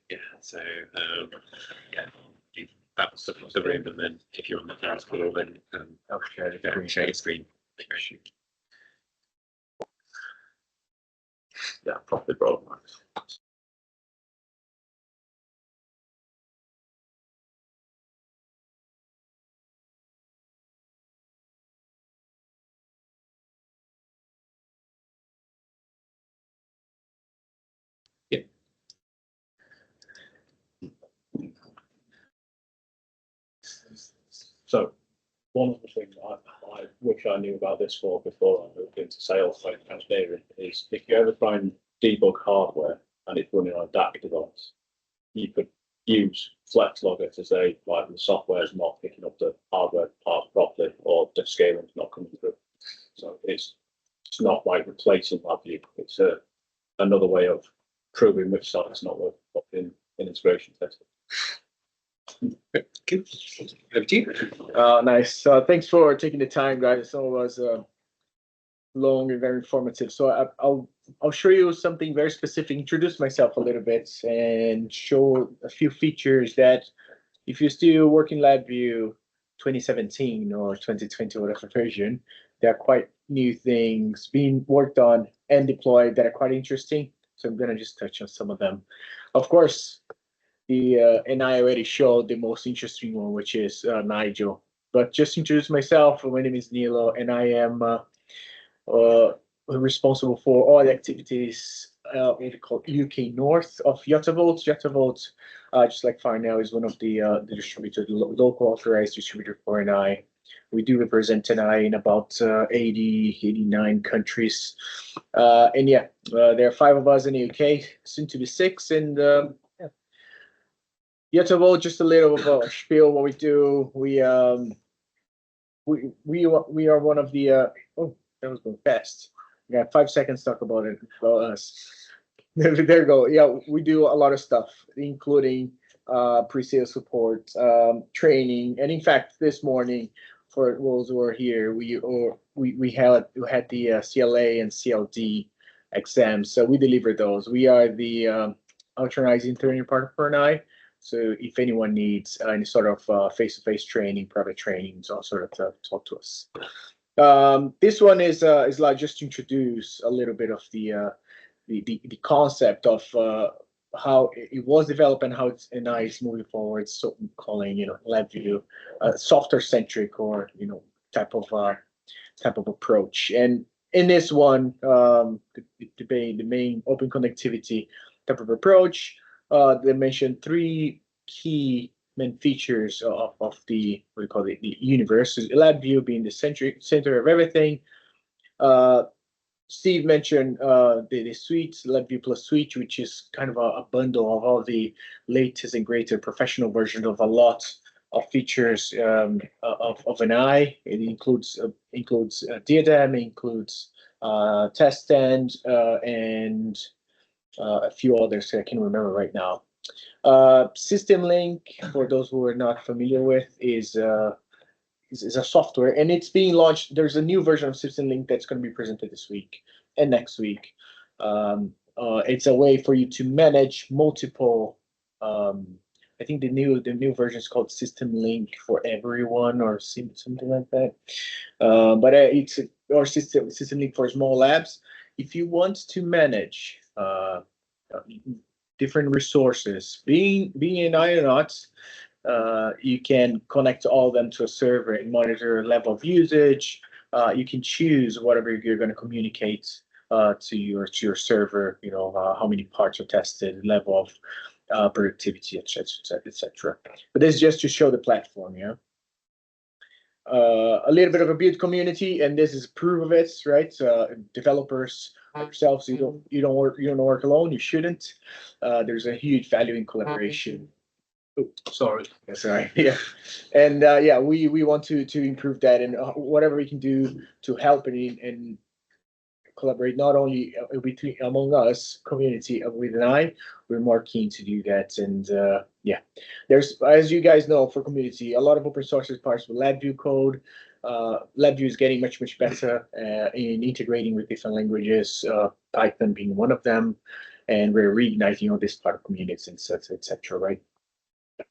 Yeah, so that was the room, and then if you're on the dance floor, then share your screen. Yeah, probably brought So one of the things I wish I knew about this before I moved into sales like engineering is if you ever try and debug hardware and it's running on a DAC device, you could use FlexLogger to say, like, the software is not picking up the hardware part properly, or the scaling is not coming through. So it's not like replacing LabVIEW. It's another way of proving which side it's not working in integration testing. Good. Over to you. Nice. Thanks for taking the time, guys. Some of us long and very informative. So I'll show you something very specific, introduce myself a little bit, and show a few features that if you still work in LabVIEW 2017 or 2020, whatever version, there are quite new things being worked on and deployed that are quite interesting. So I'm gonna just touch on some of them. Of course, and I already showed the most interesting one, which is Nigel. But just introduce myself. My name is Danilo, and I am responsible for all the activities what we call UK North of YottaVolt. YottaVolt, just like Farnell, is one of the distributors, local authorized distributor for NI. We do represent NI in about 89 countries. And yeah, there are 5 of us in the UK, soon to be 6. And YottaVolt, just a little of a spiel what we do. We are one of the oh, that was going fast. We got 5 seconds to talk about it. About us. There you go. Yeah, we do a lot of stuff, including pre-sale support, training, and in fact, this morning for those who are here, we had the CLA and CLD exams, so we deliver those. We are the authorized training partner for NI. So if anyone needs any sort of face-to-face training, private training, so sort of talk to us. This one is like just to introduce a little bit of the concept of how it was developed and how it's NI moving forward. So I'm calling LabVIEW software centric, or type of approach. And in this one, the main open connectivity type of approach. They mentioned 3 key main features of the what we call the universe. LabVIEW being the center of everything. Steve mentioned the suite, LabVIEW plus suite, which is kind of a bundle of all the latest and greater professional versions of a lot of features of NI. It includes diadem, includes test stand, and a few others I can't remember right now. System Link, for those who are not familiar with, is a software, and it's being launched. There's a new version of System Link that's going to be presented this week and next week. It's a way for you to manage multiple. I think the new version is called System Link for Everyone or something like that. But it's or System Link for small labs. If you want to manage different resources, being NI or not, you can connect all of them to a server and monitor level of usage. You can choose whatever you're going to communicate to your server. How many parts are tested, level of productivity, etc. But this is just to show the platform. Yeah. A little bit of a build community, and this is proof of it, right? Developers themselves, you don't work alone. You shouldn't. There's a huge value in collaboration. Oh, sorry. Yeah, and yeah, we want to improve that, and whatever we can do to help and collaborate, not only among us community with NI, we're more keen to do that. And yeah, there's, as you guys know, for community, a lot of open source is parts of LabVIEW code. LabVIEW is getting much better in integrating with different languages, Python being one of them, and we're reigniting all this part of communities and etc. Right?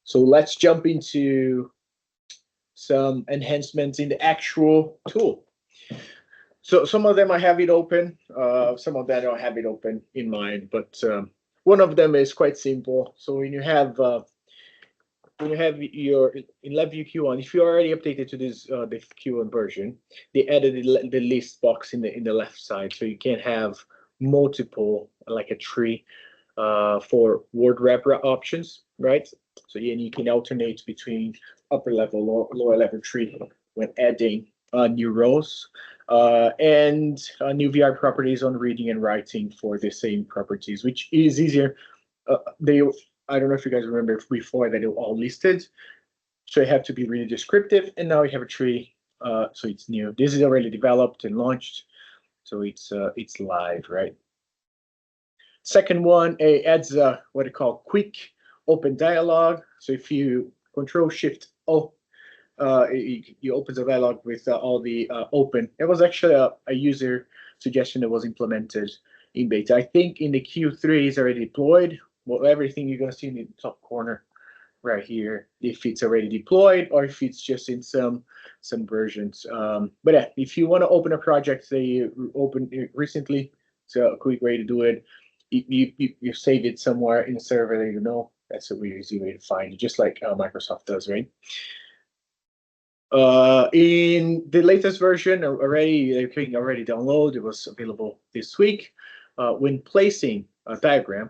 So let's jump into some enhancements in the actual tool. So some of them I have it open, some of them I don't have it open in mind, but one of them is quite simple. So when you have your in LabVIEW Q1, if you already updated to this the Q1 version, they added the list box in the left side, so you can have multiple, like a tree, for word wrap options, right? So you can alternate between upper level or lower level tree when adding new rows, and new VR properties on reading and writing for the same properties, which is easier. I don't know if you guys remember before that they were all listed, so you have to be really descriptive, and now you have a tree, so it's new. This is already developed and launched, so it's live, right? Second one, it adds what they call quick open dialog. So if you Control-Shift-O, you open the dialog with all the open. It was actually a user suggestion that was implemented in beta. I think in the Q3 is already deployed. Well, everything you're gonna see in the top corner right here, if it's already deployed or if it's just in some versions. But yeah, if you want to open a project that you opened recently, it's a quick way to do it. You save it somewhere in a server that you know. That's a really easy way to find it, just like Microsoft does, right? In the latest version, you can already download. It was available this week. When placing a diagram,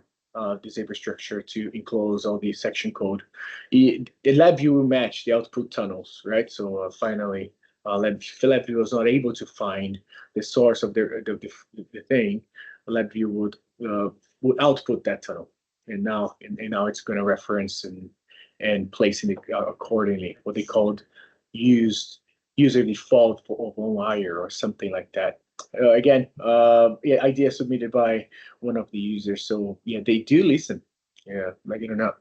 disable structure to enclose all the section code, the LabVIEW will match the output tunnels, right? So finally, LabVIEW was not able to find the source of the thing. LabVIEW would output that tunnel, and now it's going to reference and placing it accordingly. What they called user default for one wire or something like that. Again, yeah, idea submitted by one of the users. So yeah, they do listen. Yeah, like it or not.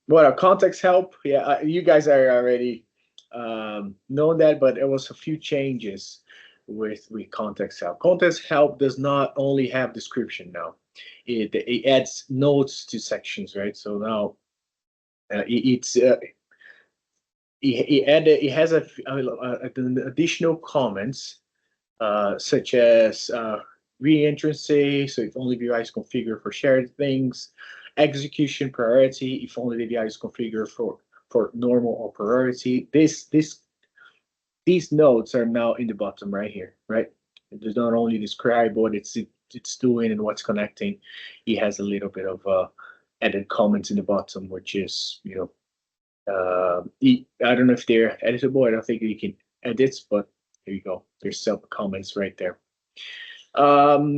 What our context help? Yeah, you guys are already know that, but there was a few changes with context help. Context help does not only have description now. It adds notes to sections, right? So now it has additional comments, such as reentrancy, so if only VI is configured for shared things, execution priority, if only the VI is configured for normal or priority. These nodes are now in the bottom right here, right? It does not only describe what it's doing and what's connecting. It has a little bit of added comments in the bottom, which is, you know, I don't know if they're editable. I don't think you can edit, but here you go. There's some comments right there.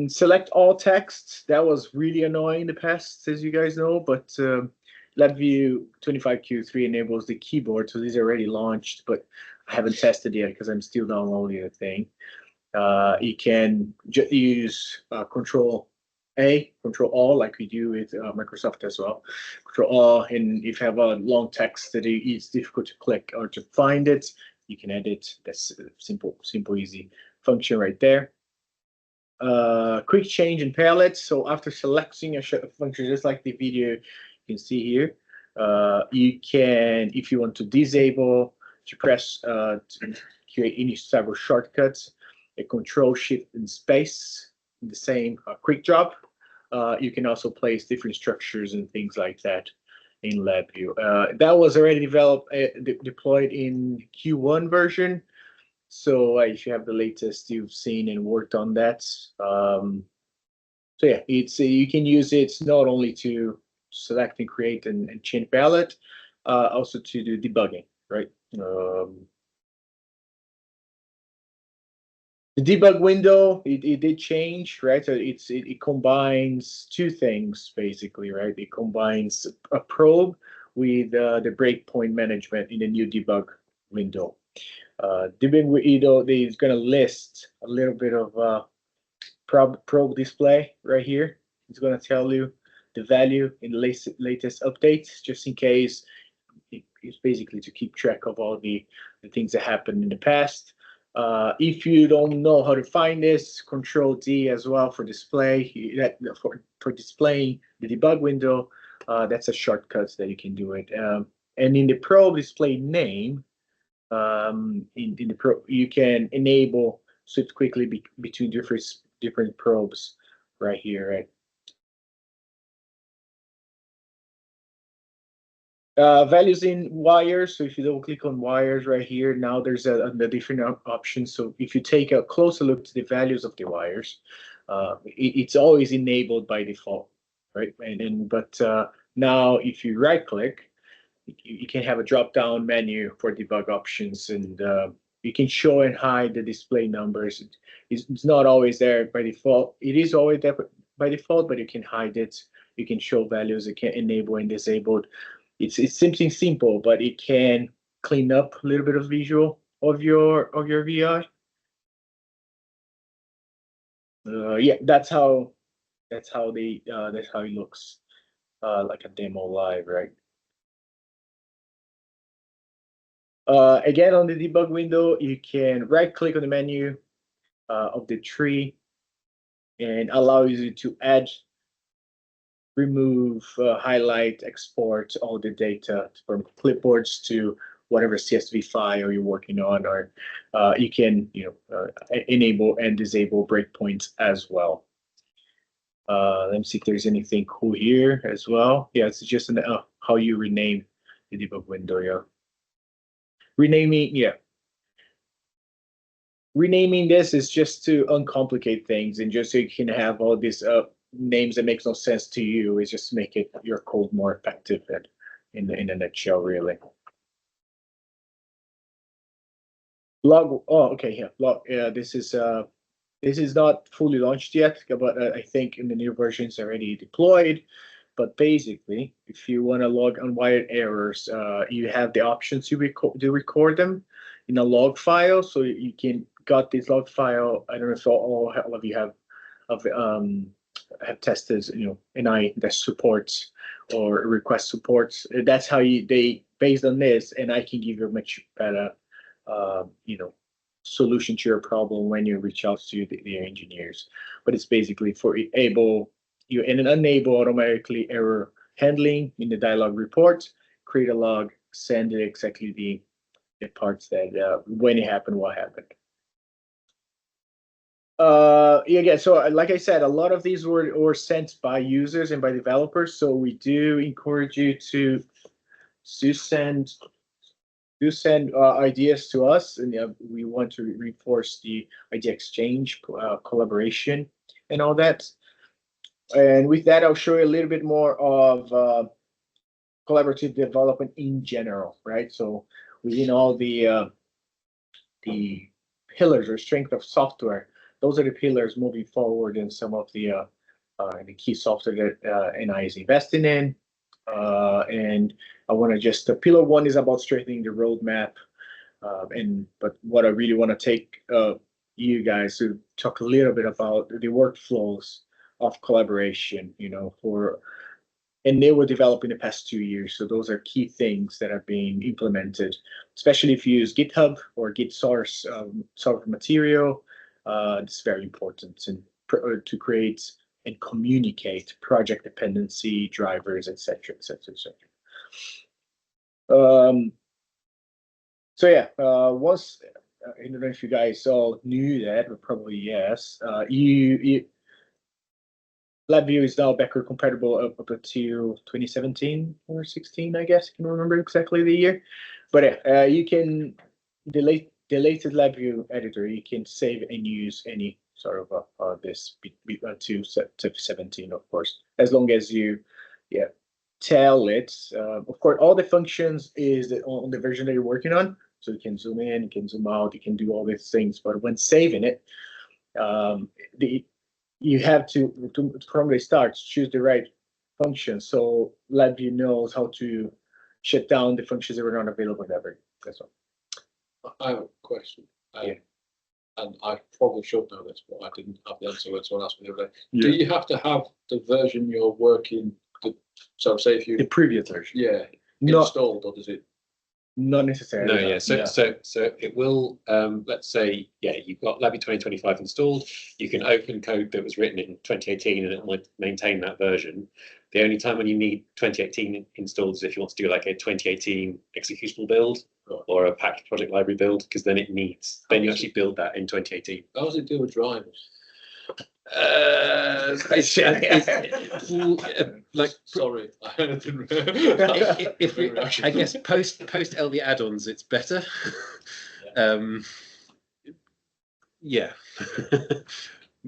Select all text. That was really annoying in the past, as you guys know, but LabVIEW 25Q3 enables the keyboard, so these are already launched, but I haven't tested yet because I'm still downloading the thing. You can use Control-A, Control-All, like we do with Microsoft as well. Control-All, and if you have a long text that it's difficult to click or to find it, you can edit. That's a simple, easy function right there. Quick change in palette. So after selecting a function, just like the video you can see here, you can, if you want to disable, to press to create any several shortcuts, a Control-Shift and space in the same quick drop. You can also place different structures and things like that in LabVIEW. That was already developed, deployed in Q1 version. So if you have the latest, you've seen and worked on that. So yeah, it's you can use it not only to select and create and change palette, also to do debugging, right? The debug window, it did change, right? So it combines two things basically, right? It combines a probe with the breakpoint management in the new debug window. Debug window is going to list a little bit of probe display right here. It's going to tell you the value in the latest updates, just in case. It's basically to keep track of all the things that happened in the past. If you don't know how to find this, Control-D as well for display. For displaying the debug window, that's a shortcut that you can do it. And in the probe display name, in the probe, you can enable switch quickly between different probes right here, right? Values in wires. So if you double click on wires right here, now there's a different option. So if you take a closer look to the values of the wires, it's always enabled by default, right? But now if you right click, you can have a drop down menu for debug options, and you can show and hide the display numbers. It's not always there by default. It is always there by default, but you can hide it. You can show values. You can enable and disable. It's something simple, but it can clean up a little bit of visual of your VI. Yeah, that's how it looks like a demo live, right? Again, on the debug window, you can right click on the menu of the tree and allows you to add, remove, highlight, export all the data from clipboards to whatever CSV file you're working on, or you can enable and disable breakpoints as well. Let me see if there's anything cool here as well. Yeah, it's just how you rename the debug window. Yeah, renaming. Yeah, renaming this is just to uncomplicate things, and just so you can have all these names that makes no sense to you. Is just to make it your code more effective and in a nutshell, really. Log. Oh, okay. Yeah. Log. Yeah. This is not fully launched yet, but I think in the new version it's already deployed. But basically, if you want to log unwired errors, you have the option to record them in a log file. So you can got this log file. I don't know if all of you have tested, NI that supports or request supports. That's how they based on this, and I can give you a much better, solution to your problem when you reach out to the engineers. But it's basically for enable automatically error handling in the dialog report, create a log, send it exactly the parts that when it happened, what happened. Yeah, so like I said, a lot of these were sent by users and by developers. So we do encourage you to send ideas to us, and we want to reinforce the idea exchange, collaboration, and all that. And with that, I'll show you a little bit more of collaborative development in general, right? So within all the pillars or strength of software, those are the pillars moving forward in some of the key software that NI is investing in. And I want to just, pillar one is about strengthening the roadmap. But what I really want to take you guys to talk a little bit about the workflows of collaboration, and they were developed in the past 2 years. So those are key things that are being implemented, especially if you use GitHub or Git source software material. It's very important to create and communicate project dependency drivers, etc., etc., etc. So yeah, once I don't know if you guys all knew that, but probably yes. LabVIEW is now backward compatible up until 2017 or 16, I guess. I can remember exactly the year. But you can the latest LabVIEW editor. You can save and use any sort of this to 17, of course, as long as you tell it. Of course, all the functions is on the version that you're working on. So you can zoom in, you can zoom out, you can do all these things. But when saving it, you have to from the start choose the right function. So LabVIEW knows how to shut down the functions that were not available ever. That's all. I have a question. And I probably should know this, but I didn't have the answer when someone asked me the other day. Yeah. Do you have to have the version you're working? So say if you The previous version. installed, or does it? Not necessarily. No, yeah. So it will. Let's say, you've got LabVIEW 2025 installed. You can open code that was written in 2018, and it will maintain that version. The only time when you need 2018 installed is if you want to do like a 2018 executable build or a packed project library build, because then you actually build that in 2018. How does it deal with drivers? Like, sorry, if we, I guess post LV add-ons, it's better. Yeah.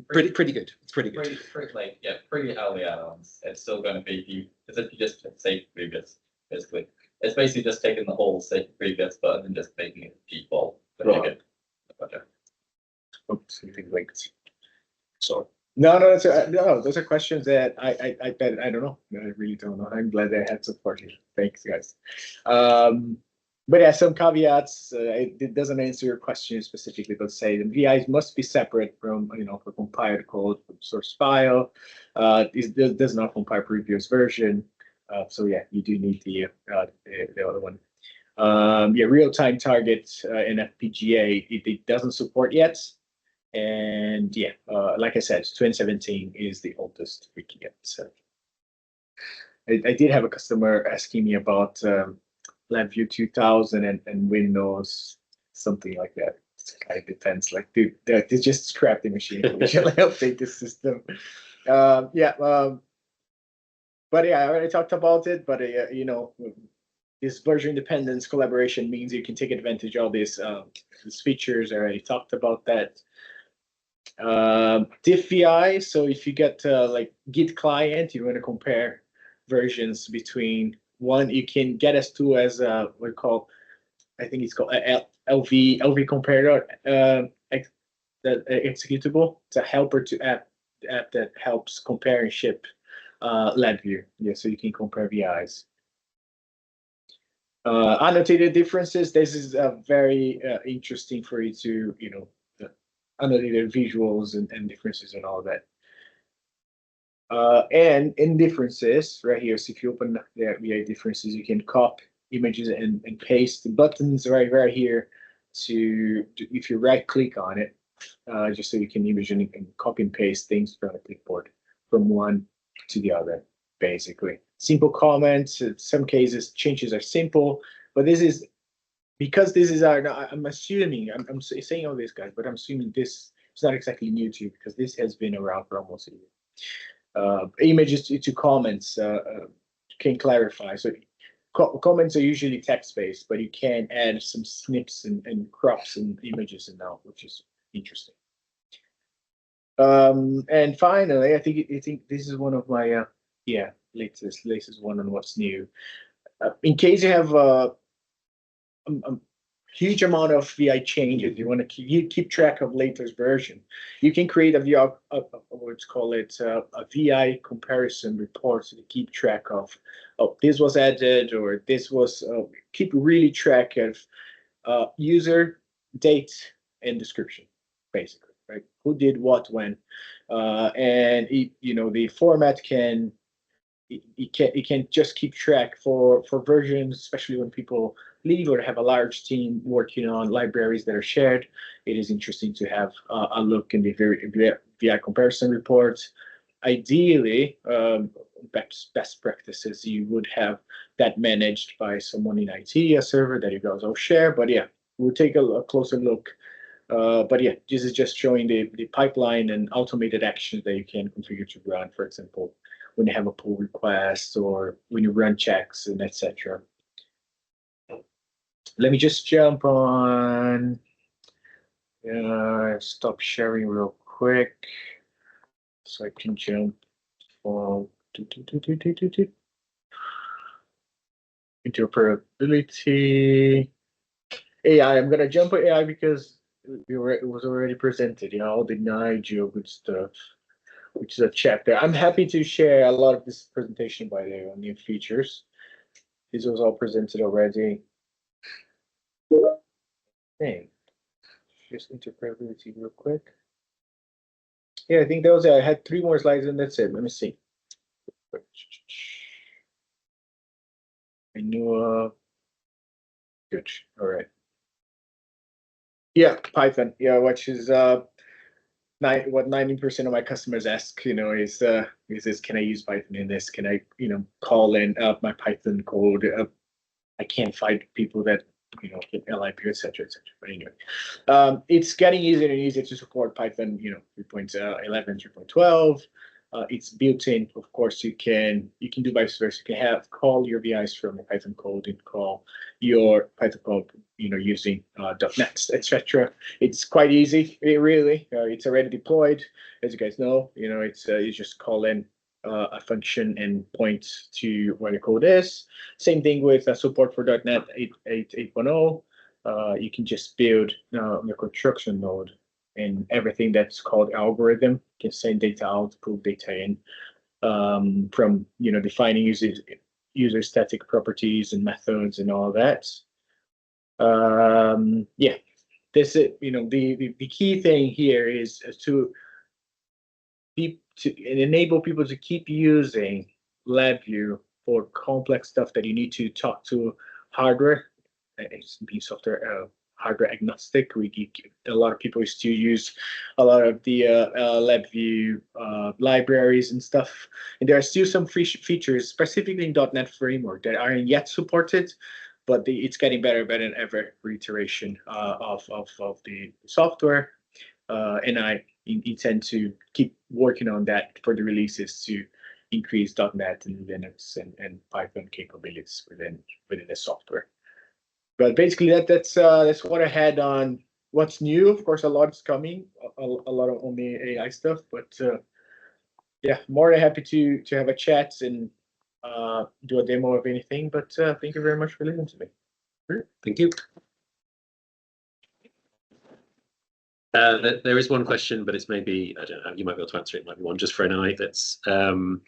pretty good. It's pretty good. Pretty early add-ons. It's still going to be as if you just say previous. Basically, it's basically just taking the whole say previous button and just making it default. Right. Oops, something linked. So no, those are questions that I bet I don't know. I really don't know. I'm glad I had support here. Thanks, guys. But yeah, some caveats. It doesn't answer your question specifically, but say the VIs must be separate from for compiled code from source file. It does not compile previous version. So yeah, you do need the other one. Yeah, real-time targets in FPGA it doesn't support yet. And yeah, like I said, 2017 is the oldest we can get. So I did have a customer asking me about LabVIEW 2000 and Windows, something like that. It kind of depends. Like, dude, they just scrap the machine. We should update the system. But yeah, I already talked about it. But this version dependence collaboration means you can take advantage of these features. I already talked about that. Diff VI. So if you get like Git client, you want to compare versions between one. You can get as to as what we call, I think it's called LV comparator executable. It's a helper to app that helps compare and ship LabVIEW. Yeah, so you can compare VIs. Annotated differences. This is very interesting for you to annotated visuals and differences and all that. And in differences right here, so if you open the VI differences, you can copy images and paste the buttons right here to if you right click on it, just so you can image and copy and paste things from the clipboard from one to the other, basically. Simple comments. In some cases, changes are simple, but this is because this is our. I'm assuming I'm saying all this, guys, but I'm assuming this is not exactly new to you because this has been around for almost a year. Images to comments can clarify. So comments are usually text-based, but you can add some snips and crops and images and now, which is interesting. And finally, I think this is one of my latest one on what's new. In case you have a huge amount of VI changes, you want to keep track of latest version, you can create a let's call it a VI comparison report to keep track of, this was added or this was, keep really track of user, date, and description, basically, right? Who did what when, and the format can. It can just keep track for versions, especially when people leave or have a large team working on libraries that are shared. It is interesting to have a look in the VI comparison reports. Ideally, best practices, you would have that managed by someone in IT, a server that you guys all share. But yeah, we'll take a closer look. But yeah, this is just showing the pipeline and automated actions that you can configure to run, for example, when you have a pull request or when you run checks and etc. Let me just jump on, stop sharing real quick so I can jump from interoperability. AI, I'm gonna jump on AI because it was already presented, all the NIGO good stuff, which is a chapter. I'm happy to share a lot of this presentation, by the way, on new features. This was all presented already. Hey, just interoperability real quick. Yeah, I think that was it. I had 3 more slides and that's it. Let me see. I knew, good, all right. Yeah, Python, yeah, which is what 90% of my customers ask, is this, can I use Python in this? Can I, call in my Python code? I can't find people that, get LIP, etc. But anyway, it's getting easier and easier to support Python, 3.11, 3.12. it's built in. Of course, you can do vice versa. You can call your VIs from Python code and call your Python code, using .NET, etc. It's quite easy, really. It's already deployed, as you guys know. It's you just call in a function and point to where the code is. Same thing with support for .NET 8.0. You can just build the construction node, and everything that's called algorithm can send data out, pull data in, from defining user static properties and methods and all that. Yeah, this is the key thing here is to enable people to keep using LabVIEW for complex stuff that you need to talk to hardware. It's being software hardware agnostic. A lot of people still use a lot of the LabVIEW libraries and stuff, and there are still some free features, specifically in .NET Framework, that aren't yet supported, but it's getting better than ever for iteration of the software. And I intend to keep working on that for the releases to increase .NET and Linux and Python capabilities within the software. But basically, that's what I had on what's new. Of course, a lot is coming, a lot of only AI stuff. But yeah, more than happy to have a chat and do a demo of anything. But thank you very much for listening to me. Thank you. There is one question, but it's maybe, I don't know, you might be able to answer it. It might be one just for NI. That's from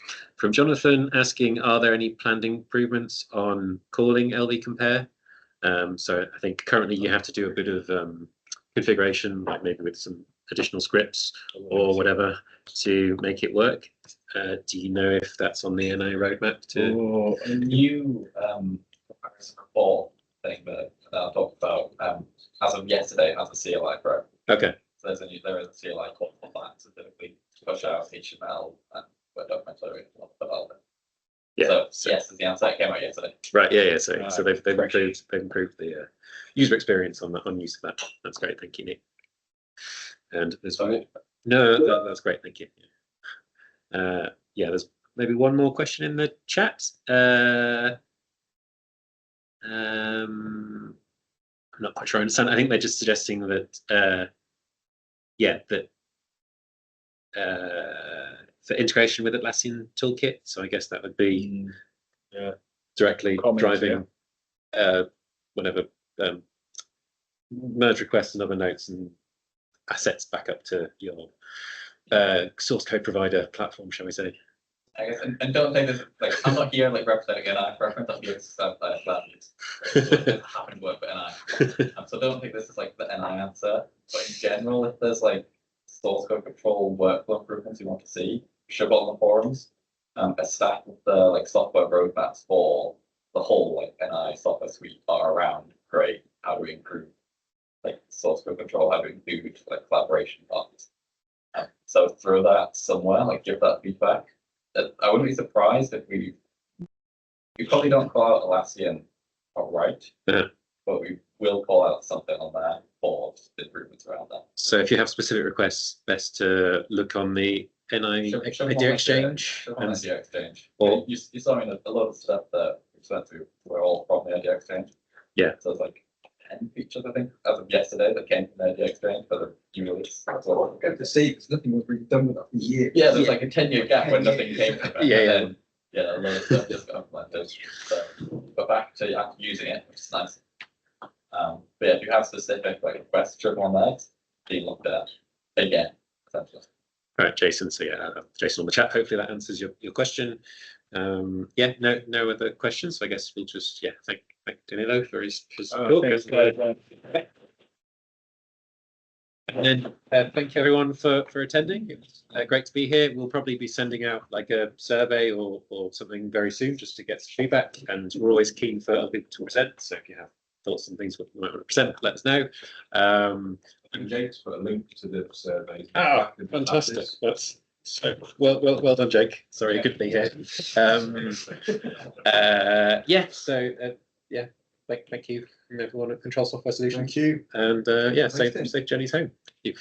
Jonathan asking, are there any planned improvements on calling LV compare? So I think currently you have to do a bit of configuration, like maybe with some additional scripts or whatever to make it work. Do you know if that's on the NI roadmap? A new comparison report thing that I'll talk about as of yesterday has a CLI Pro. Okay. So there is a CLI call for that specifically to push out HTML and Word documents for development. Yeah. So yes, is the answer. It came out yesterday. Right. Yeah. So they've improved the user experience on use of that. That's great. Thank you, Nick. And there's one. No, that's great. Thank you. Yeah. There's maybe one more question in the chat. I'm not quite sure I understand. I think they're just suggesting that for integration with Atlassian Toolkit. So I guess that would be directly driving whatever merge requests and other notes and assets back up to your source code provider platform, shall we say? I guess, and don't think this like I'm not here like representing NI preference. I'm here to stuff like values. So it happened to work for NI. So don't think this is like the NI answer. But in general, if there's like source code control workflow improvements you want to see, show on the forums. A stack of the like software roadmaps for the whole like NI software suite are around. Great. How do we improve like source code control? How do we include like collaboration parts? So throw that somewhere, like give that feedback. I wouldn't be surprised if we probably don't call out Atlassian outright, but we will call out something on there for improvements around that. So if you have specific requests, best to look on the NI Idea Exchange. Idea Exchange. Or you saw in a lot of stuff that we went through were all from the Idea Exchange. Yeah. So it's like 10 features, I think, as of yesterday that came from the Idea Exchange for the new release. So Good to see, because nothing was really done with that for years. yeah, there's like a 10-year gap when nothing came from it. Yeah, and then, yeah, a lot of stuff just got implemented. So, but back to actually using it, which is nice. But yeah, if you have specific like requests driven on that, being looked at again, essentially. All right, Jason. So yeah, Jason on the chat. Hopefully that answers your question. Yeah, no other questions. So I guess we'll just thank Danilo for his talk. And then thank you everyone for attending. It was great to be here. We'll probably be sending out like a survey or something very soon just to get some feedback. And we're always keen for other people to present. So if you have thoughts and things you might want to present, let us know. And Jake's put a link to the survey. Oh, fantastic! That's so well done, Jake. Sorry, good to be here. Thank you from everyone at Control Software Solutions. Thank you. And safe journeys home. Thank you.